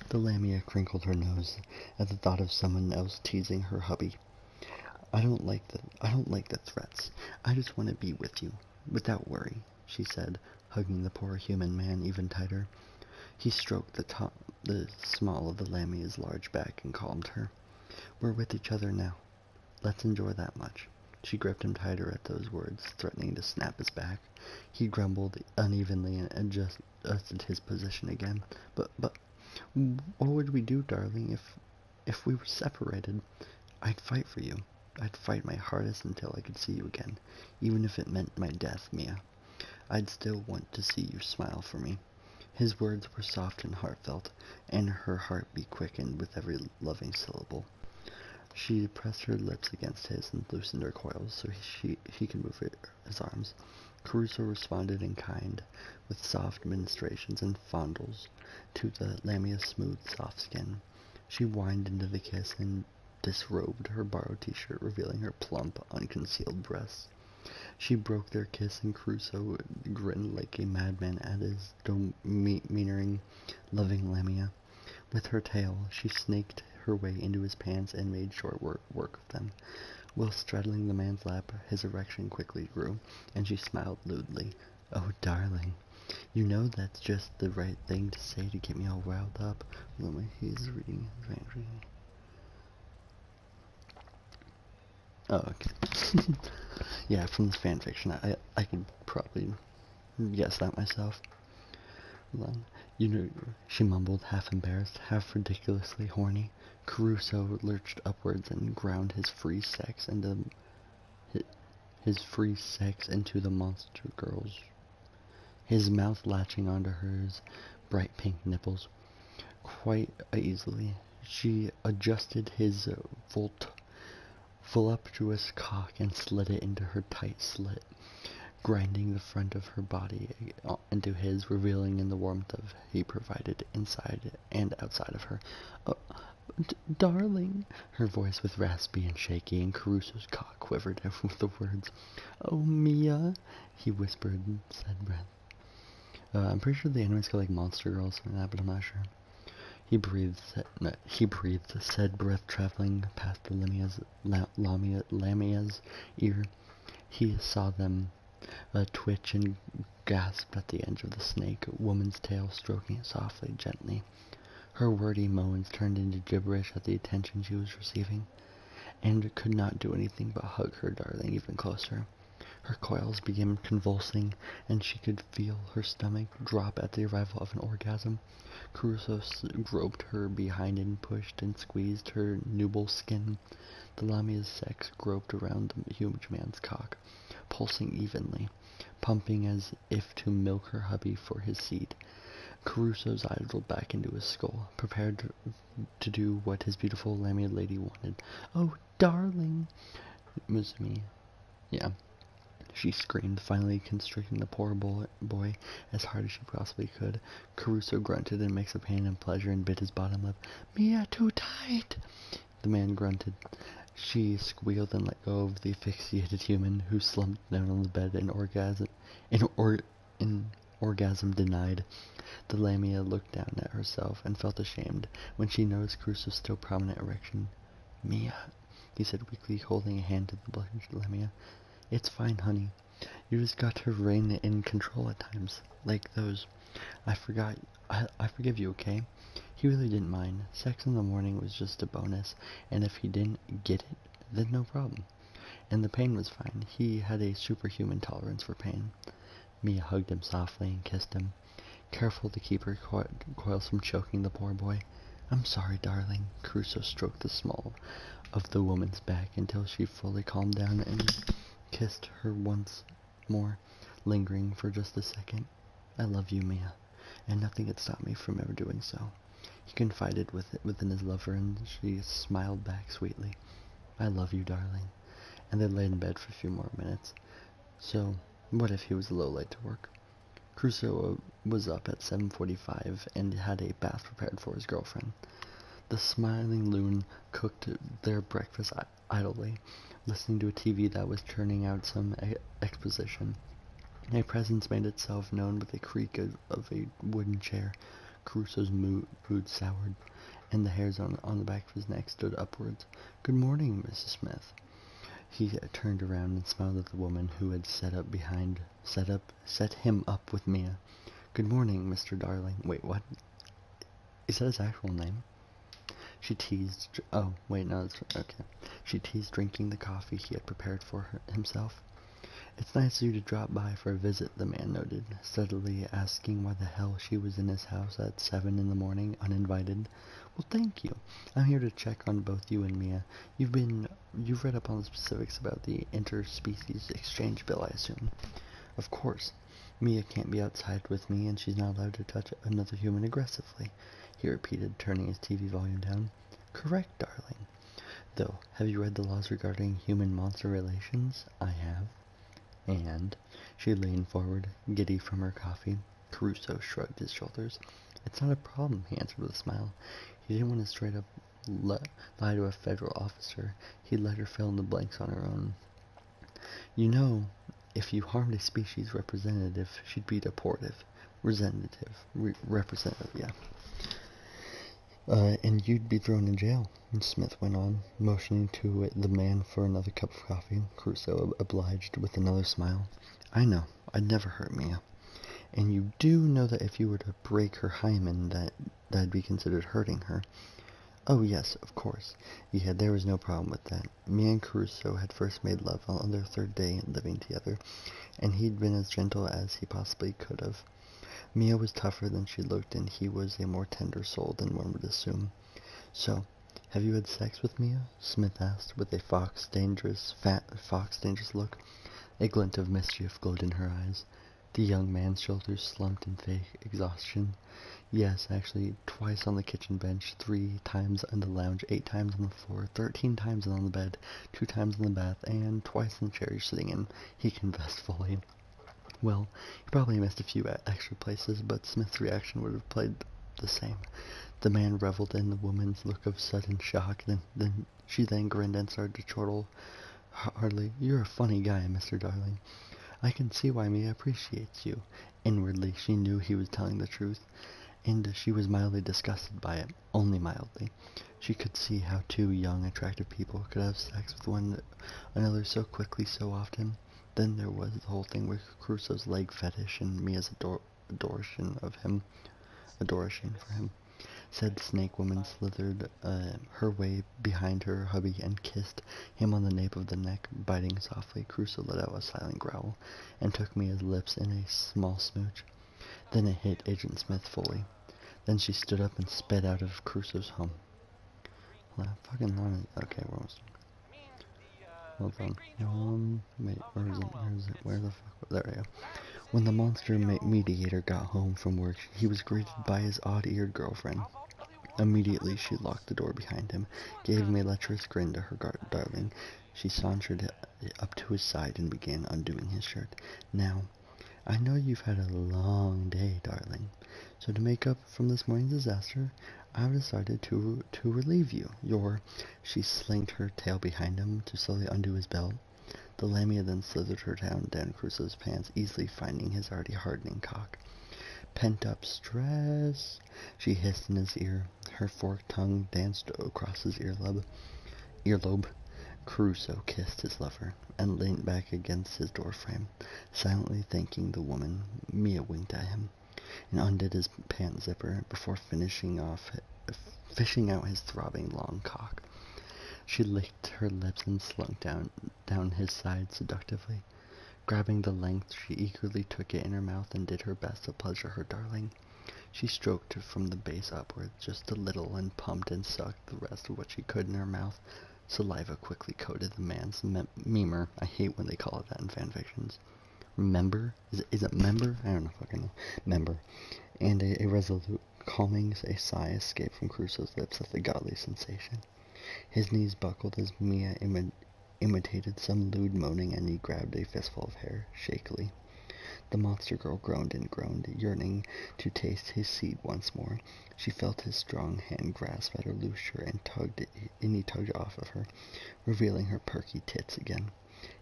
The Lamia crinkled her nose at the thought of someone else teasing her hubby. I don't like the threats. I just want to be with you, without worry, she said, hugging the poor human man even tighter. He stroked the small of the Lamia's large back and calmed her. We're with each other now. Let's enjoy that much. She gripped him tighter at those words, threatening to snap his back. He grumbled unevenly and adjusted his position again. But, what would we do, darling, if we were separated? I'd fight for you. I'd fight my hardest until I could see you again, even if it meant my death, Mia. I'd still want to see you smile for me. His words were soft and heartfelt, and her heartbeat quickened with every loving syllable. She pressed her lips against his and loosened her coils so he could move his arms. Caruso responded in kind, with soft ministrations and fondles to the Lamia's smooth, soft skin. She whined into the kiss and disrobed her borrowed t-shirt, revealing her plump, unconcealed breasts. She broke their kiss, and Caruso grinned like a madman at his demeanoring, loving Lamia. With her tail, she snaked her way into his pants and made short work of them. While straddling the man's lap, his erection quickly grew, and she smiled lewdly. Oh, darling, you know that's just the right thing to say to get me all riled up. He's reading his handwriting. Oh, okay. Yeah, from this fanfiction, I could probably guess that myself. You know, she mumbled, half embarrassed, half ridiculously horny. Caruso lurched upwards and ground his free sex into the monster girl's, his mouth latching onto hers bright pink nipples. Quite easily, she adjusted his voluptuous cock and slid it into her tight slit, grinding the front of her body into his, revealing in the warmth he provided inside and outside of her. Darling, her voice was raspy and shaky, and Caruso's cock quivered with the words. Oh, Mia, he whispered, said breath. I'm pretty sure the anime's called like Monster Girl or something like that, but I'm not sure. He breathed, said breath traveling past the Lamia's ear. He saw them twitch and gasped at the edge of the snake, a woman's tail stroking it softly, gently. Her wordy moans turned into gibberish at the attention she was receiving, and could not do anything but hug her darling even closer. Her coils began convulsing, and she could feel her stomach drop at the arrival of an orgasm. Caruso groped her behind and pushed and squeezed her nubile skin. The Lamia's sex groped around the huge man's cock, pulsing evenly, pumping as if to milk her hubby for his seed. Caruso's eyes rolled back into his skull, prepared to do what his beautiful Lamia lady wanted. Oh, darling! Muzumi. Yeah. She screamed, finally constricting the poor boy as hard as she possibly could. Caruso grunted in a mix of pain and pleasure and bit his bottom lip. Mia, too tight! The man grunted. She squealed and let go of the asphyxiated human, who slumped down on the bed in orgasm denied. The Lamia looked down at herself and felt ashamed when she noticed Caruso's still prominent erection. Mia, he said weakly, holding a hand to the blushing Lamia. It's fine, honey. You just got to rein in control at times, like those. I forgive you, okay? He really didn't mind. Sex in the morning was just a bonus, and if he didn't get it, then no problem. and the pain was fine. He had a superhuman tolerance for pain. Mia hugged him softly and kissed him, careful to keep her coils from choking the poor boy. I'm sorry, darling. Crusoe stroked the small of the woman's back until she fully calmed down and kissed her once more, lingering for just a second. I love you, Mia, and nothing could stop me from ever doing so. He confided within his lover, and she smiled back sweetly. I love you, darling. And they lay in bed for a few more minutes. So, what if he was a little late to work? Crusoe was up at 7:45 and had a bath prepared for his girlfriend. The smiling loon cooked their breakfast idly, listening to a TV that was churning out some exposition. A presence made itself known with a creak of a wooden chair. Crusoe's mood soured, and the hairs on the back of his neck stood upwards. Good morning, Mrs. Smith. He turned around and smiled at the woman who had set him up with Mia. Good morning, Mr. Darling. Wait, what? Is that his actual name? She teased. Oh, wait, no, that's okay. She teased, drinking the coffee he had prepared for himself. It's nice of you to drop by for a visit, the man noted, steadily asking why the hell she was in his house at 7 in the morning, uninvited. Well, thank you. I'm here to check on both you and Mia. You've read up on the specifics about the interspecies exchange bill, I assume. Of course. Mia can't be outside with me, and she's not allowed to touch another human aggressively, he repeated, turning his TV volume down. Correct, darling. Though, have you read the laws regarding human-monster relations? I have. And she leaned forward, giddy from her coffee. Crusoe shrugged his shoulders. It's not a problem, he answered with a smile. He didn't want to straight up lie to a federal officer. He'd let her fill in the blanks on her own. You know, if you harmed a species representative, she'd be deportative. Representative, yeah. And you'd be thrown in jail, Smith went on, motioning to the man for another cup of coffee. Crusoe obliged with another smile. I know. I'd never hurt Mia. And you do know that if you were to break her hymen, that'd be considered hurting her. Oh, yes, of course. Yeah, there was no problem with that. Mia and Crusoe had first made love on their third day living together, and he'd been as gentle as he possibly could have. Mia was tougher than she looked, and he was a more tender soul than one would assume. So, have you had sex with Mia? Smith asked, with a fox-dangerous look. A glint of mischief glowed in her eyes. The young man's shoulders slumped in fake exhaustion. Yes, actually, twice on the kitchen bench, 3 times on the lounge, 8 times on the floor, 13 times on the bed, 2 times in the bath, and twice in the chair you're sitting in, he confessed fully. Well, he probably missed a few extra places, but Smith's reaction would have played the same. The man reveled in the woman's look of sudden shock, she grinned and started to chortle heartily. You're a funny guy, Mr. Darling. I can see why Mia appreciates you. Inwardly, she knew he was telling the truth, and she was mildly disgusted by it, only mildly. She could see how 2 young, attractive people could have sex with one another so quickly, so often. Then there was the whole thing with Crusoe's leg fetish and Mia's adoration for him. Said snake woman slithered her way behind her hubby and kissed him on the nape of the neck. Biting softly, Crusoe let out a silent growl and took Mia's lips in a small smooch. Then it hit Agent Smith fully. Then she stood up and sped out of Crusoe's home. Fucking long. Okay, we're almost done. Hold on. Wait, where is it? Where the fuck? There we go. When the monster mediator got home from work, he was greeted by his odd-eared girlfriend. Immediately, she locked the door behind him, gave him a lecherous grin to her darling. She sauntered up to his side and began undoing his shirt. Now, I know you've had a long day, darling. So to make up from this morning's disaster, I've decided to relieve you. She slinked her tail behind him to slowly undo his belt. The lamia then slithered her down Crusoe's pants, easily finding his already hardening cock. Pent-up stress, she hissed in his ear. Her forked tongue danced across his earlobe. Crusoe kissed his lover and leaned back against his doorframe, silently thanking the woman. Mia winked at him and undid his pant zipper before fishing out his throbbing long cock. She licked her lips and slunk down his side seductively. Grabbing the length, she eagerly took it in her mouth and did her best to pleasure her darling. She stroked it from the base upwards just a little and pumped and sucked the rest of what she could in her mouth. Saliva quickly coated the man's member. I hate when they call it that in fanfictions. Member? Is it member? I don't know fucking know. Member. And a resolute, calming a sigh escaped from Crusoe's lips at the godly sensation. His knees buckled as Mia imitated some lewd moaning, and he grabbed a fistful of hair, shakily. The monster girl groaned and groaned, yearning to taste his seed once more. She felt his strong hand grasp at her loose shirt and he tugged it off of her, revealing her perky tits again.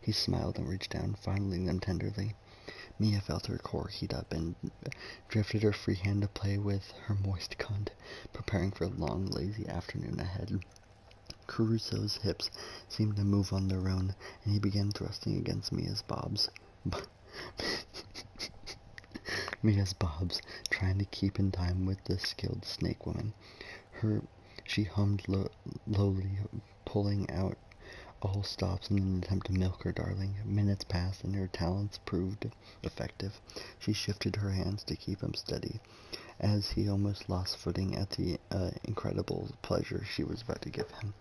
He smiled and reached down, fondling them tenderly. Mia felt her core heat up and drifted her free hand to play with her moist cunt, preparing for a long, lazy afternoon ahead. Crusoe's hips seemed to move on their own, and he began thrusting against Mia's bobs. Mia's bobs, trying to keep in time with the skilled snake woman. She hummed lowly, pulling out all stops in an attempt to milk her darling. Minutes passed, and her talents proved effective. She shifted her hands to keep him steady, as he almost lost footing at the incredible pleasure she was about to give him.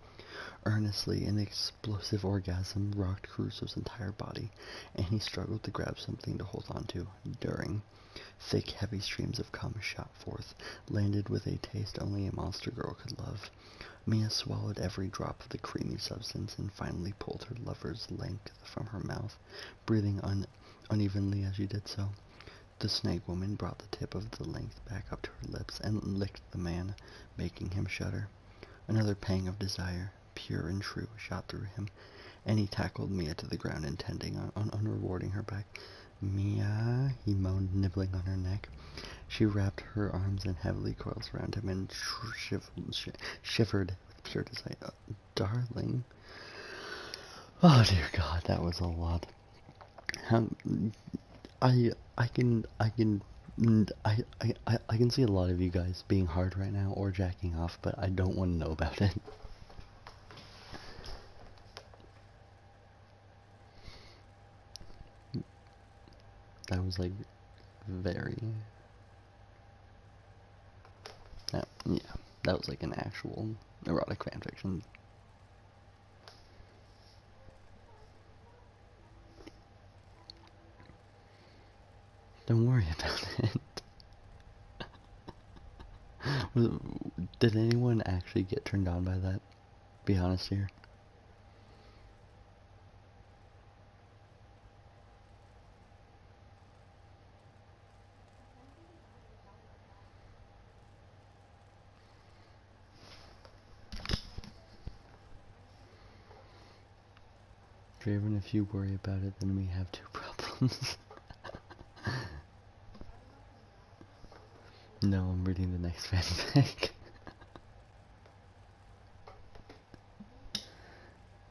Earnestly, an explosive orgasm rocked Crusoe's entire body, and he struggled to grab something to hold on to. During, thick, heavy streams of cum shot forth, landed with a taste only a monster girl could love. Mia swallowed every drop of the creamy substance and finally pulled her lover's length from her mouth, breathing unevenly as she did so. The snake woman brought the tip of the length back up to her lips and licked the man, making him shudder. Another pang of desire, pure and true, shot through him, and he tackled Mia to the ground, intending on rewarding her back. Mia, he moaned, nibbling on her neck. She wrapped her arms in heavily coils around him and shivered with pure desire. Darling. Oh dear God, that was a lot. I can see a lot of you guys being hard right now or jacking off, but I don't want to know about it. That was like very... yeah, that was like an actual erotic fanfiction. Don't worry about it. Did anyone actually get turned on by that? Be honest here. Even if you worry about it, then we have two problems. No, I'm reading the next fanfic.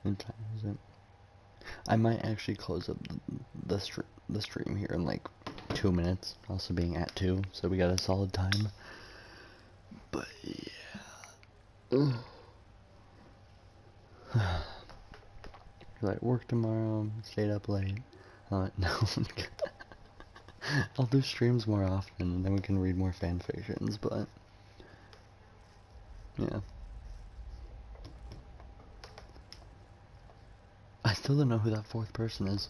What time is it? I might actually close up the stream here in like 2 minutes, also being at 2, so we got a solid time. But yeah. I work tomorrow, stayed up late. No. I'll do streams more often, and then we can read more fanfictions, but... yeah. I still don't know who that fourth person is.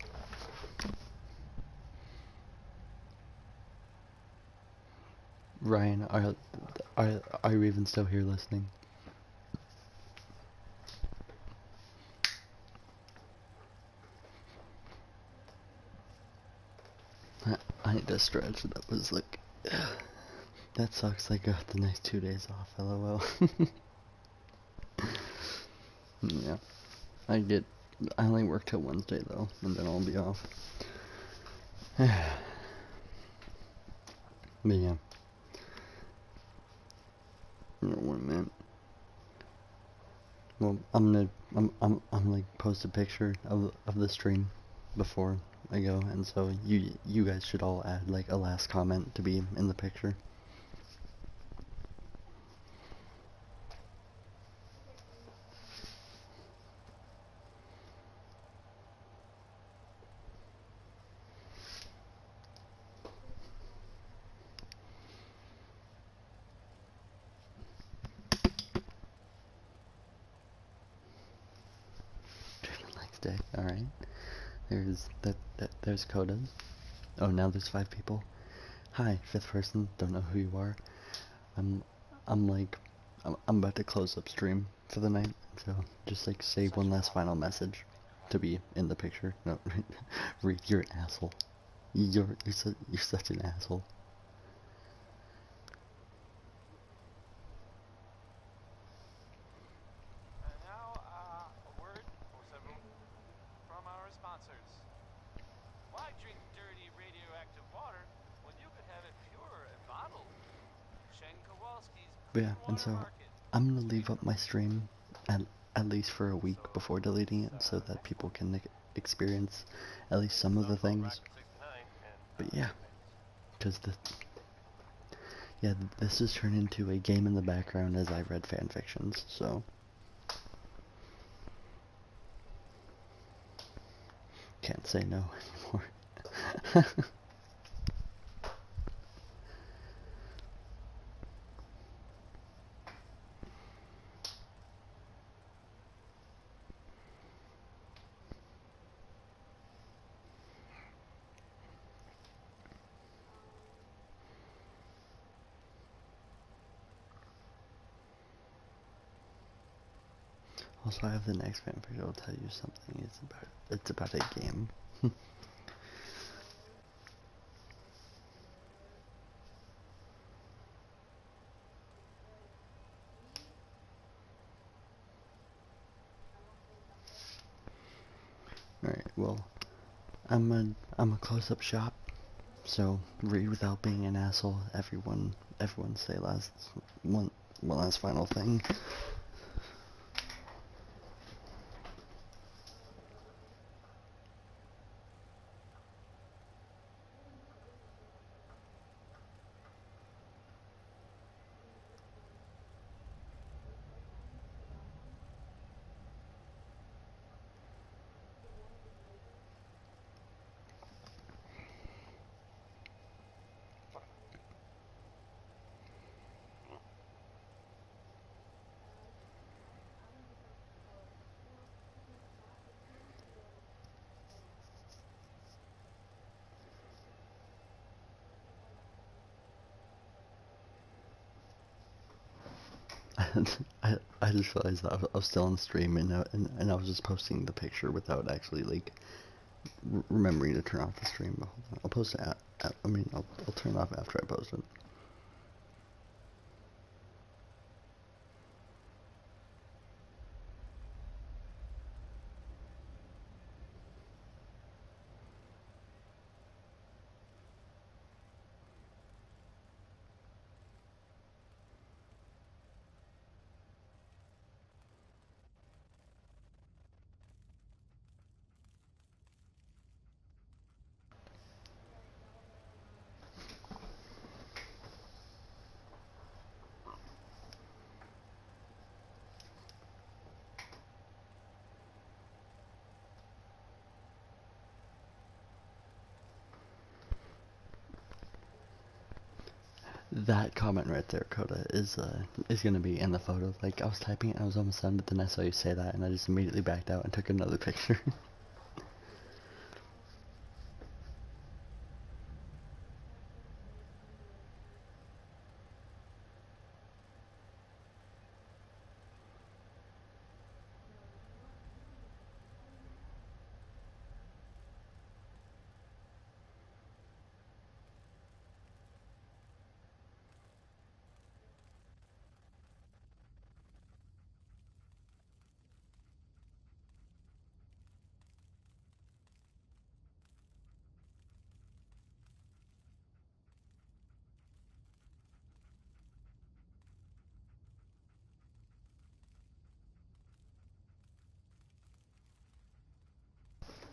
Ryan, are you even still here listening? I need to stretch. That was like... that sucks. I got the next 2 days off, lol. Yeah. I only work till Wednesday though, and then I'll be off. But yeah. What a minute. Well, I'm like post a picture of the stream before I go, and so you guys should all add like a last comment to be in the picture. stick. All right. There's Coda. Oh, now there's 5 people. Hi, 5th person. Don't know who you are. I'm like, I'm about to close up stream for the night. So just like save one last final message to be in the picture. No, Reed, you're an asshole. You're such an asshole. And now, a word or several from our sponsors. Why drink dirty radioactive water when you could have it pure and bottled? Shane Kowalski's But Clean yeah, and Water so Market. I'm gonna leave up my stream at least for a week before deleting it, so that people can experience at least some of the things. But yeah, because this has turned into a game in the background as I read fanfictions, so can't say no anymore. Also, I have the next fanfic. I'll tell you something. It's about a game. Alright, well, I'm a close-up shop, so read without being an asshole. Everyone say one last final thing. I just realized that I was still on stream and I was just posting the picture without actually like remembering to turn off the stream. But hold on. I'll post it I'll turn it off after I post it. That comment right there, Coda, is gonna be in the photo. Like, I was typing it, I was almost done, but then I saw you say that, and I just immediately backed out and took another picture.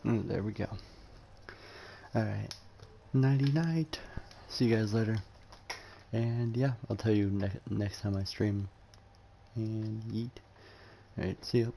There we go. Alright. Nighty night. See you guys later. And yeah, I'll tell you next time I stream. And yeet. Alright, see ya.